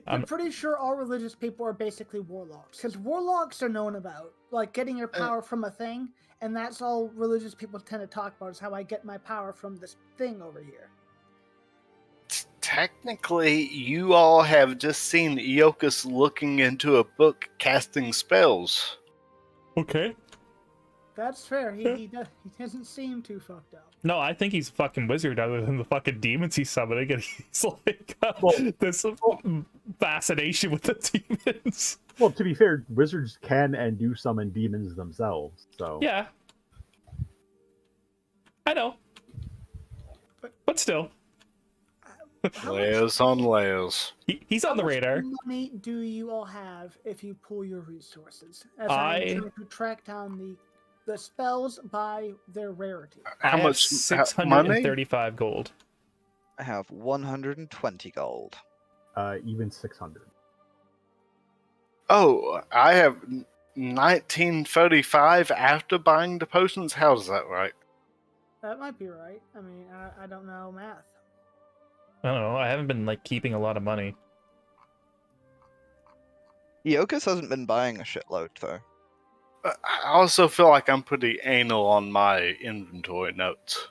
I'm pretty sure all religious people are basically warlocks, because warlocks are known about like getting your power from a thing, and that's all religious people tend to talk about is how I get my power from this thing over here. Technically, you all have just seen Iokas looking into a book casting spells. okay. That's fair. He doesn't seem too fucked up. No, I think he's a fucking wizard other than the fucking demons he's summoning, and he's like this fascination with the demons. Well, to be fair, wizards can and do summon demons themselves. So Yeah. I know. But still. Layers on layers. He's on the How much radar. money do you all have if you pool your resources? As I- I'm trying to track down the spells by their rarity. How I have much money? 635 gold. I have 120 gold. even 600. Oh, I have 1935 after buying the potions. How's that right? That might be right. I mean, I don't know math. I don't know. I haven't been like keeping a lot of money. Iokas hasn't been buying a shitload, though. I also feel like I'm pretty anal on my inventory notes.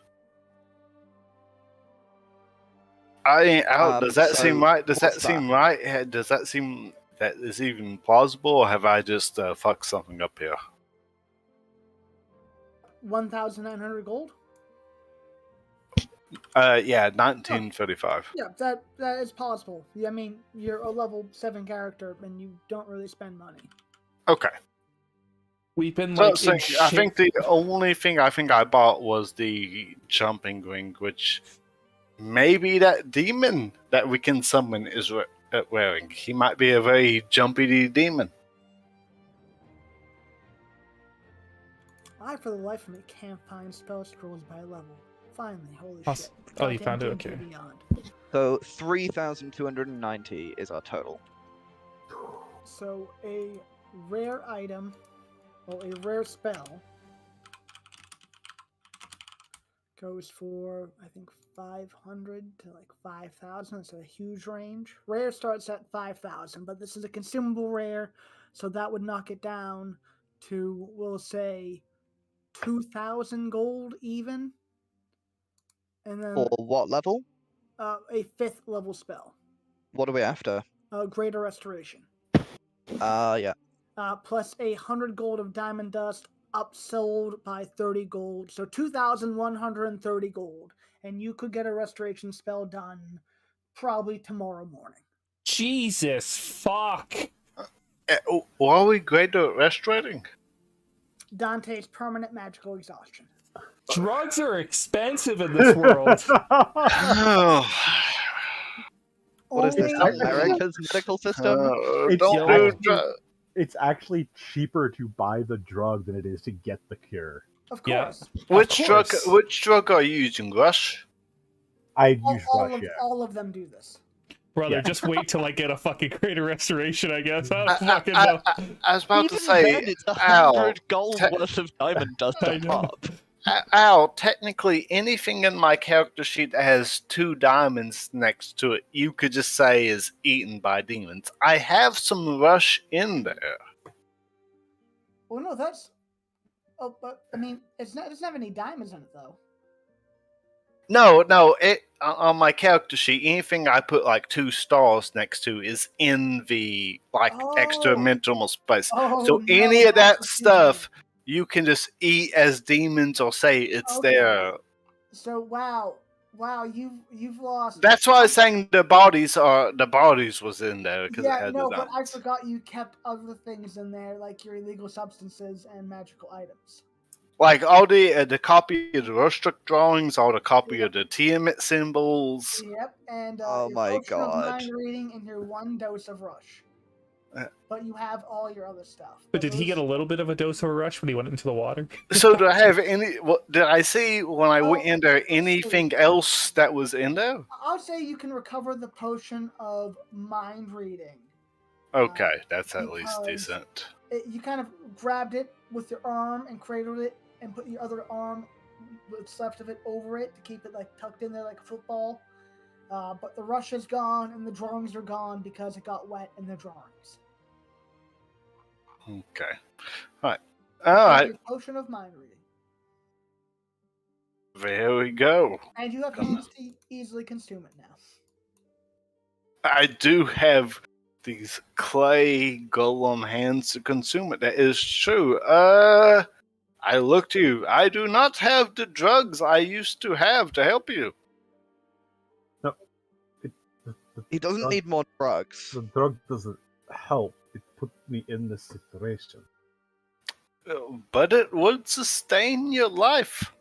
Does that seem So right? Does that what's seem right? Does that seem that is even plausible, or have I just fucked something up here? 1,900 gold. Yeah, 1935. Yeah, that is possible. Yeah, I mean, you're a level 7 character and you don't really spend money. Okay. We've been So, like in I shit. think the only thing I bought was the jumping ring, which maybe that demon that we can summon is wearing. He might be a very jumpy demon. I, for the life of me, can't find spell scrolls by level. Finally, holy Us- shit. oh, you Goddamn found it? D&D Okay. Beyond. So 3,290 is our total. So a rare item, or a rare spell, goes for, I think, 500 to like 5,000. It's a huge range. Rare starts at 5,000, but this is a consumable rare, so that would knock it down to, we'll say, 2,000 gold even. And then For what level? a 5th level spell, What are we after? Greater Restoration. Yeah. Plus 100 gold of diamond dust, upsold by 30 gold, so 2,130 gold, and you could get a restoration spell done probably tomorrow morning. Jesus fuck. Are we great at restaurating? Dante's permanent magical exhaustion. Drugs are expensive in this world. What is this? Only- America's medical system? It's Don't actually- do drugs. It's actually cheaper to buy the drug than it is to get the cure. Of Yeah. course. Which drug? course. Which drug are you using, Rush? I'd use Rush, yeah. All of them do this. Brother, Yeah. just wait till I get a fucking greater restoration, I guess. I I- don't fucking I- know. I was about Even to say, then, it's Al, 100 gold te- worth of diamond dust I a know. pop. Al, technically anything in my character sheet that has 2 diamonds next to it, you could just say is eaten by demons. I have some Rush in there. Well, no, that's. Oh, but I mean, it doesn't have any diamonds in it though. No, it on my character sheet, anything I put like 2 stars next to is in the extra Oh. mental space. Oh, So no, any of that that's stuff you can just eat as demons or say it's Okay. there. So wow, you've lost. That's why I was saying the bodies was in there because it Yeah, had no, the but I diamonds. forgot you kept other things in there, like your illegal substances and magical items. Like all the copy of the Rustruck drawings, all the copy Yep. of the Tiamat symbols. Yep, and Oh your my potion of God. mind reading and your 1 dose of rush. Uh, But you have all your other stuff. But did he get a little bit of a dose of a rush when he went into the water? So do I have any? What did I see when I went Oh, in there? let's see. Anything else that was in there? I'll say you can recover the potion of mind reading. Okay, that's at least because- decent. You kind of grabbed it with your arm and cradled it and put your other arm, what's left of it, over it to keep it like tucked in there like a football. But the rush is gone and the drawings are gone because it got wet in the drawings. Okay, all right. Your potion of mind reading. There we go. And you have hands to easily consume it now. I do have these clay golem hands to consume it. That is true. I look to you. I do not have the drugs I used to have to help you. He doesn't need more drugs. The drug doesn't help. It put me in this situation. But it would sustain your life.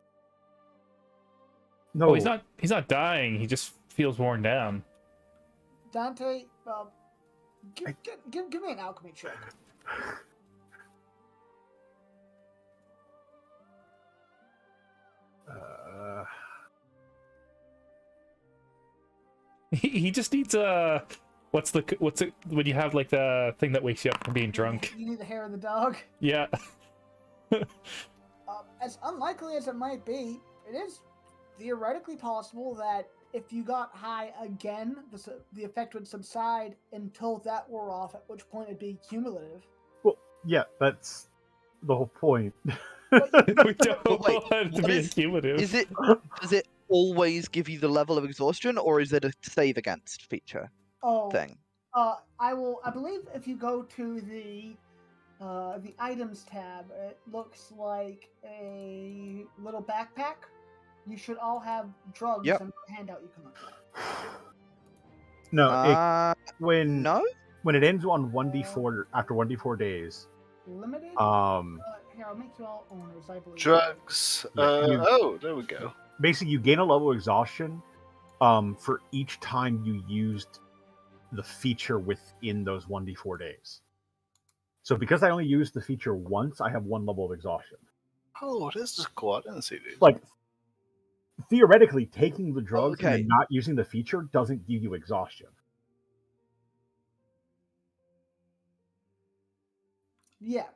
No, Oh, he's not dying. He just feels worn down. Dante, give me an alchemy check. He just needs what's it when you have like the thing that wakes you up from being drunk? You need the hair of the dog. Yeah. As unlikely as it might be, it is theoretically possible that if you got high again, the effect would subside until that wore off, at which point it'd be cumulative. well, yeah, that's the whole point. We don't But wait, want it to what be is- cumulative. Does it always give you the level of exhaustion, or is it a save against feature Oh, thing? I believe if you go to the items tab, it looks like a little backpack. You should all have drugs Yep. and a handout you can look at. No, when No. when it ends on 1d4 after 1d4 days, Limited? Here, I'll make you all owners, I believe. Drugs. Oh, there we go. basically you gain a level of exhaustion for each time you used the feature within those 1d4 days. So because I only used the feature once, I have 1 level of exhaustion. Oh, this is cool. I didn't see these. Like, theoretically, taking the drugs and okay. then not using the feature doesn't give you exhaustion. Yeah.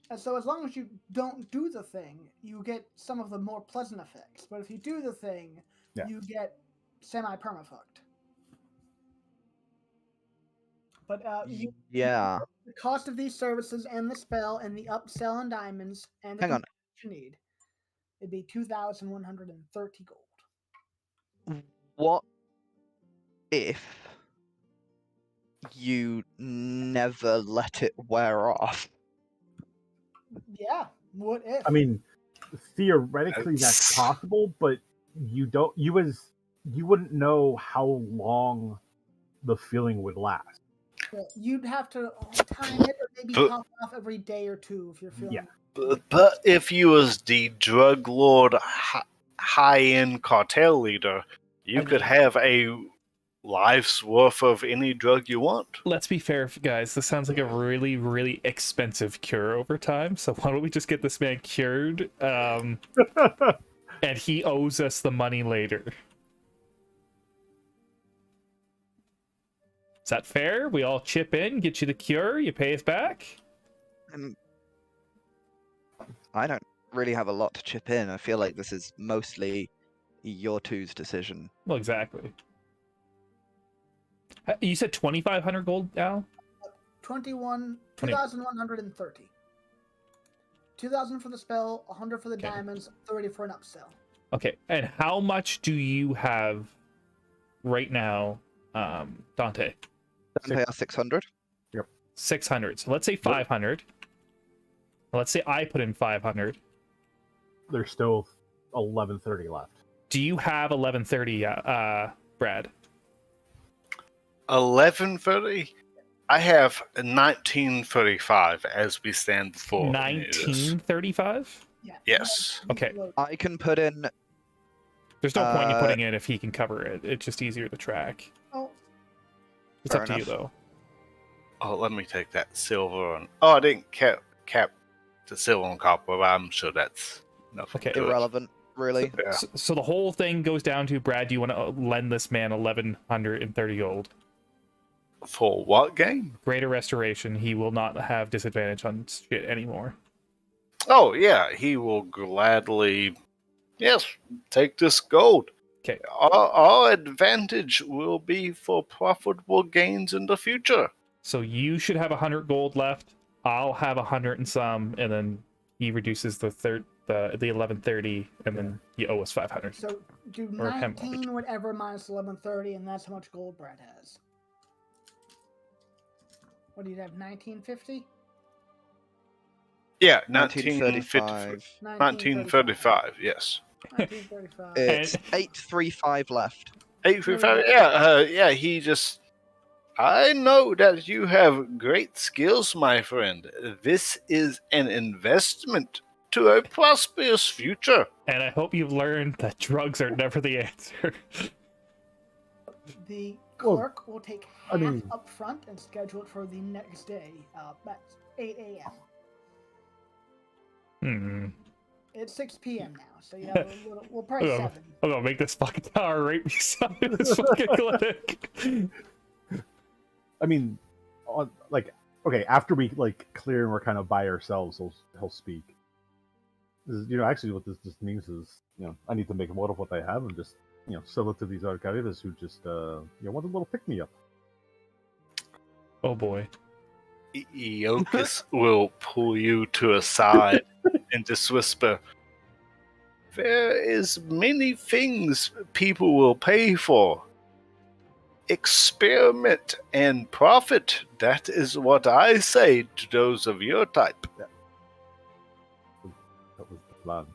And so as long as you don't do the thing, you get some of the more pleasant effects. But if you do the thing, Yeah. you get semi-permafucked. But Yeah. the cost of these services and the spell and the upsell and diamonds and the Hang on. components you need, it'd be 2,130 gold. What if you never let it wear off? Yeah. What if? I mean, theoretically that's possible, but you wouldn't know how long the feeling would last. You'd have to time it or maybe But- pop off every day or two if you're feeling. Yeah. But if you was the drug lord high-end cartel leader, you could have a life's worth of any drug you want. Let's be fair, guys. This sounds like a really, really expensive cure over time. So why don't we just get this man cured? And he owes us the money later. Is that fair? We all chip in, get you the cure, you pay us back? I don't really have a lot to chip in. I feel like this is mostly your two's decision. Well, exactly. You said 2,500 gold, Al? 2,130. 2,000 for the spell, 100 for the Okay. diamonds, 30 for an upsell. Okay, and how much do you have right now, Dante? Dante has 600. 600. So let's say 500. Let's say I put in 500. There's still 1130 left. Do you have 1130, Brad? 1130. I have 1935 as we stand before. 1935? Yeah. Yes. Okay. I can put in. There's no point in Uh, putting it if he can cover it. It's just easier to track. Oh, It's Fair up to you, enough. though. Oh, let me take that silver on. Oh, I didn't cap the silver and copper, but I'm sure that's nothing. Okay. to it. Irrelevant, really. Yeah. So the whole thing goes down to, Brad, do you want to lend this man 1,130 gold? For what game? Greater Restoration. He will not have disadvantage on shit anymore. Oh, yeah, he will gladly, yes, take this gold. Okay. Our advantage will be for profitable gains in the future. So you should have 100 gold left. I'll have 100 and some, and then he reduces the 1130, and then you owe us 500. so do Or him. 19 whatever minus 1130, and that's how much gold Brad has. What do you have? 1950? Yeah, 1935. 1935. 1935, yes. 1935. It's 835 left. 835, yeah, he just... I know that you have great skills, my friend. This is an investment to a prosperous future. And I hope you've learned that drugs are never the answer. The Well, clerk will take I half mean- up front and schedule it for the next day. That's 8 a.m. It's 6 p.m. now, so you have a little, well, probably Oh. 7. I'm gonna make this fucking tower right beside this fucking clinic. I mean, okay, after we clear and we're kind of by ourselves, he'll speak. This is, actually what this just means is, I need to make a note of what I have and just, sell it to these archivists who just, want a little pick me up. Oh boy. Eocus will pull you to a side and just whisper, "There is many things people will pay for. Experiment and profit. That is what I say to those of your type." That was the plan.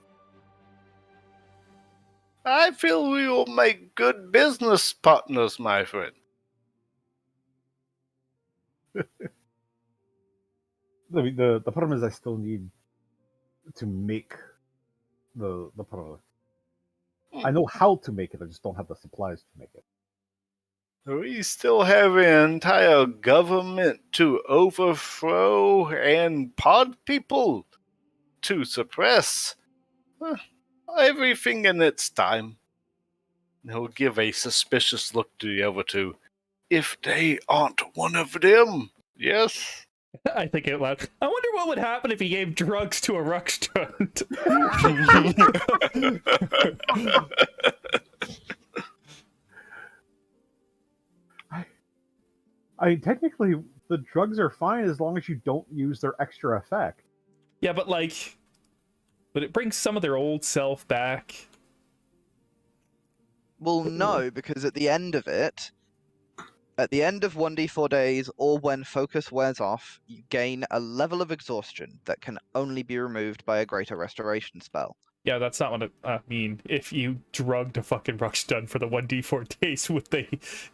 I feel we will make good business partners, my friend. I mean, the problem is I still need to make the product. I know how to make it. I just don't have the supplies to make it. We still have an entire government to overthrow and pod people to suppress. Everything in its time. He'll give a suspicious look to the other two. If they aren't one of them, yes. I think out loud. I wonder what would happen if he gave drugs to a Ruxstrand. I technically the drugs are fine as long as you don't use their extra effect. Yeah, but like, would it bring some of their old self back? Well, no, because at the end of it, at the end of 1d4 days, or when focus wears off, you gain a level of exhaustion that can only be removed by a greater restoration spell. Yeah, that's not what I mean. If you drugged a fucking Ruxstrand for the 1d4 days, would they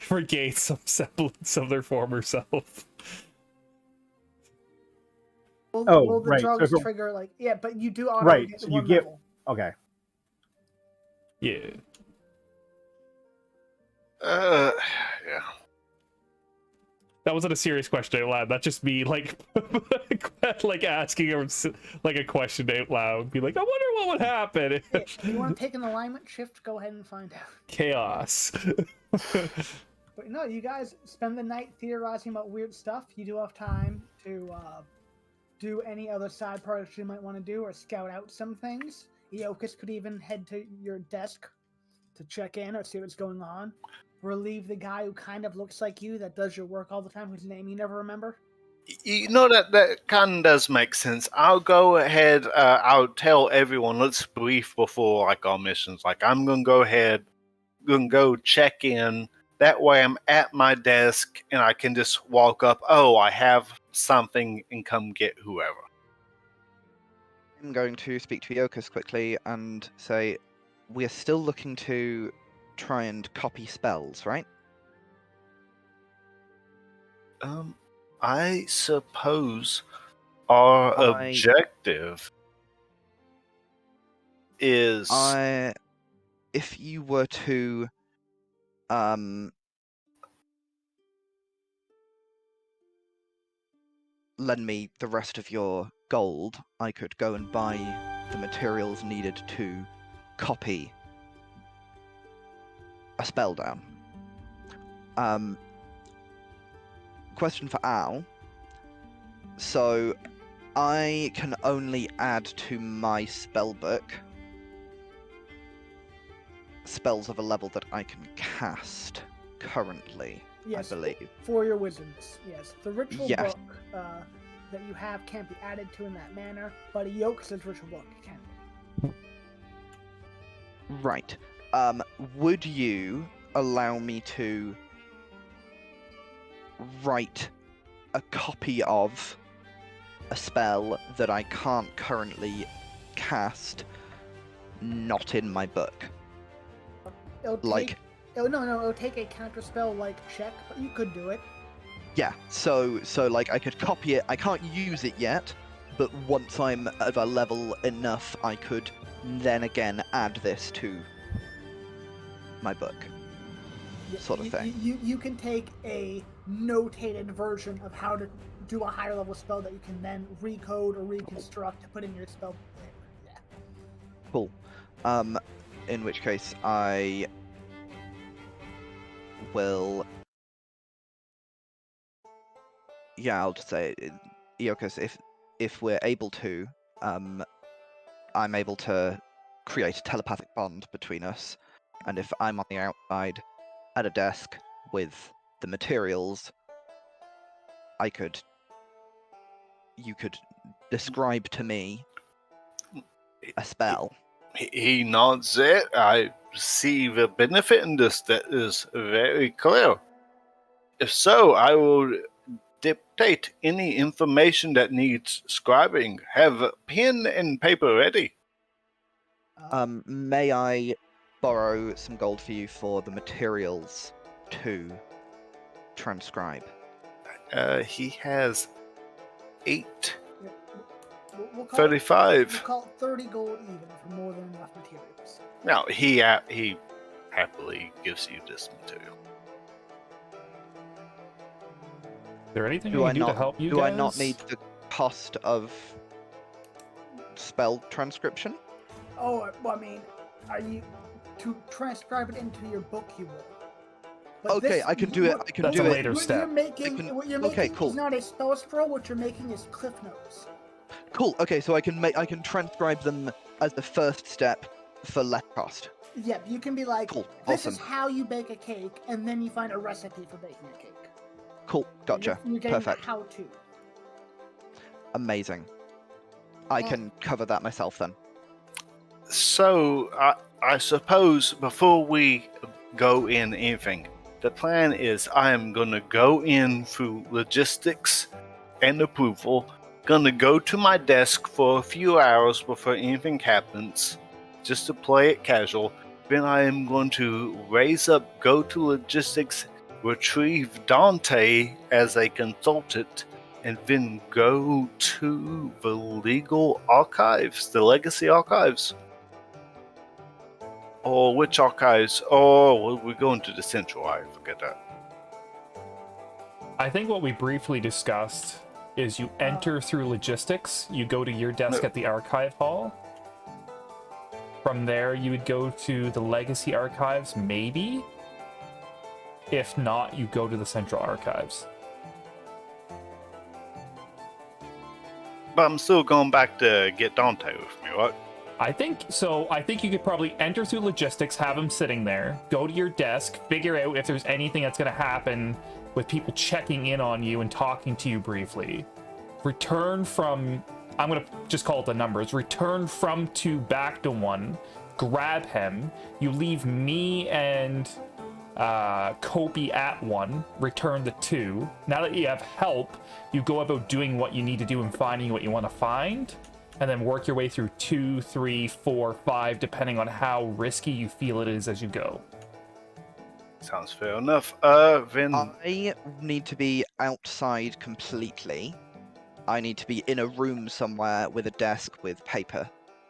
regain some semblance of their former self? Will the right. drugs So trigger like but you do auto right, get so you one get- level. Okay. Yeah. Yeah. That wasn't a serious question out loud. That's just me, like, like asking him like a question out loud. Be like, I wonder what would happen. Yeah, if you want to take an alignment shift, go ahead and find out. Chaos. But no, you guys spend the night theorizing about weird stuff. You do have time to do any other side projects you might want to do or scout out some things. Eocus could even head to your desk to check in or see what's going on. Relieve the guy who kind of looks like you that does your work all the time, whose name you never remember. You know, that kind of does make sense. I'll go ahead. I'll tell everyone. Let's brief before like our missions. Like I'm gonna go ahead, gonna go check in. That way, I'm at my desk and I can just walk up. Oh, I have something, and come get whoever. I'm going to speak to Eocus quickly and say, we're still looking to try and copy spells, right? I suppose our objective is. If you were to lend me the rest of your gold, I could go and buy the materials needed to copy a spell down. Question for Al. So, I can only add to my spell book spells of a level that I can cast currently, Yes, I believe. for your wizards. Yes, the ritual Yes. book that you have can't be added to in that manner, but a Eocus' ritual book can be. Right. Would you allow me to write a copy of a spell that I can't currently cast not in my book? It'll take, it'll take a counter spell like check, but you could do it. Yeah, so like I could copy it. I can't use it yet, but once I'm at a level enough, I could then again add this to my book, sort of thing. You can take a notated version of how to do a higher level spell that you can then recode or reconstruct to put in your spell. Yeah. Cool. In which case I will. Yeah, I'll just say, Eocus, if we're able to, I'm able to create a telepathic bond between us, and if I'm on the outside at a desk with the materials, I could you could describe to me a spell. He nods it. I see the benefit in this. That is very clear. If so, I will dictate any information that needs scribing. Have a pen and paper ready. May I borrow some gold for you for the materials to transcribe? He has 8. We'll call 35. We'll call it 30 gold even for more than enough materials. Now, he happily gives you this material. Is there anything Do we I can do to not? help you Do guys? I not need the cost of spell transcription? Oh, well, I mean, are you to transcribe it into your book? You will. But Okay, this- I can do it. I can That's do a it. later what step. You're making, can- what you're okay, making cool. is not a spell scroll. What you're making is cliff notes. Cool. Okay, so I can transcribe them as the first step for less cost. Yeah, you can be like, Cool. this Awesome. is how you bake a cake, and then you find a recipe for baking a cake. Cool. Gotcha. You're getting Perfect. the how-to. Amazing. I Well- can cover that myself then. So, I suppose before we go in anything, the plan is I am going to go in through logistics and approval, going to go to my desk for a few hours before anything happens, just to play it casual. Then I am going to raise up, go to logistics, retrieve Dante as a consultant, and then go to the legal archives, the legacy archives. Or which archives? Oh, we're going to the central. I forget that. I think what we briefly discussed is you enter through logistics, you go to your desk at the archive hall. From there, you would go to the legacy archives, maybe. If not, you go to the central archives. But I'm still going back to get Dante with me, right? I think so. I think you could probably enter through logistics, have him sitting there, go to your desk, figure out if there's anything that's going to happen with people checking in on you and talking to you briefly. Return from, I'm going to just call it the numbers, return from 2 back to 1, grab him, you leave me and Kopi at 1, return the 2. Now that you have help, you go about doing what you need to do and finding what you want to find, and then work your way through 2, 3, 4, 5, depending on how risky you feel it is as you go. Sounds fair enough. Then I need to be outside completely. I need to be in a room somewhere with a desk with paper.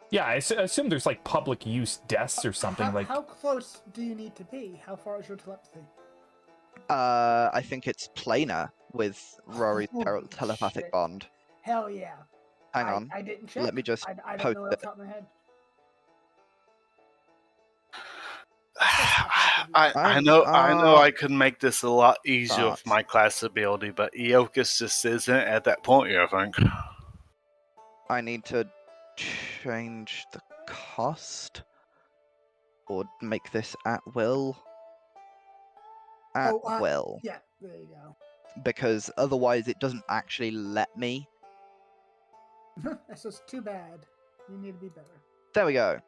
Yeah, I assume there's like public use desks or something how, like. How close do you need to be? How far is your telepathy? I think it's planar with Rory's Holy telepathic shit. bond. Hell yeah. Hang on. I didn't check. Let me just I post don't know off it. the top of my head. I know I could make this a lot easier with But- my class ability, but Eokus just isn't at that point yet, I think. I need to change the cost or make this at will. At will. Yeah, there you go. Because otherwise it doesn't actually let me. That's just too bad. You need to be better. There we go.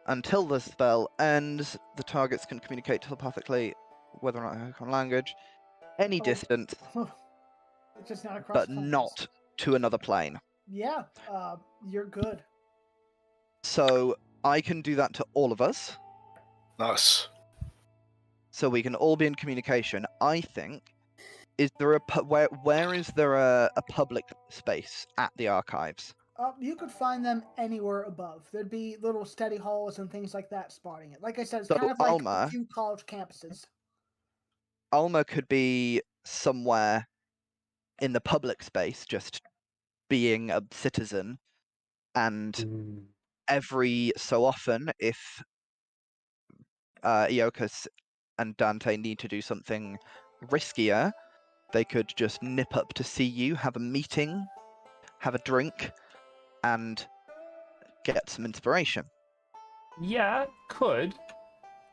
Until the spell ends, the targets can communicate telepathically, whether or not they have common language, any Oh. distance, It's just not across but countries. not to another plane. Yeah, you're good. So I can do that to all of us, Nice. so we can all be in communication. I think. Is there where is there a public space at the archives? You could find them anywhere above. There'd be little study halls and things like that spotting it. Like I said, it's So kind of like Almer- a few college campuses. Almer could be somewhere in the public space, just being a citizen, and every so often, if Eokus and Dante need to do something riskier, they could just nip up to see you, have a meeting, have a drink, and get some inspiration. Yeah, could.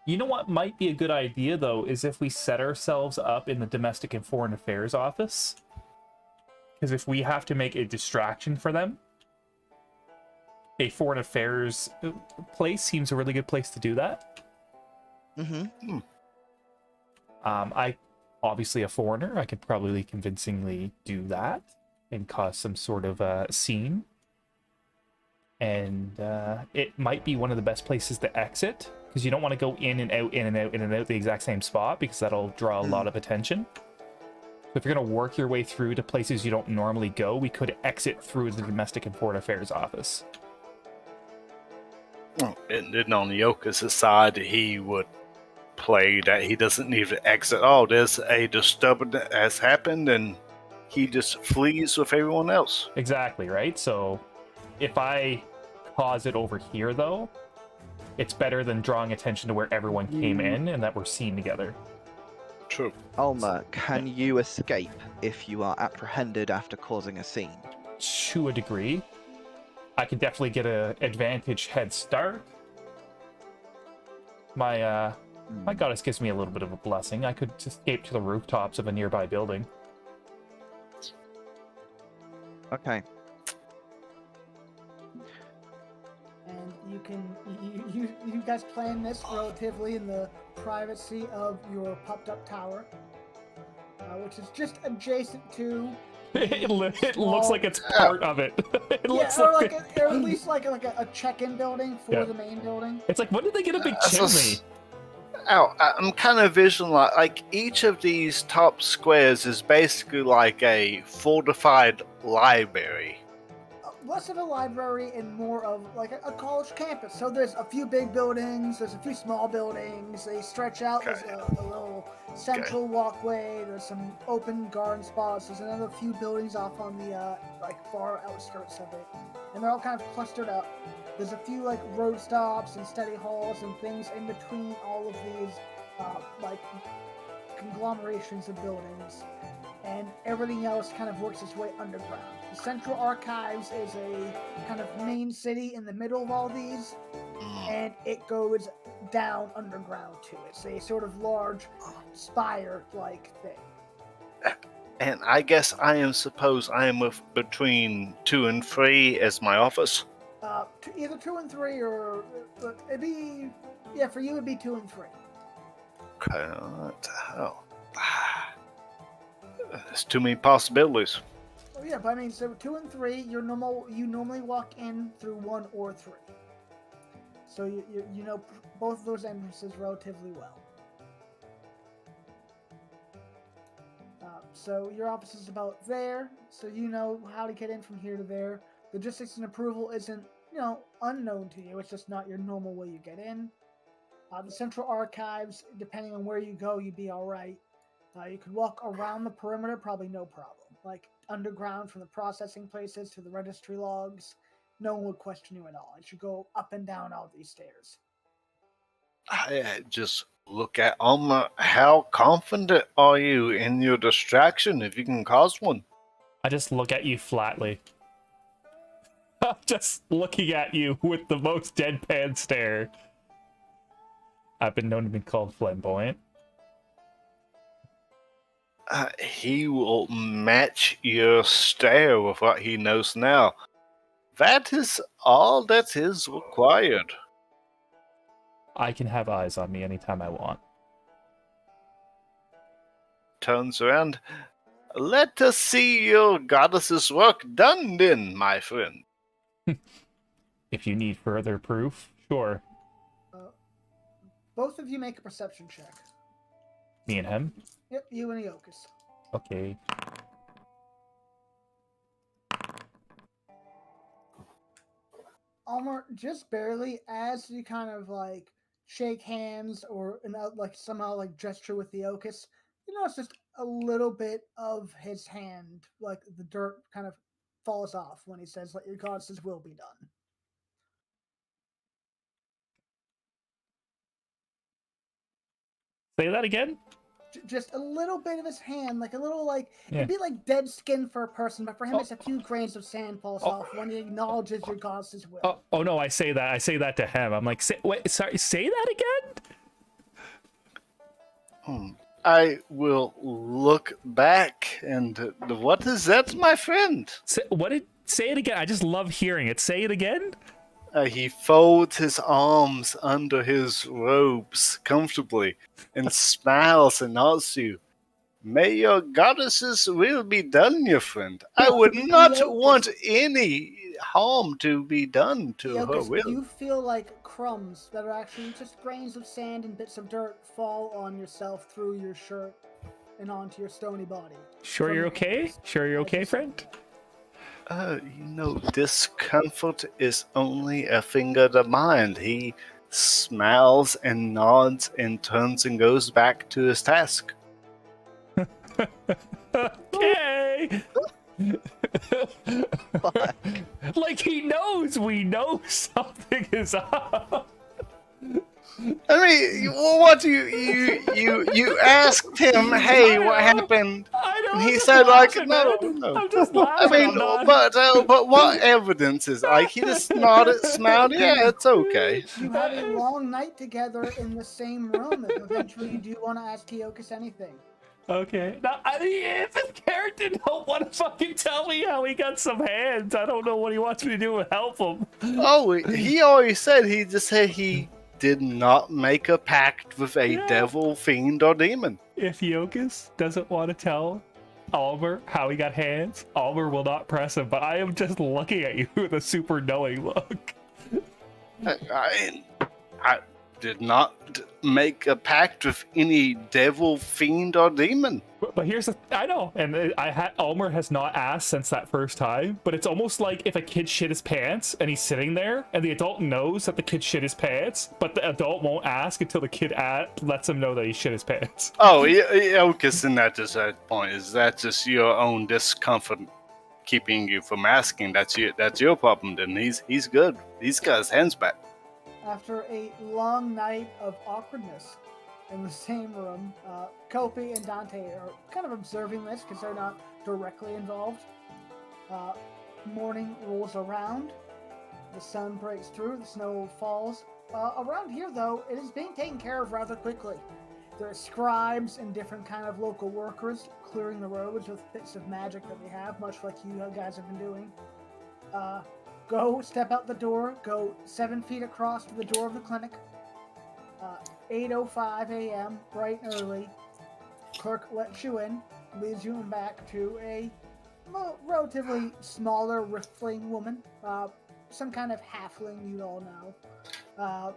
You know what might be a good idea, though, is if we set ourselves up in the Domestic and Foreign Affairs office. Because if we have to make a distraction for them, a foreign affairs place seems a really good place to do that. Mm-hmm. I obviously a foreigner. I could probably convincingly do that and cause some sort of scene. And it might be one of the best places to exit, because you don't want to go in and out, in and out, in and out the exact same spot, because that'll draw a lot of attention. So if you're going to work your way through to places you don't normally go, we could exit through the Domestic and Foreign Affairs office. And then on Yokas' side, he would play that he doesn't need to exit. Oh, there's a disturbance that has happened, and he just flees with everyone else. Exactly, right? So if I cause it over here, though, it's better than drawing attention to where everyone came in and that we're seen together. True. Almer, can you escape if you are apprehended after causing a scene? To a degree. I could definitely get an advantage head start. My goddess gives me a little bit of a blessing. I could escape to the rooftops of a nearby building. Okay. And you can you guys plan this relatively in the privacy of your popped up tower, which is just adjacent to. It looks like it's part of it. It looks or like or at least like a check-in building for the main building. it's like, when did they get a big chimney? I'm kind of visualizing like each of these top squares is basically like a fortified library. Less of a library and more of like a college campus. So there's a few big buildings, there's a few small buildings. They stretch out. Okay. There's a little central walkway. There's some open garden spots. There's another few buildings off on the like far outskirts of it, and they're all kind of clustered up. There's a few like road stops and study halls and things in between all of these like conglomerations of buildings, and everything else kind of works its way underground. The Central Archives is a kind of main city in the middle of all these, and it goes down underground too. It's a sort of large spire-like thing. And I guess I am with between 2 and 3 as my office. Either 2 and 3, or it'd be for you it'd be 2 and 3. Okay, what the hell? There's too many possibilities. Oh yeah, but I mean, so 2 and 3, you normally walk in through 1 or 3. So you know both of those entrances relatively well. So your office is about there, so you know how to get in from here to there. Logistics and approval isn't, unknown to you. It's just not your normal way you get in. The Central Archives, depending on where you go, you'd be all right. You could walk around the perimeter, probably no problem. Like underground from the processing places to the registry logs, no one would question you at all. You should go up and down all these stairs. I just look at Almer. How confident are you in your distraction if you can cause one? I just look at you flatly. I'm just looking at you with the most deadpan stare. I've been known to be called flamboyant. He will match your stare with what he knows now. That is all that is required. I can have eyes on me anytime I want. Turns around. Let us see your goddess's work done then, my friend. If you need further proof, sure. Both of you make a perception check. Me and him? Yep, you and Iokas. Okay. Almer, just barely, as you kind of like shake hands or like somehow like gesture with the Iokas, you notice just a little bit of his hand, like the dirt kind of falls off when he says, "Let your goddess's will be done." Say that again? Just a little bit of his hand, like a little, like, Yeah. it'd be like dead skin for a person, but for him it's a few grains of sand falls off when he acknowledges your goddess's will. Oh no, I say that to him. I'm like, say that again? I will look back and what is that, my friend? Say it again. I just love hearing it. Say it again. He folds his arms under his robes comfortably and smiles and nods to you. May your goddess's will be done, your friend. I would not want any harm to be done to her Iokas, will. you feel like crumbs that are actually just grains of sand and bits of dirt fall on yourself through your shirt and onto your stony body. Sure From you're your okay? hands. Sure you're As okay, you- friend? Discomfort is only a thing of the mind. He smiles and nods and turns and goes back to his task. Okay. Like he knows we know something is up. I mean, what do you asked him? Hey, what happened? I know. And I'm he just said, like, laughing, no, man. no. I'm just I laughing. mean, I'm not... but what evidence is like? He just nodded, smiled. Yeah, it's okay. You had a long night together in the same room. If eventually you do want to ask Iokas anything. Okay. Now, if his character don't want to fucking tell me how he got some hands, I don't know what he wants me to do to help him. Oh, he already said. He just said he did not make a pact with a devil, fiend, or demon. If Iokas doesn't want to tell Almer how he got hands, Almer will not press him, but I am just looking at you with a super knowing look. I did not make a pact with any devil, fiend, or demon. But here's the I know, and Almer has not asked since that first time, but it's almost like if a kid shit his pants and he's sitting there and the adult knows that the kid shit his pants, but the adult won't ask until the kid lets him know that he shit his pants. Oh, Iokas, in that point, is that just your own discomfort keeping you from asking? That's your problem. Then he's good. He's got his hands back. After a long night of awkwardness in the same room, Kopi and Dante are kind of observing this because they're not directly involved. Morning rolls around, the sun breaks through, the snow falls. Around here, though, it is being taken care of rather quickly. There are scribes and different kind of local workers clearing the roads with bits of magic that they have, much like you guys have been doing. Go step out the door, go 7 feet across to the door of the clinic. 8:05 a.m., bright and early. Clerk lets you in, leads you back to a relatively smaller, riffling woman. Some kind of halfling you'd all know.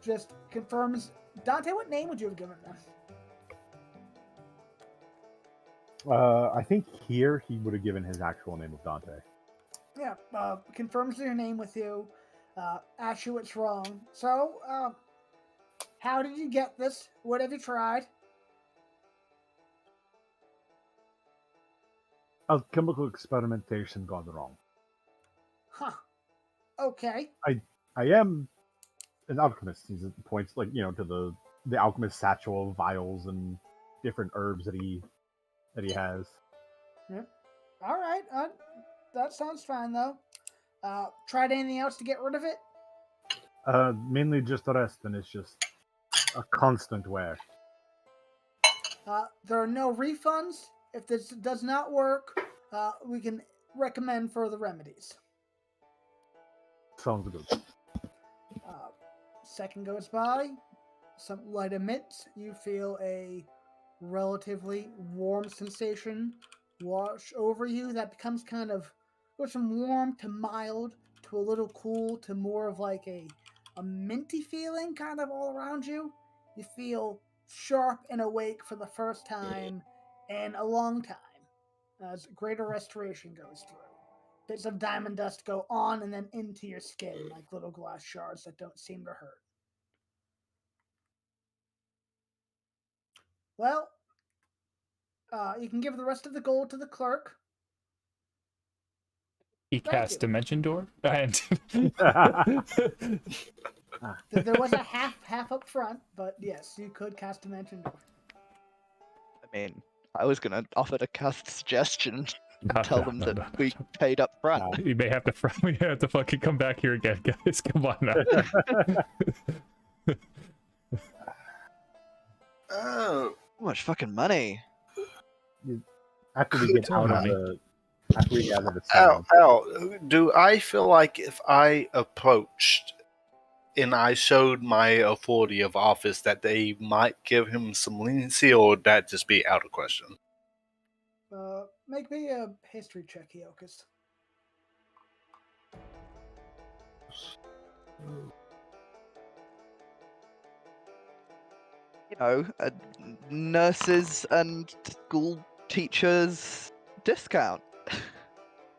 Just confirms. Dante, what name would you have given them? I think here he would have given his actual name of Dante. Yeah, confirms your name with you. Asks you what's wrong. So, how did you get this? What have you tried? Alchemical experimentation gone wrong. Huh. Okay. I am an alchemist. He points to the alchemist satchel, vials, and different herbs that he has. Yep. All right. That sounds fine though. Tried anything else to get rid of it? Mainly just the rest, and it's just a constant wear. There are no refunds. If this does not work, we can recommend further remedies. Sounds good. Second goes by. Some light emits. You feel a relatively warm sensation wash over you that becomes kind of goes from warm to mild to a little cool to more of like a minty feeling kind of all around you. You feel sharp and awake for the first time in a long time as greater restoration goes through. Bits of diamond dust go on and then into your skin like little glass shards that don't seem to hurt. Well, you can give the rest of the gold to the clerk. He cast Dimension Door, and There was a half up front, but yes, you could cast Dimension Door. I mean, I was gonna offer to cast Suggestion and tell them that we paid up front. you may have to fucking come back here again, guys. Come on now. much fucking money. After we get It's all out of money. the after we get out of the Al, cell, Al, do I feel like if I approached and I showed my authority of office that they might give him some leniency, or would that just be out of question? Make me a history check, Eokus. You know, nurses and school teachers discount.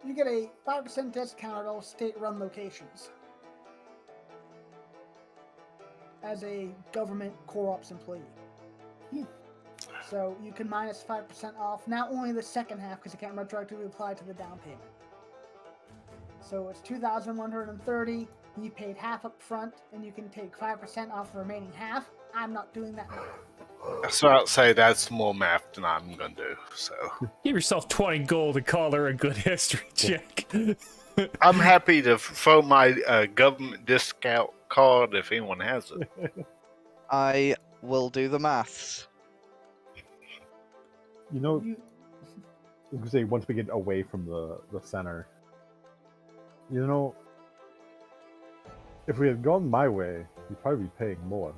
You get a 5% discount at all state-run locations as a government core ops employee. So you can minus 5% off, not only the second half, because it can't retroactively apply to the down payment. So it's $2,130. You paid half up front, and you can take 5% off the remaining half. I'm not doing that math. So I'll say that's more math than I'm going to do. So Give yourself 20 gold to call her a good history check. I'm happy to throw my government discount card if anyone has it. I will do the maths. you know, You, I was gonna say once we get away from the center, you know, if we had gone my way, we'd probably be paying more.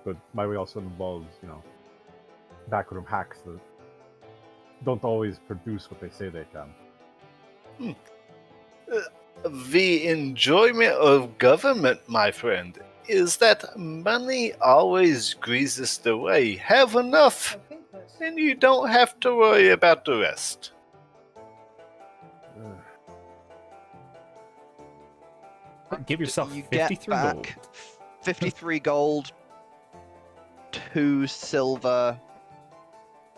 But my way also involves, you know, backroom hacks that don't always produce what they say they can. The enjoyment of government, my friend, is that money always greases the way. Have enough, I think that's... and you don't have to worry about the rest. Give yourself You 53 get back gold. 53 gold, 2 silver,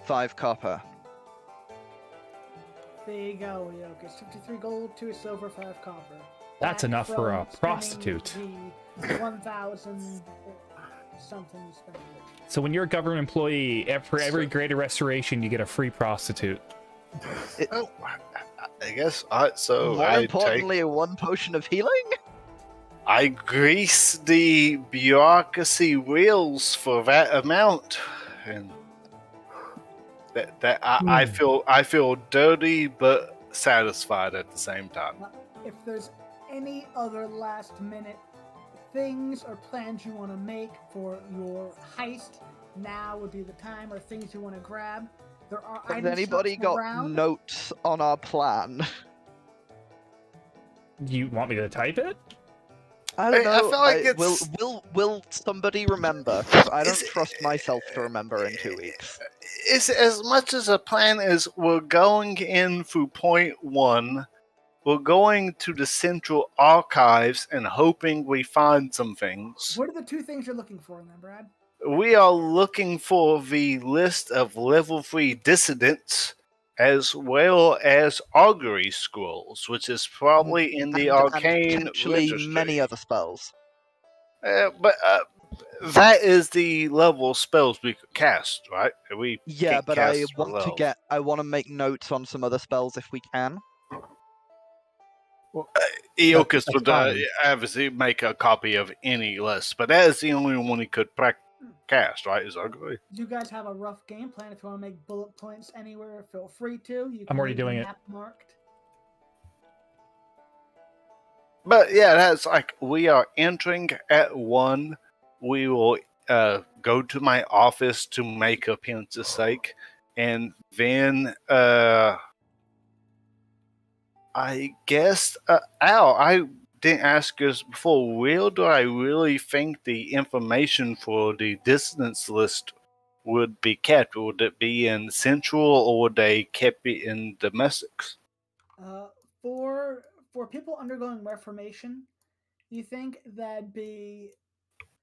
5 copper. There you go, Eokus. 53 gold, 2 silver, 5 copper. That's enough for a from spending prostitute. The 1,000 something you spent. So when you're a government employee, for every greater restoration, you get a free prostitute. Oh, I guess. So More I importantly, 1 potion of healing? I grease the bureaucracy wheels for that amount, and I feel dirty but satisfied at the same time. If there's any other last minute things or plans you want to make for your heist, now would be the time, or things you want to grab. There are Has items anybody got around. notes on our plan? You want me to type it? I don't I know. feel like it's- Will somebody remember? 'Cause I don't trust myself to remember in 2 weeks. It's as much as a plan as we're going in through point 1. We're going to the central archives and hoping we find some things. What are the 2 things you're looking for in there, Brad? We are looking for the list of level 3 dissidents, as well as augury scrolls, which is probably in the And arcane potentially registry. many other spells. But that is the level of spells we could cast, right? We Yeah, can't but I cast for want to level. I want to make notes on some other spells if we can. Eokus That's would fine. obviously make a copy of any list, but that is the only one he could cast, right? Is augury. You guys have a rough game plan. If you want to make bullet points anywhere, feel free to. You can I'm already leave the doing it. map marked. But yeah, that's like we are entering at 1. We will go to my office to make appearance's sake, and then I guess Al, I didn't ask us before. Where do I really think the information for the distance list would be kept? Would it be in central, or would they keep it in domestics? For people undergoing reformation, you think that'd be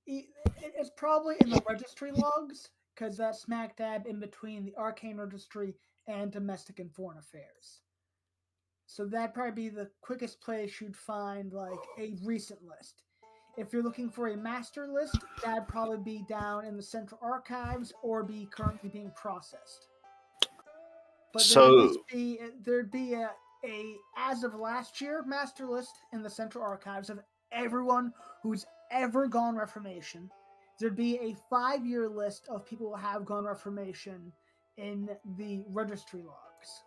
it's probably in the registry logs, because that's smack dab in between the arcane registry and domestic and foreign affairs. So that'd probably be the quickest place you'd find like a recent list. If you're looking for a master list, that'd probably be down in the central archives or be currently being processed. But So there'd be a as of last year master list in the central archives of everyone who's ever gone reformation. there'd be a 5-year list of people who have gone reformation in the registry logs.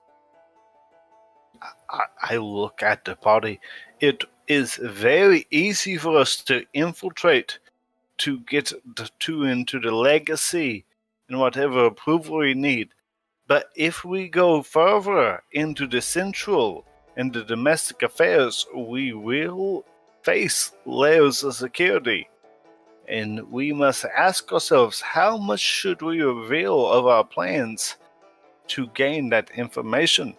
I look at the party. It is very easy for us to infiltrate, to get into the legacy and whatever approval we need. But if we go further into the central and the domestic affairs, we will face layers of security. And we must ask ourselves, how much should we reveal of our plans to gain that information?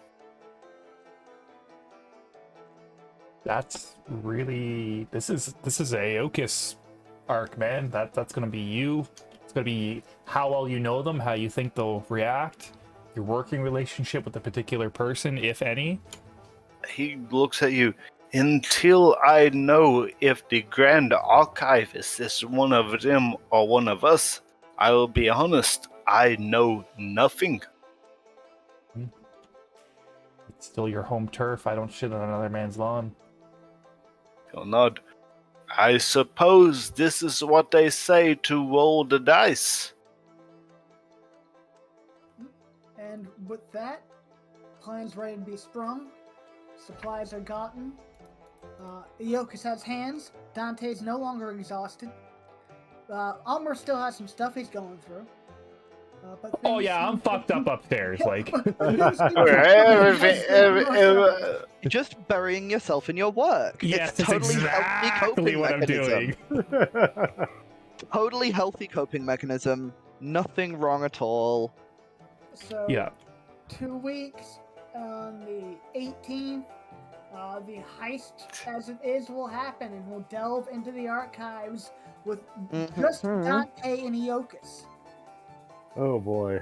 That's really this is Aeocus arc, man. That's gonna be you. It's gonna be how well you know them, how you think they'll react, your working relationship with a particular person, if any. He looks at you. Until I know if the Grand Archivist is one of them or one of us, I will be honest, I know nothing. It's still your home turf. I don't shit on another man's lawn. He'll nod. I suppose this is what they say to roll the dice. And with that, plans ready to be sprung. Supplies are gotten. Eocus has hands. Dante's no longer exhausted. Almer still has some stuff he's going through. But Oh yeah, I'm fucked up upstairs. Like, You're just burying yourself in your work. yes, It's it's totally healthy exactly coping what I'm mechanism. doing. Totally healthy coping mechanism. Nothing wrong at all. So, Yeah. 2 weeks on the 18th, the heist as it is will happen, and we'll delve into the archives with just Dante and Eocus. Oh boy.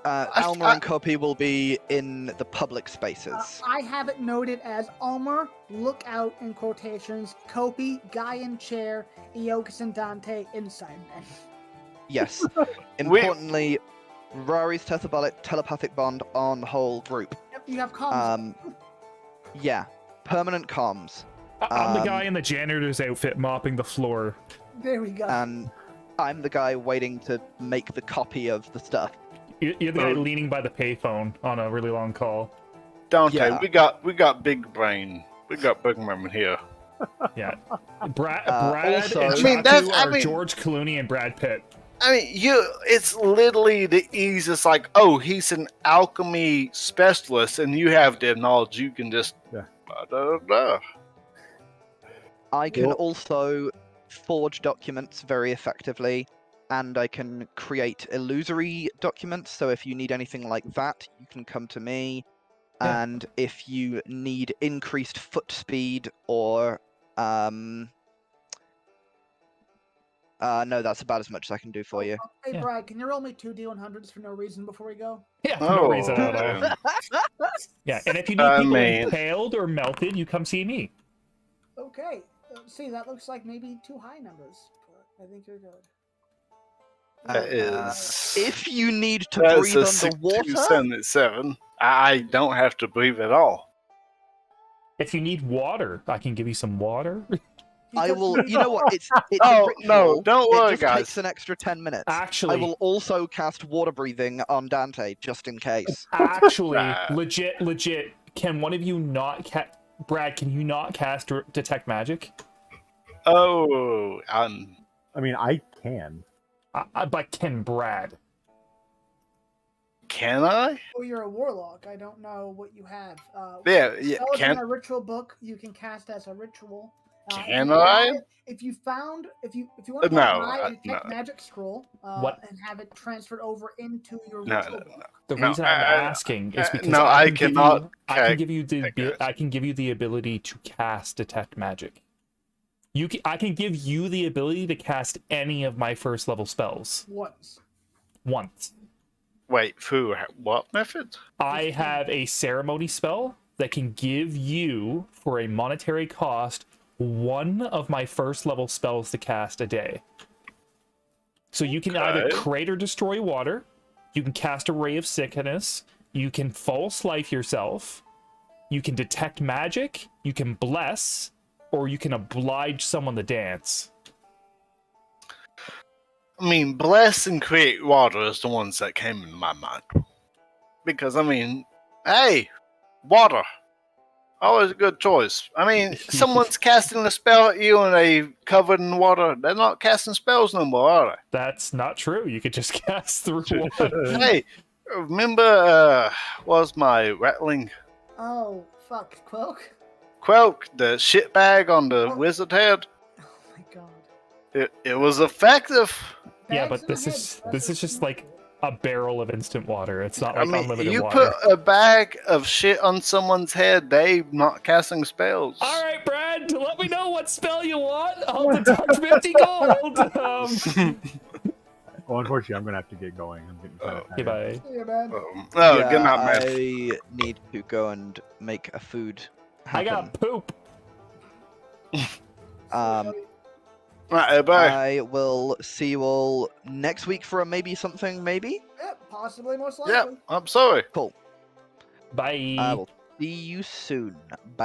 Almer and Copy will be in the public spaces. I have it noted as Almer, look out in quotations, Copy, guy in chair, Eocus and Dante, inside men. Yes. Importantly, Rari's telepathic bond on the whole group. Yep, you have comms. Yeah. Permanent comms. I'm the guy in the janitor's outfit mopping the floor. There we go. And I'm the guy waiting to make the copy of the stuff. You're the guy leaning by the payphone on a really long call. Dante, Yeah. we got big brain. We got big brain here. Yeah. Brad also- and I mean, Chatu I are mean- George Clooney and Brad Pitt. I mean, it's literally the easiest, like, oh, he's an alchemy specialist, and you have the knowledge, you can just... Yeah. I can Well- also forge documents very effectively, and I can create illusory documents, so if you need anything like that, you can come to me. Yeah. And if you need increased foot speed or no, that's about as much as I can do for you. Hey, Yeah. Brad, can you roll me 2 D100s for no reason before we go? Yeah, for no reason at all. Yeah, and if you need I people mean- impaled or melted, you come see me. Okay. See, that looks like maybe 2 high numbers, but I think you're good. That is... If you need to That's breathe a underwater, 6277. I don't have to breathe at all. If you need water, I can give you some water. I will. You know what? It's Oh, a ritual. no, don't worry, It just guys. takes an extra 10 minutes. Actually, I will also cast water breathing on Dante just in case. actually, legit, can one of you not Brad, can you not cast detect magic? Oh, I mean, I can. But can Brad? can I? Oh, you're a warlock. I don't know what you have. Yeah, Spells in can... a ritual book you can cast as a ritual. Can I? If you want to No, buy a detect no. magic scroll What? and have it transferred over into your No, ritual no, book. no. The No, reason I'm asking is because no, I cannot. I can give you Okay. I can give you the ability to cast detect magic. I can give you the ability to cast any of my first level spells Once. once. Wait, through what method? I have a ceremony spell that can give you, for a monetary cost, one of my first level spells to cast a day. So you can either Okay. create or destroy water, you can cast a ray of sickness, you can false life yourself, you can detect magic, you can bless, or you can oblige someone to dance. I mean, bless and create water is the ones that came in my mind. Because, I mean, hey, water. Always a good choice. I mean, someone's casting a spell at you and they covered in water. They're not casting spells no more, are That's not true. You could just cast through they? water. Hey, remember, was my rattling Oh, fuck. Quelk? Quelk, the shitbag on the Oh. wizard head? Oh my god. It was effective. Yeah, Bags but in this the is head. this is just like a barrel of instant water. It's not I like mean, unlimited you water. put a bag of shit on someone's head, they not casting spells. All right, Brad, let me know what spell you want. I'll deduct 50 gold. Well, unfortunately, I'm gonna have to get going. I'm getting kind of tired. Goodbye. Yeah, man. Oh, yeah, good night, man. I need to go and make a food I happen. got poop. Right, bye. I will see you all next week for a maybe something, maybe? Yep, possibly, most Yeah, likely. I'm sorry. Cool. Bye. I will see you soon.